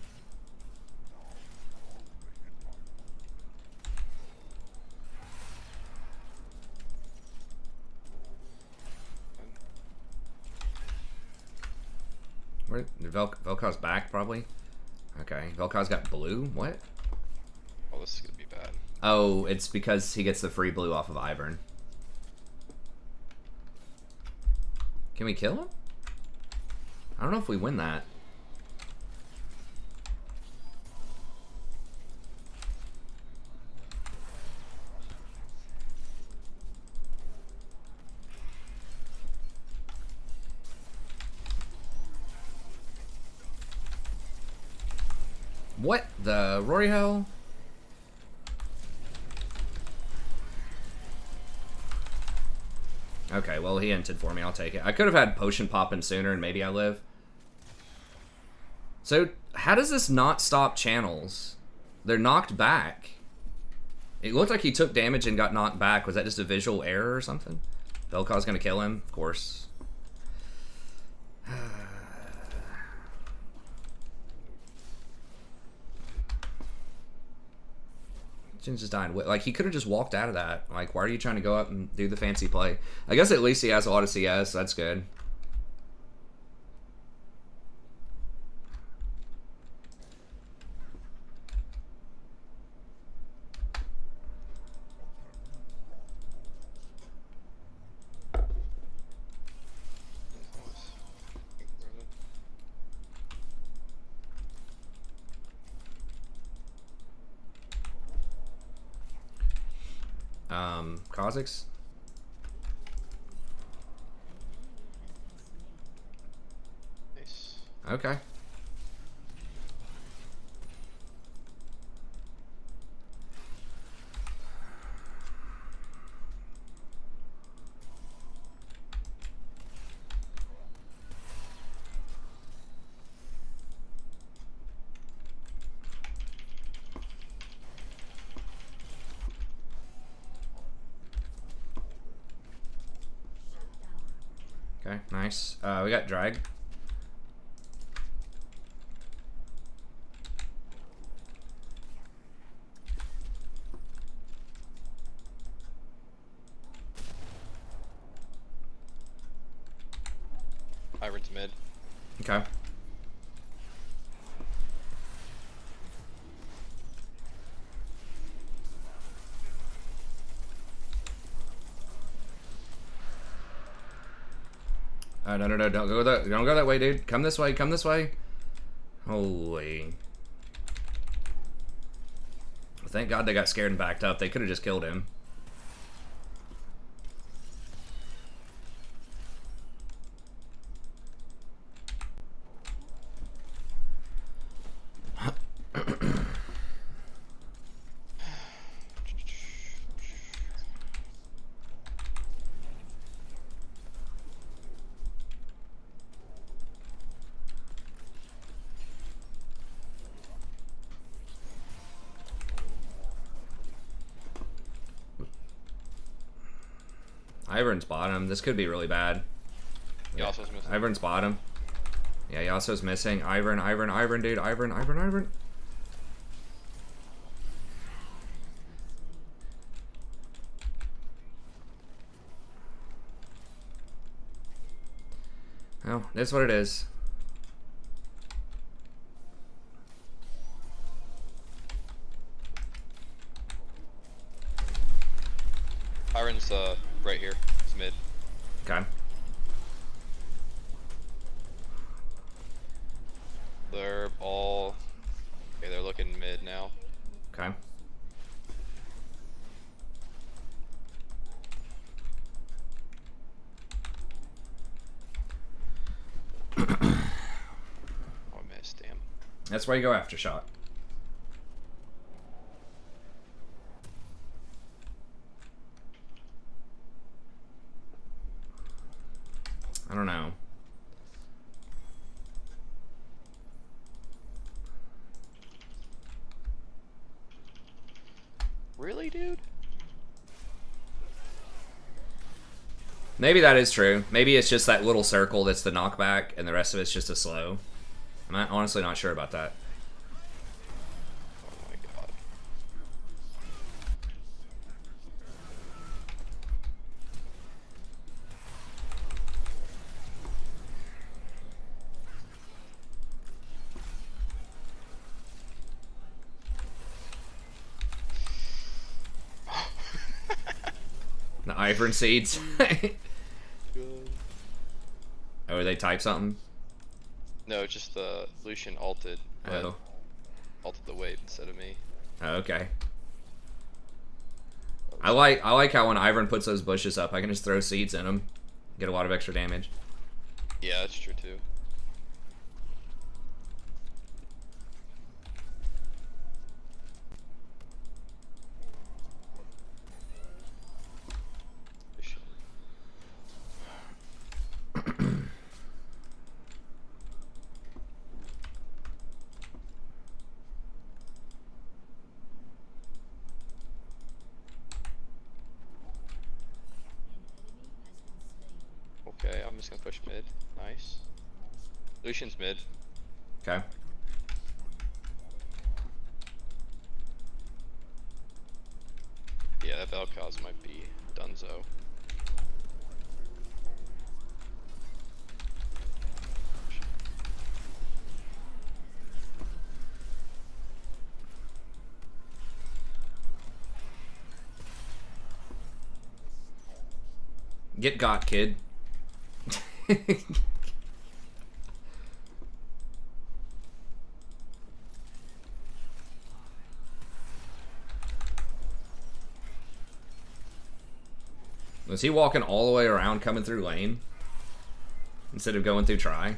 Where Vel'Koz's back probably? Okay. Vel'Koz's got blue? What?
Oh, this is gonna be bad.
Oh, it's because he gets the free blue off of Ivern. Can we kill him? I don't know if we win that. What the Rory hell? Okay, well he entered for me. I'll take it. I could have had potion popping sooner and maybe I live. So how does this not stop channels? They're knocked back. It looked like he took damage and got knocked back. Was that just a visual error or something? Vel'Koz's gonna kill him, of course. Jin's just dying. Like, he could have just walked out of that. Like, why are you trying to go up and do the fancy play? I guess at least he has a lot of CS. That's good. Kha'Zix?
Nice.
Okay. Okay, nice. We got drag.
Ivern's mid.
Okay. No, don't go that way, dude. Come this way, come this way. Holy. Thank God they got scared and backed up. They could have just killed him. Ivern's bottom. This could be really bad.
Yasuo's missing.
Ivern's bottom. Yeah, Yasuo's missing. Ivern, dude. Ivern. Well, that's what it is.
Iron's right here. It's mid.
Okay.
They're all. Okay, they're looking mid now.
Okay.
Oh, I missed. Damn.
That's why you go after shot. I don't know.
Really, dude?
Maybe that is true. Maybe it's just that little circle that's the knockback, and the rest of it's just a slow. I'm honestly not sure about that.
Oh my god.
The Ivern seeds. Oh, they type something?
No, it's just the Lucian ulted. But
Oh.
ulted the wave instead of me.
Oh, okay. I like how when Ivern puts those bushes up, I can just throw seeds in them, get a lot of extra damage.
Yeah, that's true too. Okay, I'm just gonna push mid. Nice. Lucian's mid.
Okay.
Yeah, that Vel'Koz might be donezo.
Get got, kid. Was he walking all the way around coming through lane? Instead of going through try?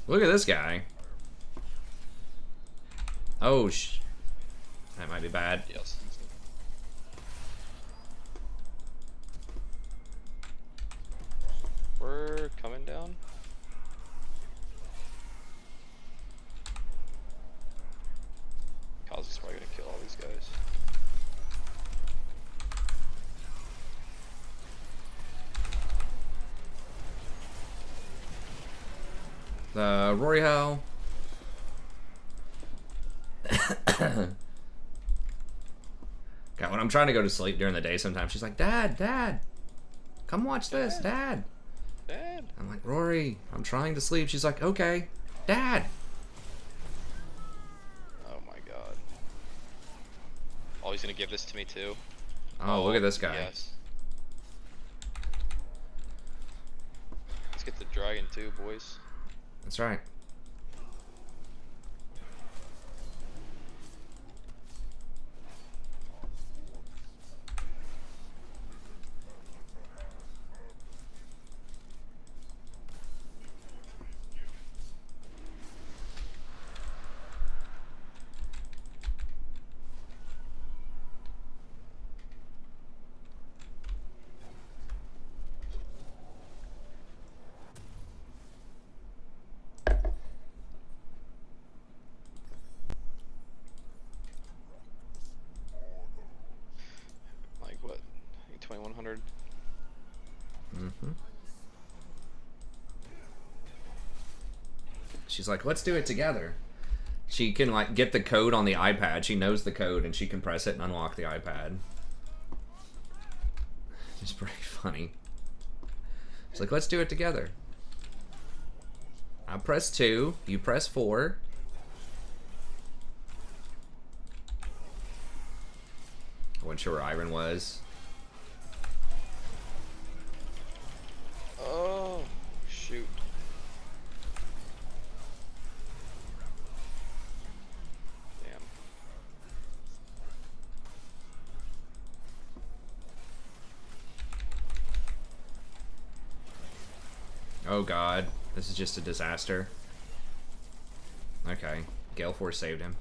Look at this guy. Oh, that might be bad.
Yes. We're coming down. Kaz is probably gonna kill all these guys.
Rory Howe. God, when I'm trying to go to sleep during the day sometimes, she's like, Dad, Dad, come watch this, Dad.
Dad.
I'm like, Rory, I'm trying to sleep. She's like, okay, Dad.
Oh my god. Oh, he's gonna give this to me too.
Oh, look at this guy.
Yes. Let's get the dragon too, boys.
That's right.
Like what? I think 2100.
Mm-hmm. She's like, let's do it together. She can like get the code on the iPad. She knows the code and she can press it and unlock the iPad. It's pretty funny. It's like, let's do it together. I press 2, you press 4. wasn't sure where Iron was.
Oh, shoot. Damn.
Oh god, this is just a disaster. Okay, Gale Force saved him.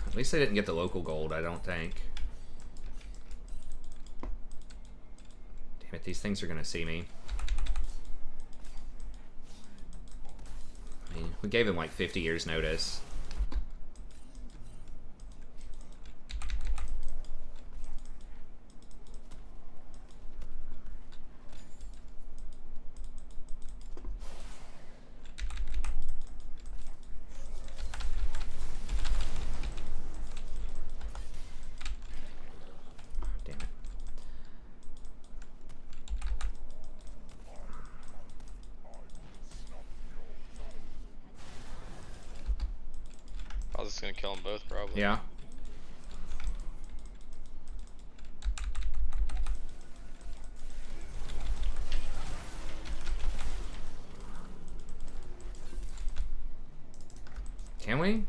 At least they didn't get the local gold, I don't think. Damn it, these things are gonna see me. I mean, we gave him like 50 years notice. Damn it.
I was just gonna kill them both, probably.
Yeah. Can we?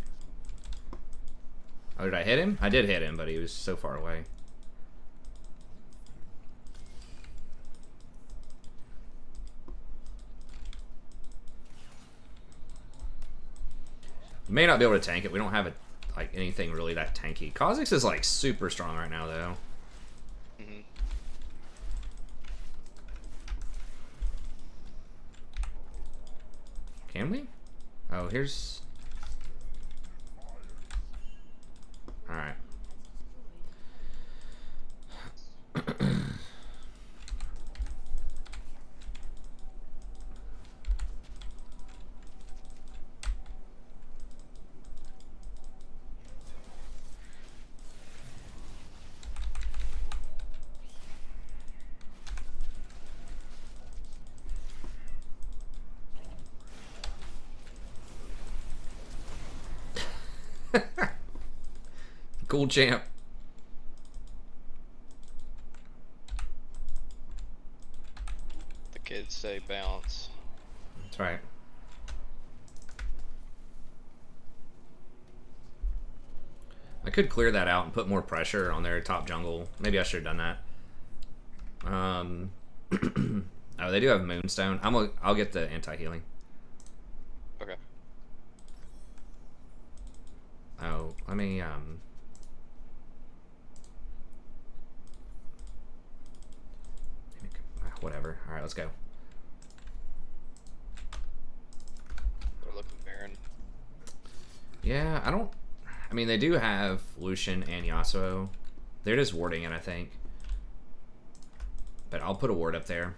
Oh, did I hit him? I did hit him, but he was so far away. We may not be able to tank it. We don't have like anything really that tanky. Kha'Zix is like super strong right now, though.
Mm-hmm.
Can we? Oh, here's... Alright. Cool champ.
The kids say bounce.
That's right. I could clear that out and put more pressure on their top jungle. Maybe I should have done that. Oh, they do have Moonstone. I'll get the anti-healing.
Okay.
Oh, let me whatever. All right, let's go.
They're looking barren.
Yeah, I mean, they do have Lucian and Yasuo. They're just warding it, I think. But I'll put a ward up there.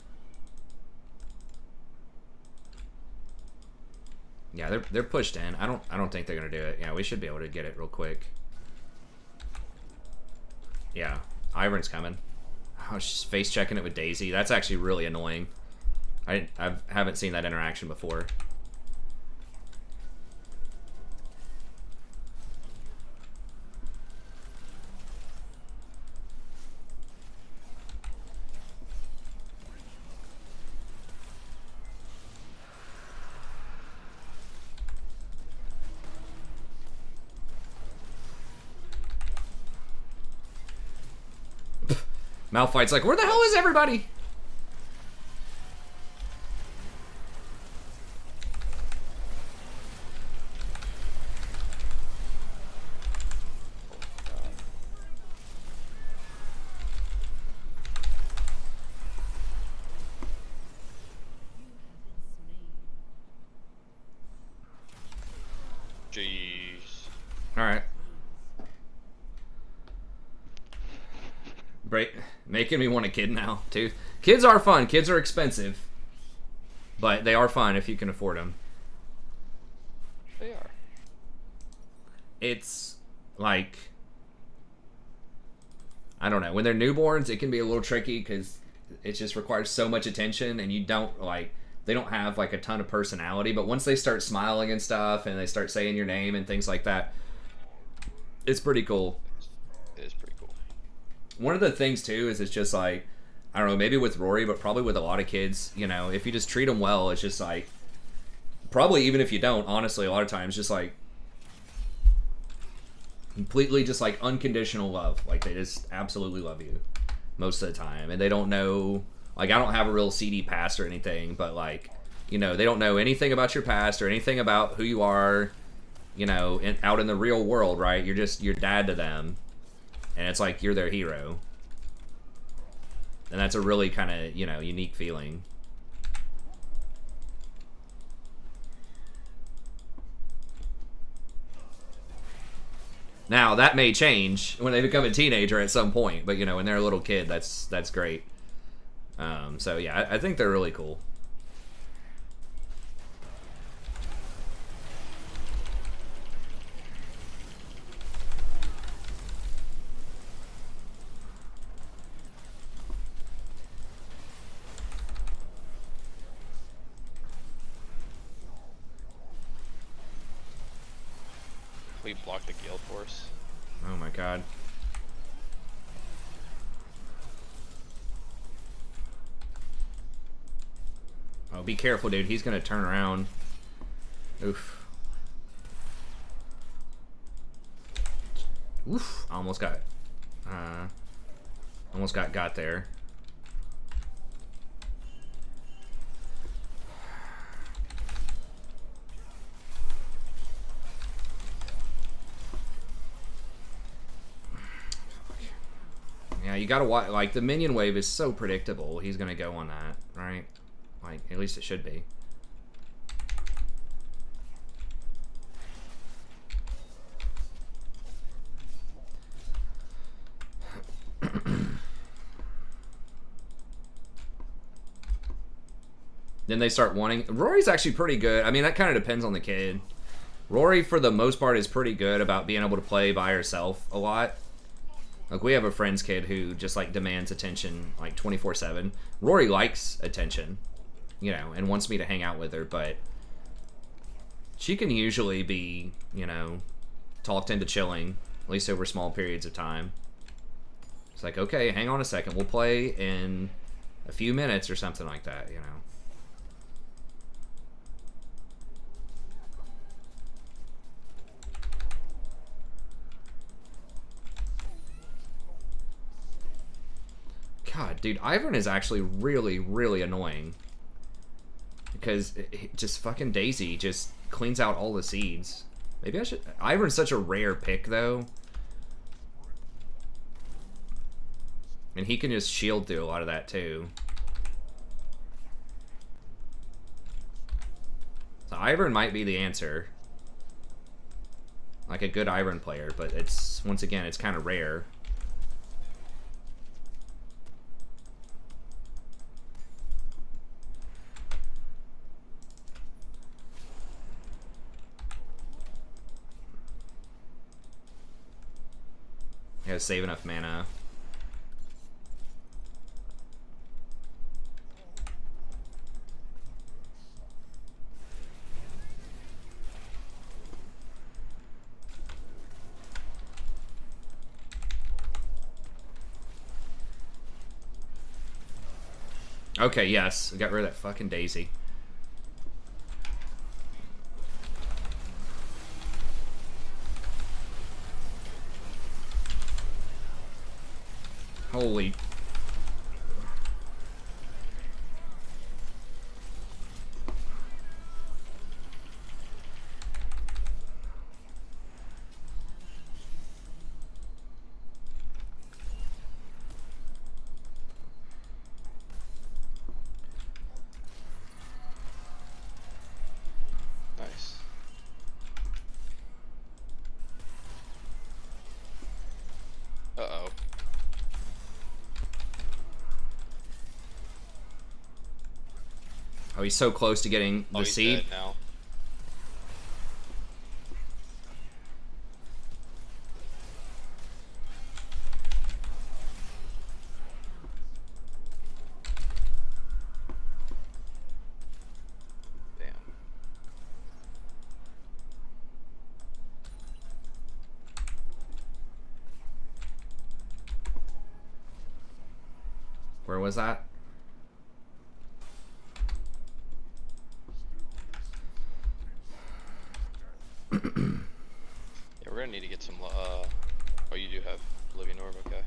Yeah, they're pushed in. I don't think they're gonna do it. Yeah, we should be able to get it real quick. Yeah, Ivern's coming. Oh, she's face checking it with Daisy. That's actually really annoying. I haven't seen that interaction before. Malphite's like, where the hell is everybody?
Jeez.
All right. Making me want a kid now, too. Kids are fun. Kids are expensive. But they are fun if you can afford them.
They are.
It's like, I don't know. When they're newborns, it can be a little tricky because it just requires so much attention, and you don't like. They don't have like a ton of personality. But once they start smiling and stuff, and they start saying your name and things like that, it's pretty cool.
It is pretty cool.
One of the things too is it's just like, I don't know, maybe with Rory, but probably with a lot of kids, you know, if you just treat them well, it's just like, probably even if you don't, honestly, a lot of times, just like completely just like unconditional love. Like they just absolutely love you most of the time, and they don't know, like I don't have a real CD past or anything, but like, you know, they don't know anything about your past or anything about who you are, you know, out in the real world, right? You're just your dad to them, and it's like you're their hero, and that's a really kind of, you know, unique feeling. Now that may change when they become a teenager at some point, but you know, when they're a little kid, that's great. So yeah, I think they're really cool.
We blocked the Gale Force.
Oh my god. Oh, be careful, dude. He's gonna turn around. Oof. Oof. Almost got there. Yeah, you gotta watch. Like, the minion wave is so predictable. He's gonna go on that, right? Like, at least it should be. Then they start wanting. Rory's actually pretty good. I mean, that kind of depends on the kid. Rory, for the most part, is pretty good about being able to play by herself a lot. Like, we have a friend's kid who just, like, demands attention, like, 24/7. Rory likes attention, you know, and wants me to hang out with her, but she can usually be, you know, talked into chilling, at least over small periods of time. It's like, okay, hang on a second. We'll play in a few minutes or something like that, you know. God, dude, Ivern is actually really, really annoying. Because just fucking Daisy just cleans out all the seeds. Maybe I should... Ivern's such a rare pick, though. And he can just shield through a lot of that, too. So Ivern might be the answer. Like a good Ivern player, but it's... Once again, it's kind of rare. Gotta save enough mana. Okay, yes. We got rid of that fucking Daisy. Holy...
Nice. Uh-oh.
Oh, he's so close to getting the
he's
seed.
dead now. Damn.
Where was that?
Yeah, we're gonna need to get some. Oh, you do have Living Orb, okay.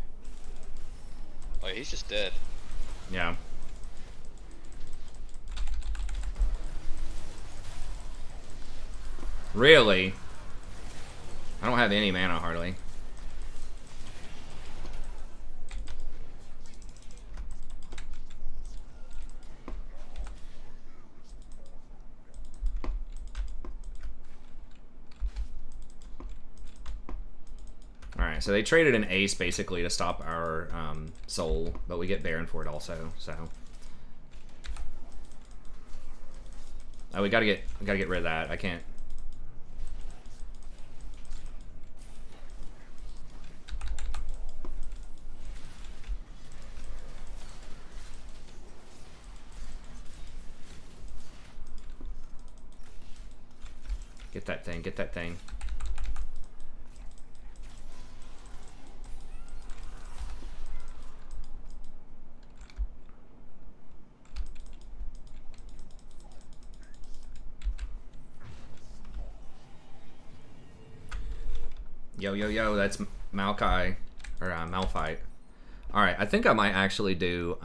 Oh, yeah, he's just dead.
Yeah. Really? I don't have any mana hardly. Alright, so they traded an ace basically to stop our soul, but we get Baron for it also, so. Oh, we gotta get rid of that. I can't. Get that thing, get that thing. Yo, yo, yo, that's Maokai, or Malphite. Alright, I think I might actually do,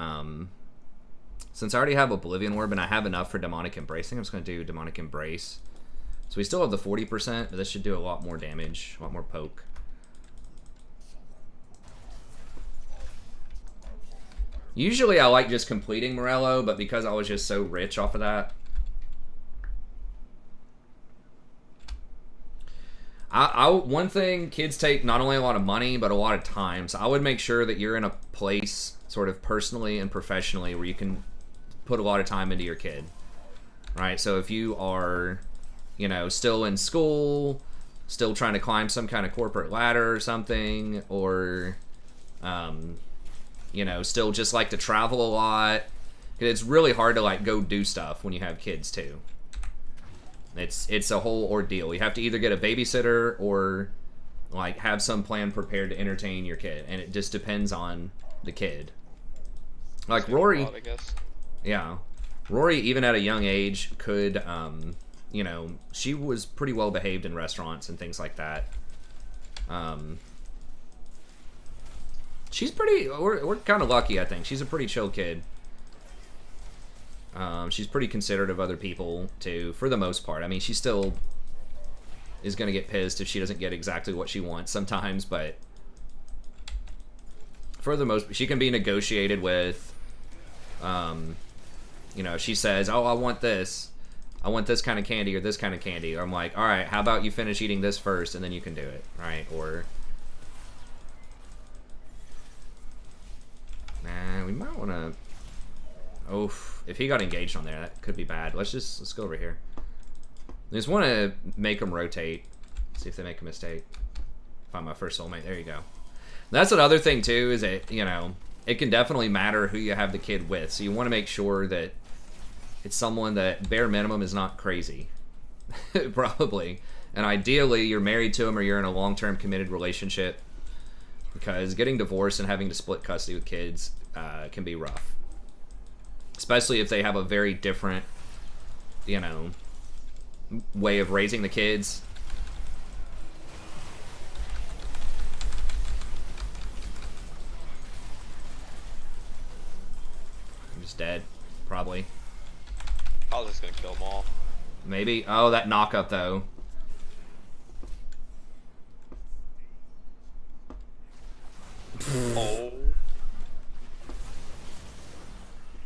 since I already have Oblivion Orb and I have enough for Demonic Embracing, I'm just going to do Demonic Embrace. So we still have the 40%, but this should do a lot more damage, a lot more poke. Usually I like just completing Morello, but because I was just so rich off of that, one thing, kids take not only a lot of money, but a lot of time. So I would make sure that you're in a place, sort of personally and professionally, where you can put a lot of time into your kid. Right? So if you are, you know, still in school, still trying to climb some kind of corporate ladder or something, or, you know, still just like to travel a lot, it's really hard to, like, go do stuff when you have kids, too. It's a whole ordeal. You have to either get a babysitter or like have some plan prepared to entertain your kid, and it just depends on the kid. Like Rory,
I guess.
Yeah, Rory even at a young age could, you know, she was pretty well behaved in restaurants and things like that. She's pretty. We're kind of lucky, I think. She's a pretty chill kid. She's pretty considerate of other people, too, for the most part. I mean, she still is going to get pissed if she doesn't get exactly what she wants sometimes, but for the most, she can be negotiated with. You know, she says, oh, I want this kind of candy or this kind of candy. Or I'm like, all right, how about you finish eating this first and then you can do it, right? Or, nah, we might want to. Oh, if he got engaged on there, that could be bad. Let's go over here. I just want to make them rotate. See if they make a mistake. Find my first soulmate. There you go. That's another thing too, is that, you know, it can definitely matter who you have the kid with. So you want to make sure that it's someone that bare minimum is not crazy. Probably. And ideally you're married to him or you're in a long-term committed relationship, because getting divorced and having to split custody with kids can be rough. Especially if they have a very different, you know, way of raising the kids. I'm just dead, probably.
I was just gonna kill them all.
Maybe. Oh, that knock-up, though.
Oh.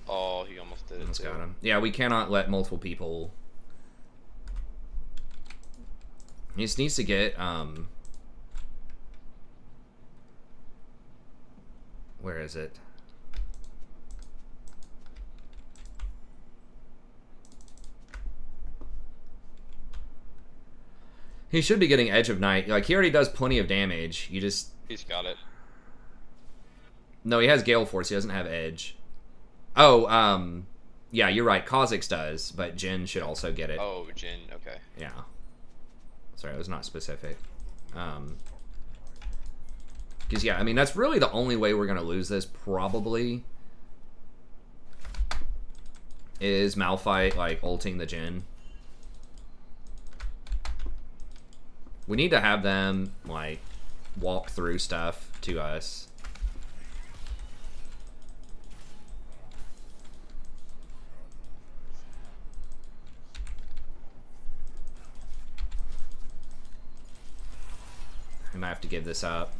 Oh, he almost did it.
Almost got him. Yeah, we cannot let multiple people. He just needs to get, where is it? He should be getting Edge of Night. Like, he already does plenty of damage. You just...
He's got it.
No, he has Gale Force. He doesn't have Edge. Oh, yeah, you're right. Kha'Zix does, but Jin should also get it.
Oh, Jin. Okay.
Yeah. Sorry, it was not specific. Because, yeah, I mean, that's really the only way we're going to lose this, probably, is Malphite, like, ulting the Jin. We need to have them, like, walk through stuff to us. I might have to give this up.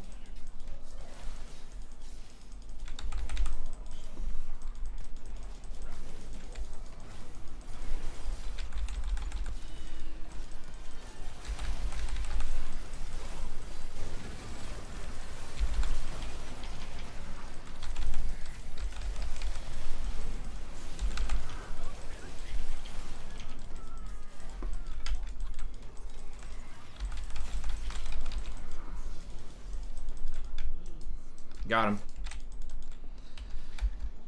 Got him.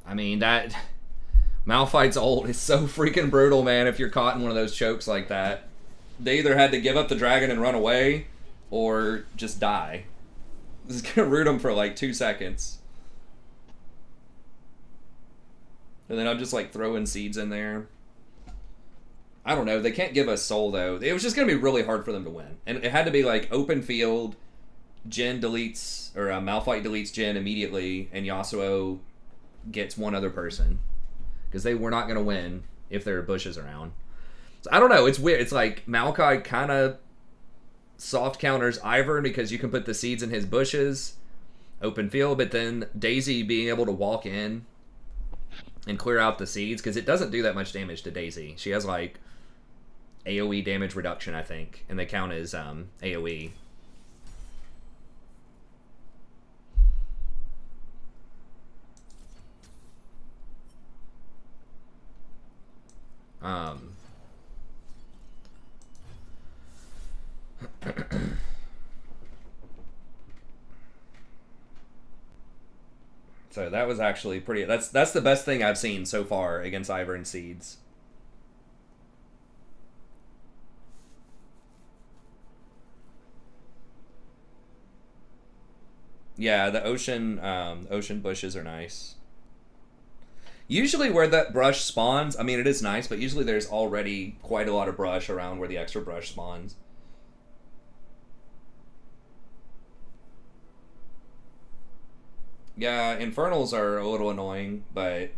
I mean, that... Malphite's ult is so freaking brutal, man, if you're caught in one of those chokes like that. They either had to give up the dragon and run away, or just die. This is gonna root them for like 2 seconds. And then I'm just like throwing seeds in there. I don't know, they can't give us soul though. It was just gonna be really hard for them to win. And it had to be like open field, Jin deletes, or Malphite deletes Jin immediately, and Yasuo gets one other person. Because they were not going to win if there are bushes around. So I don't know, it's weird. It's like Maokai kind of soft counters Ivern because you can put the seeds in his bushes, open field, but then Daisy being able to walk in and clear out the seeds, because it doesn't do that much damage to Daisy. She has like AoE damage reduction, I think, and they count as AoE. So that was actually pretty... That's the best thing I've seen so far against Ivern Seeds. Yeah, the ocean bushes are nice. Usually where that brush spawns, I mean, it is nice, but usually there's already quite a lot of brush around where the extra brush spawns. Yeah, Infernals are a little annoying, but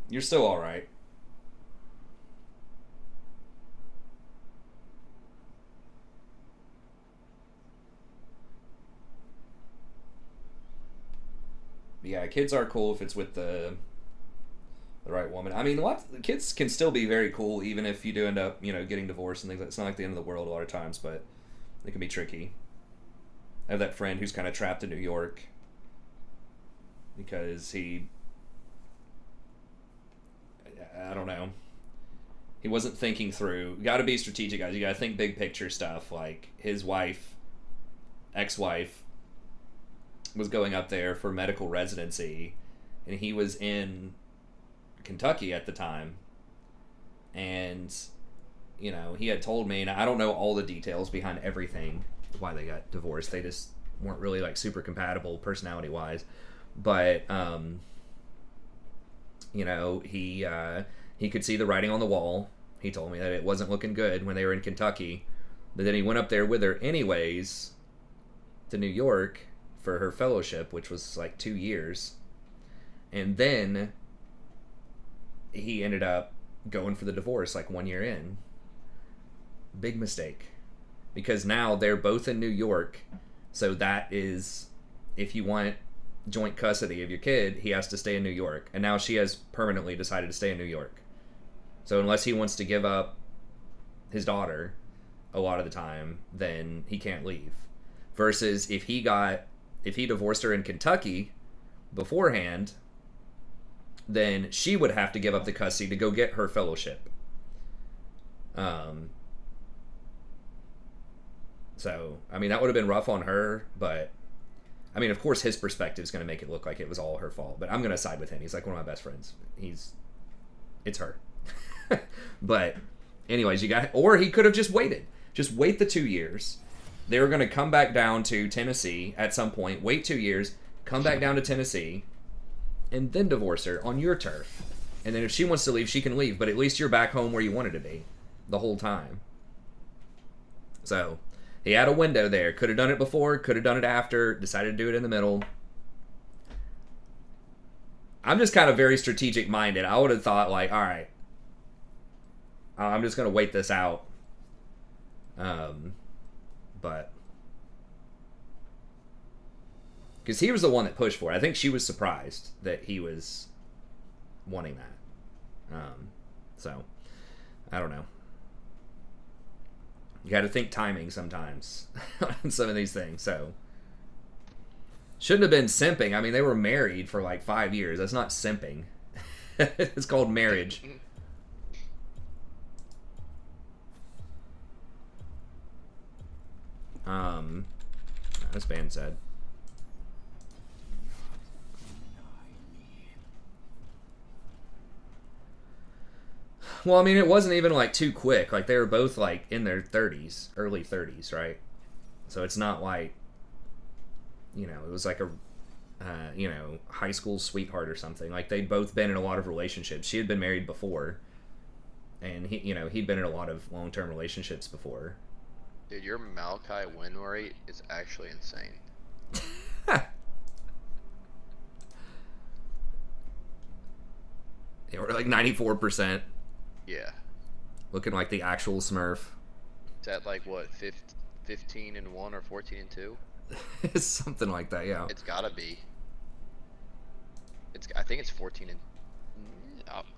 you're still alright. Yeah, kids are cool if it's with the right woman. I mean, kids can still be very cool even if you do end up, getting divorced and things. It's not like the end of the world a lot of times, but it can be tricky. I have that friend who's kind of trapped in New York because I don't know. He wasn't thinking through. You got to be strategic, guys. You got to think big picture stuff. Like his ex-wife, was going up there for medical residency, and he was in Kentucky at the time, and he had told me, and I don't know all the details behind everything why they got divorced. They just weren't really like super compatible personality wise, but he could see the writing on the wall. He told me that it wasn't looking good when they were in Kentucky, but then he went up there with her anyways to New York for her fellowship, which was like 2 years, and then he ended up going for the divorce like 1 year in. Big mistake, because now they're both in New York, so that is, if you want joint custody of your kid, he has to stay in New York, and now she has permanently decided to stay in New York. So unless he wants to give up his daughter a lot of the time, then he can't leave. Versus if he divorced her in Kentucky beforehand, then she would have to give up the custody to go get her fellowship. Um, so, I mean, that would have been rough on her, but I mean, of course, his perspective is going to make it look like it was all her fault, but I'm going to side with him. He's like one of my best friends. It's her. But anyways, or he could have just waited. Just wait the 2 years. They were going to come back down to Tennessee at some point, wait 2 years, come back down to Tennessee, and then divorce her on your turf. And then if she wants to leave, she can leave, but at least you're back home where you wanted to be the whole time. So, he had a window there. Could have done it before, could have done it after, decided to do it in the middle. I'm just kind of very strategic minded. I would have thought, like, all right, I'm just going to wait this out. But because he was the one that pushed for it. I think she was surprised that he was wanting that. So, I don't know. You got to think timing sometimes on some of these things. So, shouldn't have been simping. I mean, they were married for like 5 years. That's not simping. It's called marriage. This band said. Well, I mean, it wasn't even like too quick. Like they were both like in their 30s, early 30s, right? So it's not like, you know, it was like a, high school sweetheart or something. Like they'd both been in a lot of relationships. She had been married before, and he'd been in a lot of long-term relationships before.
Dude, your Maokai win rate is actually insane.
Yeah, we're like 94%.
Yeah.
Looking like the actual Smurf.
Is that like what, 15-1 or 14-2?
It's something like that, yeah.
It's gotta be. I think it's 14 and.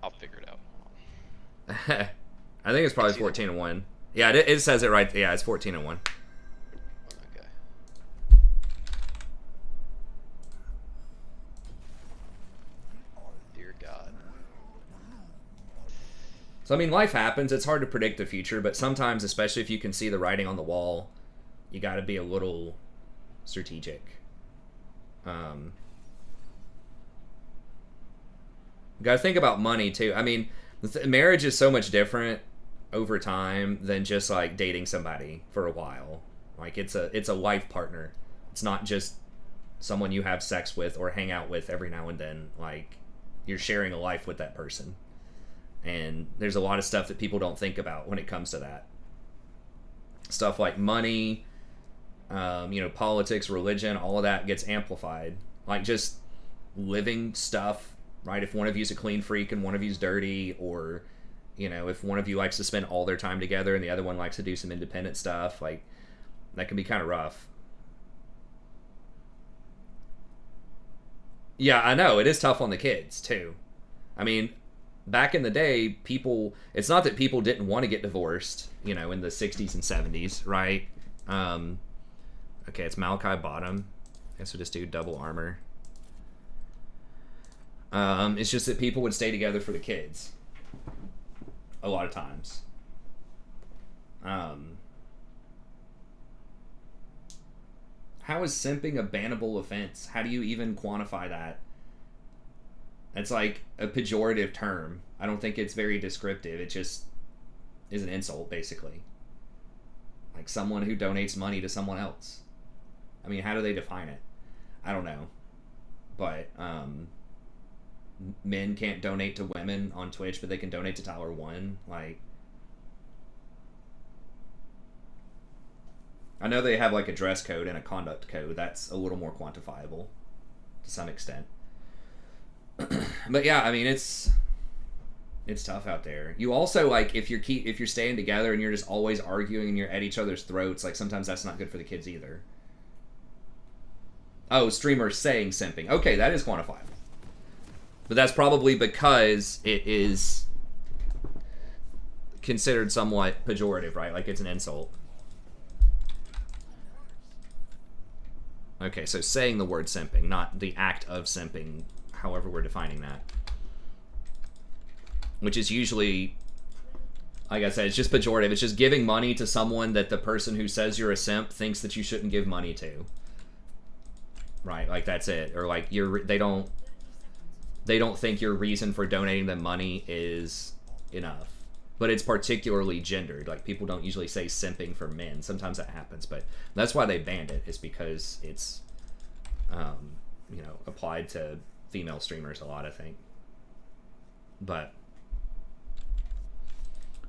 I'll figure it out.
I think it's probably 14-1. Yeah, it says it right. Yeah, it's 14-1.
Okay. Dear God.
So I mean, life happens. It's hard to predict the future, but sometimes, especially if you can see the writing on the wall, you got to be a little strategic. Got to think about money too. I mean, marriage is so much different over time than just like dating somebody for a while. Like it's a life partner. It's not just someone you have sex with or hang out with every now and then. Like you're sharing a life with that person. And there's a lot of stuff that people don't think about when it comes to that. Stuff like money, politics, religion, all of that gets amplified. Like just living stuff, right? If one of you's a clean freak and one of you's dirty, or, if one of you likes to spend all their time together and the other one likes to do some independent stuff, like, that can be kind of rough. Yeah, I know. It is tough on the kids, too. I mean, back in the day, it's not that people didn't want to get divorced, in the 60s and 70s, right? Okay, it's Maokai bottom. I guess we'll just do double armor. It's just that people would stay together for the kids. A lot of times. How is simping a bannable offense? How do you even quantify that? It's like a pejorative term. I don't think it's very descriptive. It just is an insult, basically. Like someone who donates money to someone else. I mean, how do they define it? I don't know. But, men can't donate to women on Twitch, but they can donate to Tyler One. Like, I know they have like a dress code and a conduct code. That's a little more quantifiable to some extent. But yeah, I mean, it's tough out there. You also, like, if you're staying together and you're just always arguing and you're at each other's throats, like sometimes that's not good for the kids either. Oh, streamers saying simping. Okay, that is quantifiable. But that's probably because it is considered somewhat pejorative, right? Like it's an insult. Okay, so saying the word simping, not the act of simping, however we're defining that. Which is usually like I said, it's just pejorative. It's just giving money to someone that the person who says you're a simp thinks that you shouldn't give money to. Right, like that's it. Or like they don't think your reason for donating them money is enough. But it's particularly gendered. Like, people don't usually say simping for men. Sometimes that happens, but that's why they banned it, is because it's, you know, applied to female streamers a lot, I think. But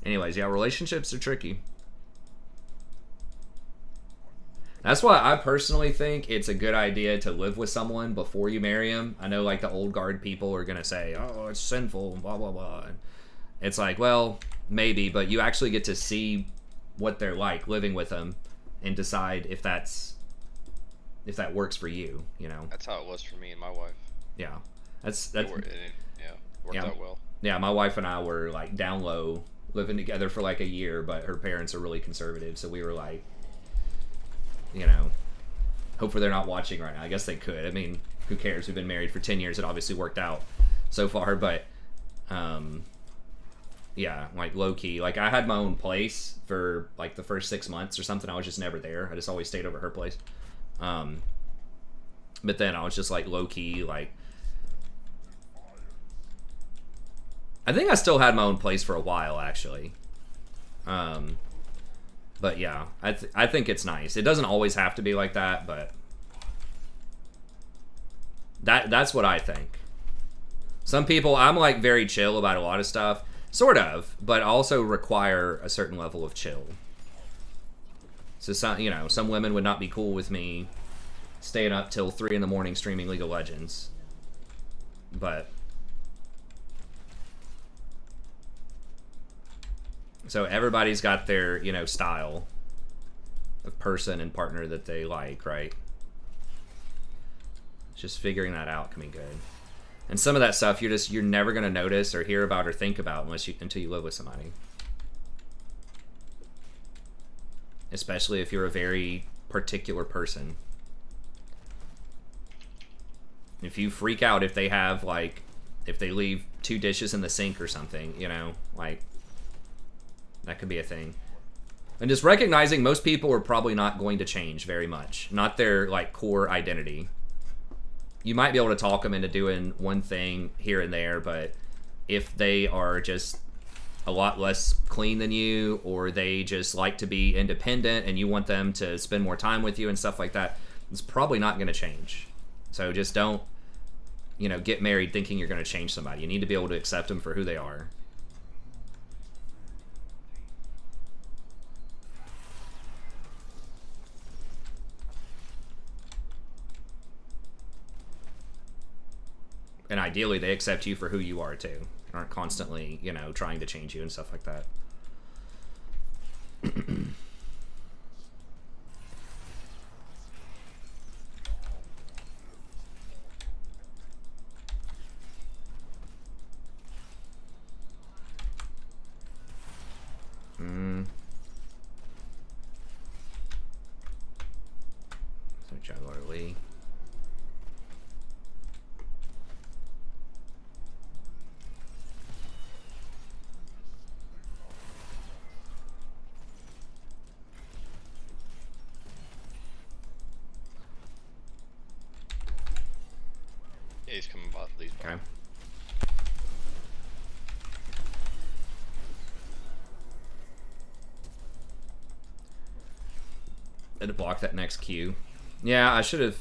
anyways, yeah, relationships are tricky. That's why I personally think it's a good idea to live with someone before you marry them. I know, like, the old guard people are going to say, oh, it's sinful, blah, blah, blah. It's like, well, maybe, but you actually get to see what they're like living with them and decide if that works for you, you know?
That's how it was for me and my wife.
Yeah. That's
It worked out well.
Yeah, my wife and I were, like, down low, living together for, like, a year, but her parents are really conservative, so we were like, you know, hopefully they're not watching right now. I guess they could. I mean, who cares? We've been married for 10 years. It obviously worked out so far, but, yeah, like, low-key. Like, I had my own place for, like, the first 6 months or something. I was just never there. I just always stayed over at her place. But then I was just, like, low-key, like... I think I still had my own place for a while, actually. But, yeah, I think it's nice. It doesn't always have to be like that, but... That's what I think. Some people... I'm, like, very chill about a lot of stuff. Sort of, but also require a certain level of chill. So, some, you know, some women would not be cool with me staying up till 3 in the morning streaming League of Legends. But... So everybody's got their, you know, style of person and partner that they like, right? Just figuring that out can be good. And some of that stuff you're never gonna notice or hear about or think about until you live with somebody. Especially if you're a very particular person. If you freak out if they have, like, if they leave 2 dishes in the sink or something, you know, like, that could be a thing. And just recognizing most people are probably not going to change very much. Not their, like, core identity. You might be able to talk them into doing one thing here and there, but if they are just a lot less clean than you, or they just like to be independent and you want them to spend more time with you and stuff like that, it's probably not going to change. So just don't, you know, get married thinking you're going to change somebody. You need to be able to accept them for who they are. And ideally, they accept you for who you are, too. Aren't constantly, you know, trying to change you and stuff like that. So Juggler Lee.
Yeah, he's coming bot, please.
Okay. Had to block that next Q. Yeah, I should have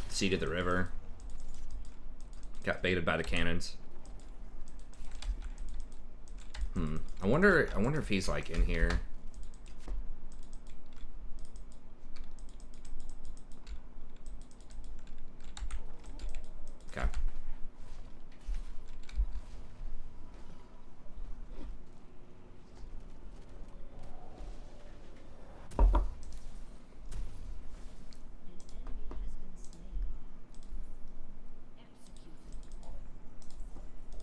seeded the river. Got baited by the cannons. I wonder if he's, like, in here. Okay.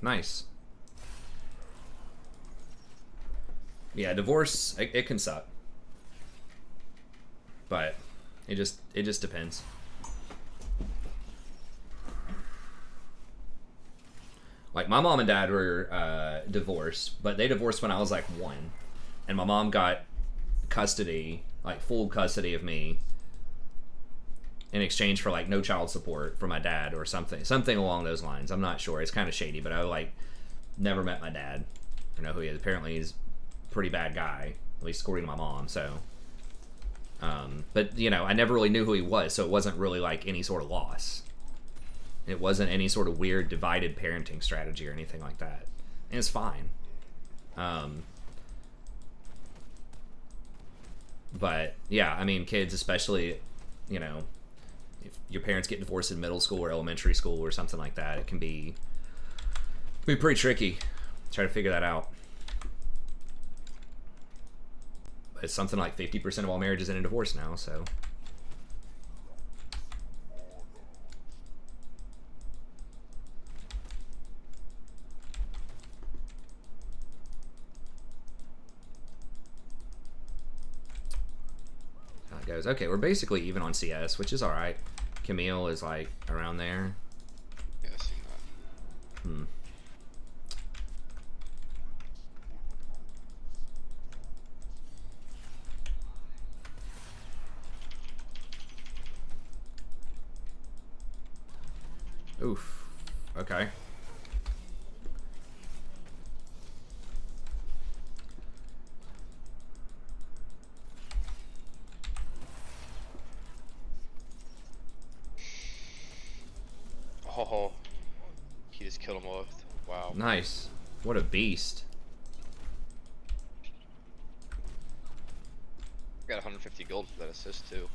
Nice. Yeah, divorce, it can suck. But it just depends. Like, my mom and dad were divorced, but they divorced when I was like 1. and my mom got custody, like full custody of me, in exchange for like no child support for my dad or something along those lines. I'm not sure. It's kind of shady, but I like never met my dad or know who he is. Apparently, he's a pretty bad guy, at least according to my mom. So, but you know, I never really knew who he was, so it wasn't really like any sort of loss. It wasn't any sort of weird divided parenting strategy or anything like that. And it's fine. But yeah, I mean, kids, especially, you know, if your parents get divorced in middle school or elementary school or something like that, it can be pretty tricky. Try to figure that out. But it's something like 50% of all marriages end in divorce now, so. Goes. Okay, we're basically even on CS, which is alright. Camille is like around there.
Yeah, I see that.
Oof. Okay.
Oh, he just killed them both. Wow.
Nice. What a beast.
Got 150 gold for that assist too.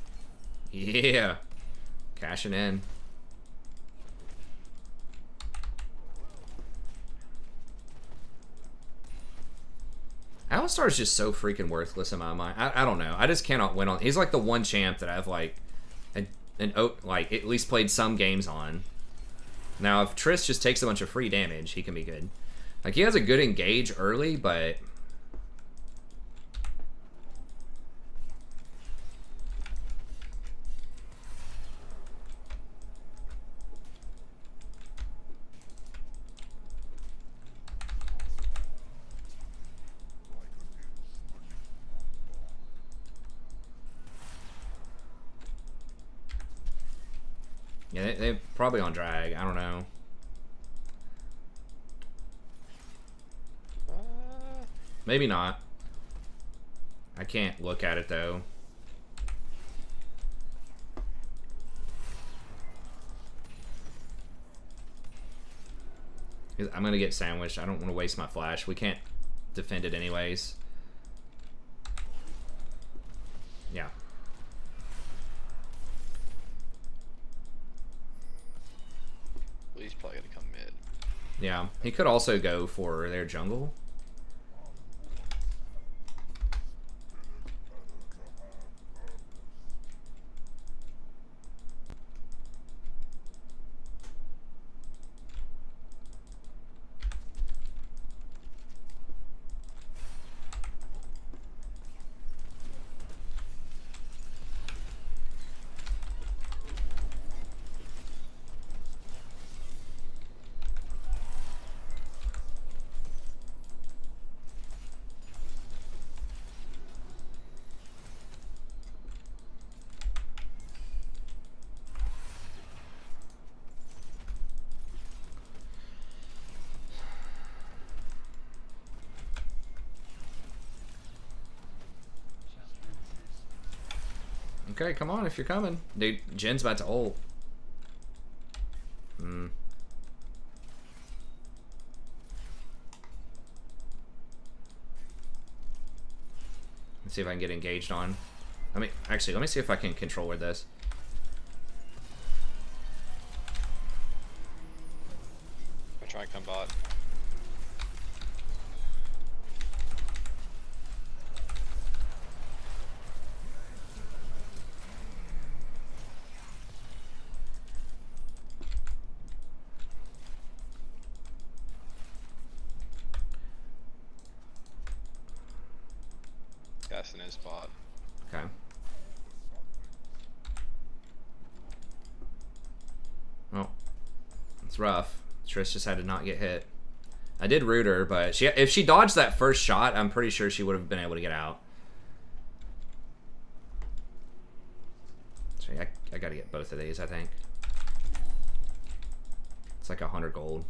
Yeah. Cashing in. Alistar is just so freaking worthless in my mind. I don't know. I just cannot win on. He's like the one champ that I've like, like at least played some games on. Now, if Triss just takes a bunch of free damage, he can be good. Like, he has a good engage early, but... yeah, they're probably on drag. I don't know. Maybe not. I can't look at it, though. I'm going to get sandwiched. I don't want to waste my flash. We can't defend it anyways. Yeah.
Well, he's probably gonna come mid.
Yeah. He could also go for their jungle. Okay, come on if you're coming. Dude, Jin's about to ult. Let's see if I can get engaged on. I mean, actually, let me see if I can control with this.
I'll try and come bot. Gas in his bot.
Okay. Well, it's rough. Trish just had to not get hit. I did root her, but if she dodged that first shot, I'm pretty sure she would have been able to get out. So I gotta get both of these, I think. It's like 100 gold.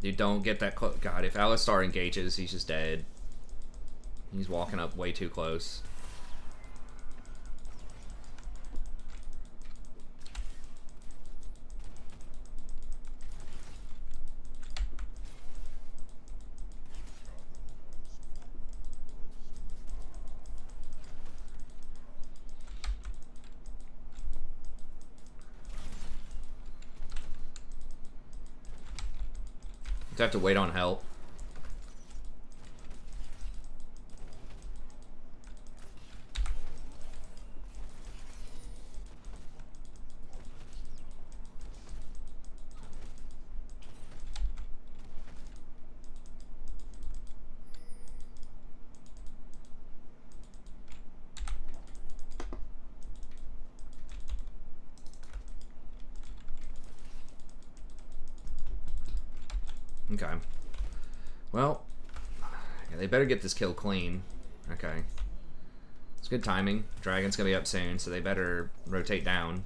You don't get that close. God, if Alistar engages, he's just dead. He's walking up way too close. You have to wait on help. Okay. Well, yeah, they better get this kill clean. Okay. It's good timing. Dragon's gonna be up soon, so they better rotate down.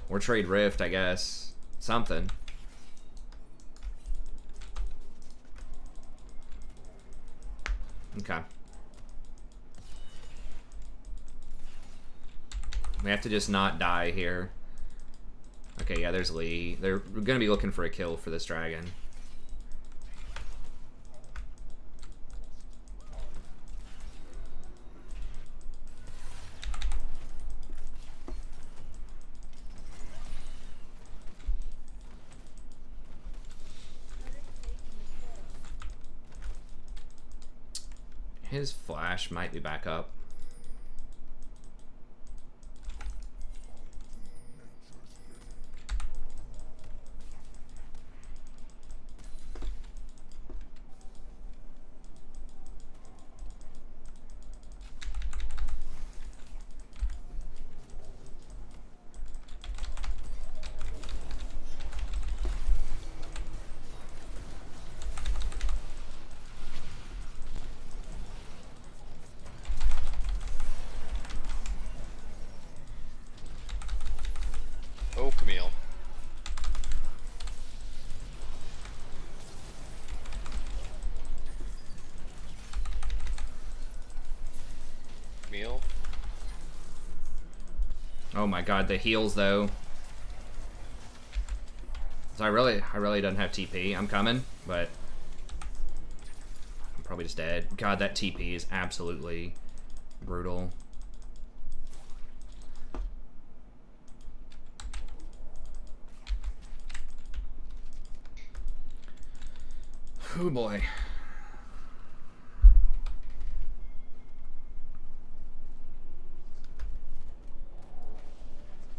Or trade Rift, I guess. Something. Okay. We have to just not die here. Okay, yeah, there's Lee. They're gonna be looking for a kill for this dragon. His flash might be back up.
Oh, Camille. Camille?
Oh my god, the heals though. So I really don't have TP. I'm coming, but I'm probably just dead. God, that TP is absolutely brutal. Oh boy.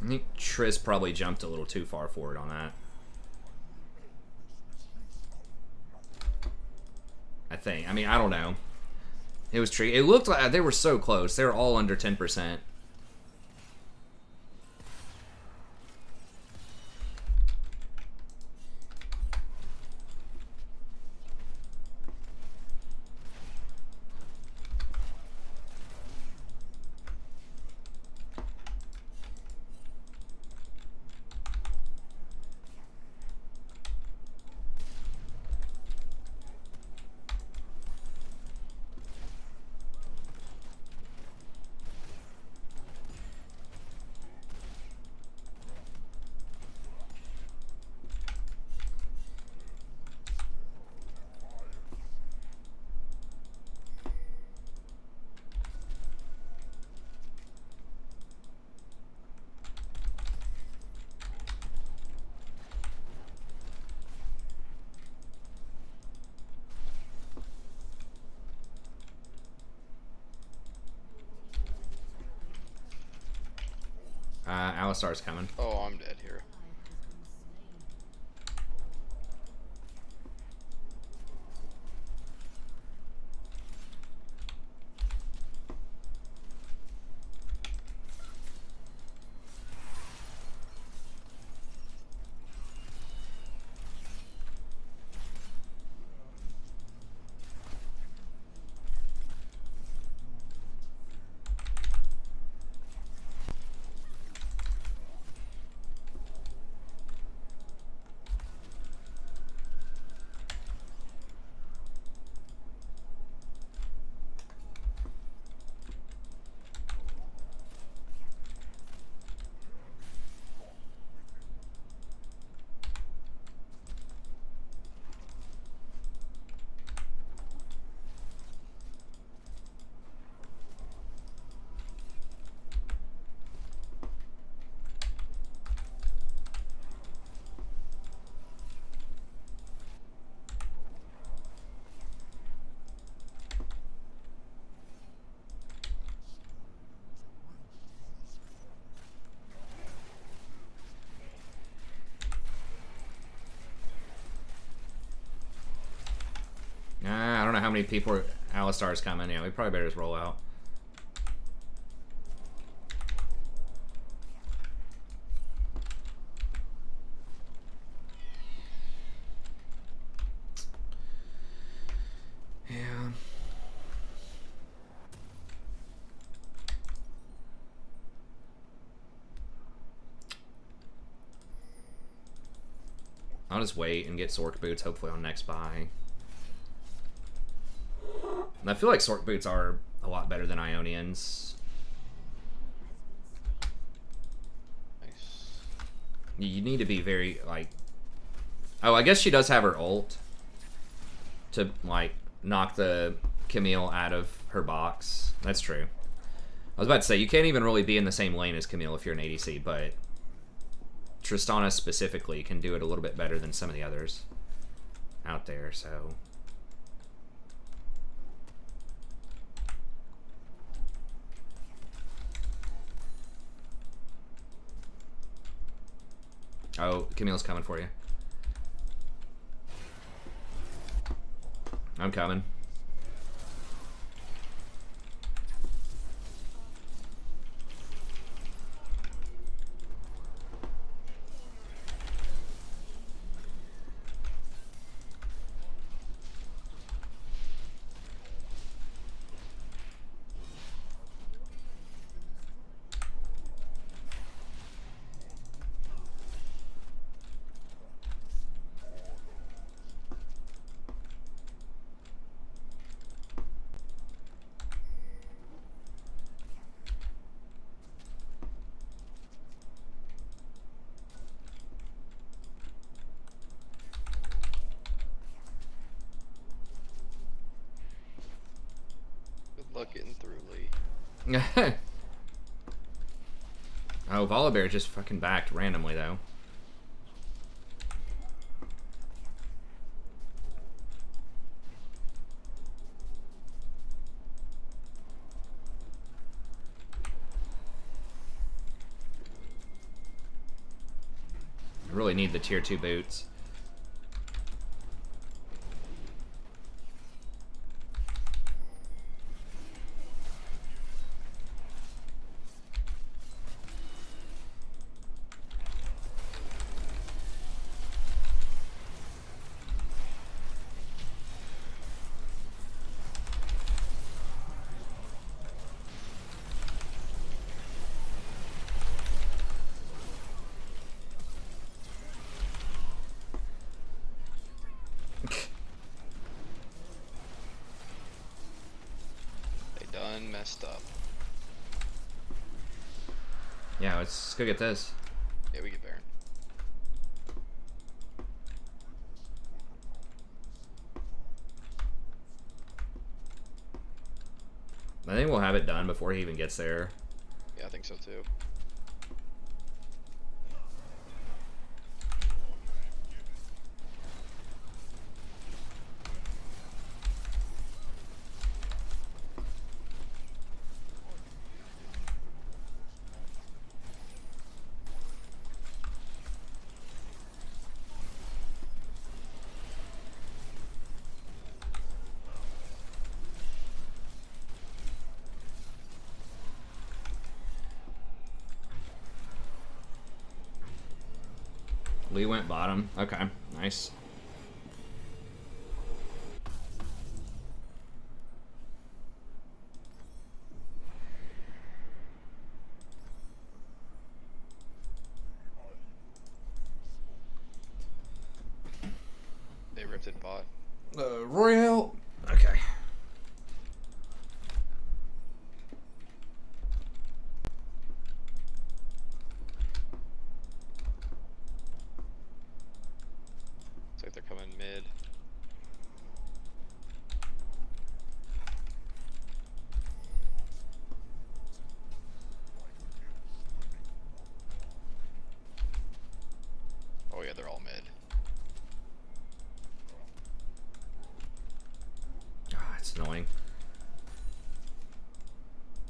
I think Triss probably jumped a little too far forward on that. I think. I mean, I don't know. It was tricky. It looked like they were so close. They were all under 10%. Alistar's coming.
Oh, I'm dead here.
I don't know how many people are... Alistar's coming. Yeah, we probably better just roll out. Yeah. I'll just wait and get Sork boots hopefully on next buy. And I feel like Sork boots are a lot better than Ionians.
Nice.
You need to be very, like... Oh, I guess she does have her ult to, like, knock the Camille out of her box. That's true. I was about to say, you can't even really be in the same lane as Camille if you're an ADC, but Tristana specifically can do it a little bit better than some of the others out there, so... Oh, Camille's coming for you. I'm coming.
Luck getting through, Lee.
Oh, Volibear just fucking backed randomly, though. I really need the tier 2 boots.
Messed up.
Yeah, let's go get this.
Yeah, we get Baron.
I think we'll have it done before he even gets there.
Yeah, I think so too.
We went bottom. Okay, nice.
They ripped it bot.
Royale. Okay.
Looks like they're coming mid. Oh yeah, they're all mid.
Ah, it's annoying.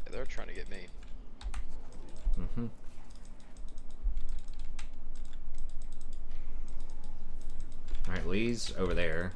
Yeah, they're trying to get me.
Mm-hmm. Alright, Lee's over there.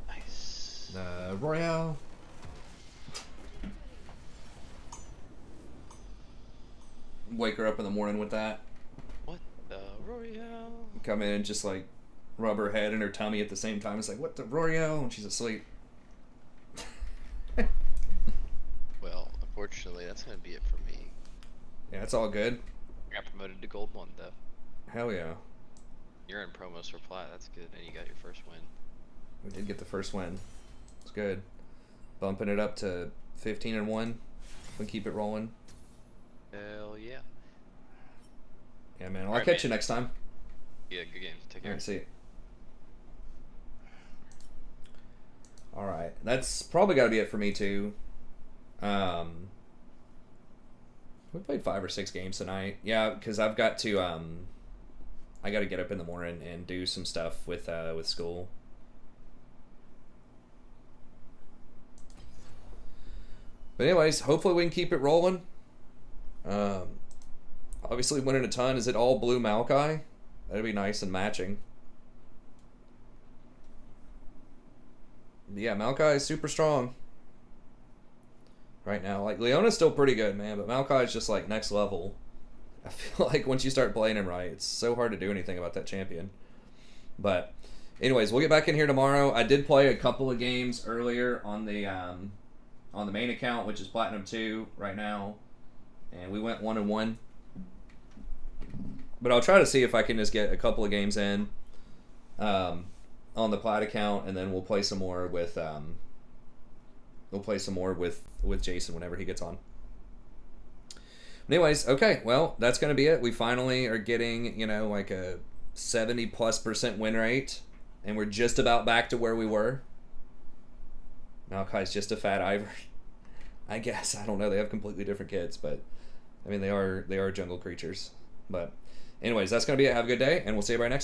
Nice.
Royale. Wake her up in the morning with that.
What the Royale?
Come in and just like rub her head and her tummy at the same time. It's like, what the Royale? And she's asleep.
Well, unfortunately, that's gonna be it for me.
Yeah, it's all good.
I got promoted to gold 1 though.
Hell yeah.
You're in promos for plat. That's good, and you got your first win.
We did get the first win. It's good. Bumping it up to 15-1. We keep it rolling.
Hell yeah.
Yeah, man. I'll
Alright,
catch
man.
you next time.
Yeah, good games. Take care.
Alright, see you. Alright. That's probably got to be it for me, too. We played 5 or 6 games tonight. Yeah, because I've got to, I got to get up in the morning and do some stuff with school. But anyways, hopefully we can keep it rolling. Obviously winning a ton. Is it all blue Maokai? That'd be nice and matching. But yeah, Maokai is super strong right now. Like, Leona's still pretty good, man, but Maokai is just like next level. I feel like once you start playing him right, it's so hard to do anything about that champion. But anyways, we'll get back in here tomorrow. I did play a couple of games earlier on the main account, which is Platinum 2 right now, and we went 1-1. But I'll try to see if I can just get a couple of games in on the Plat account, and then we'll play some more with Jason whenever he gets on. Anyways, okay, well, that's going to be it. We finally are getting, like a 70+% win rate, and we're just about back to where we were. Maokai's just a fat ivory, I guess. I don't know. They have completely different kits, but I mean, they are jungle creatures. But anyways, that's going to be it. Have a good day, and we'll see you by next time.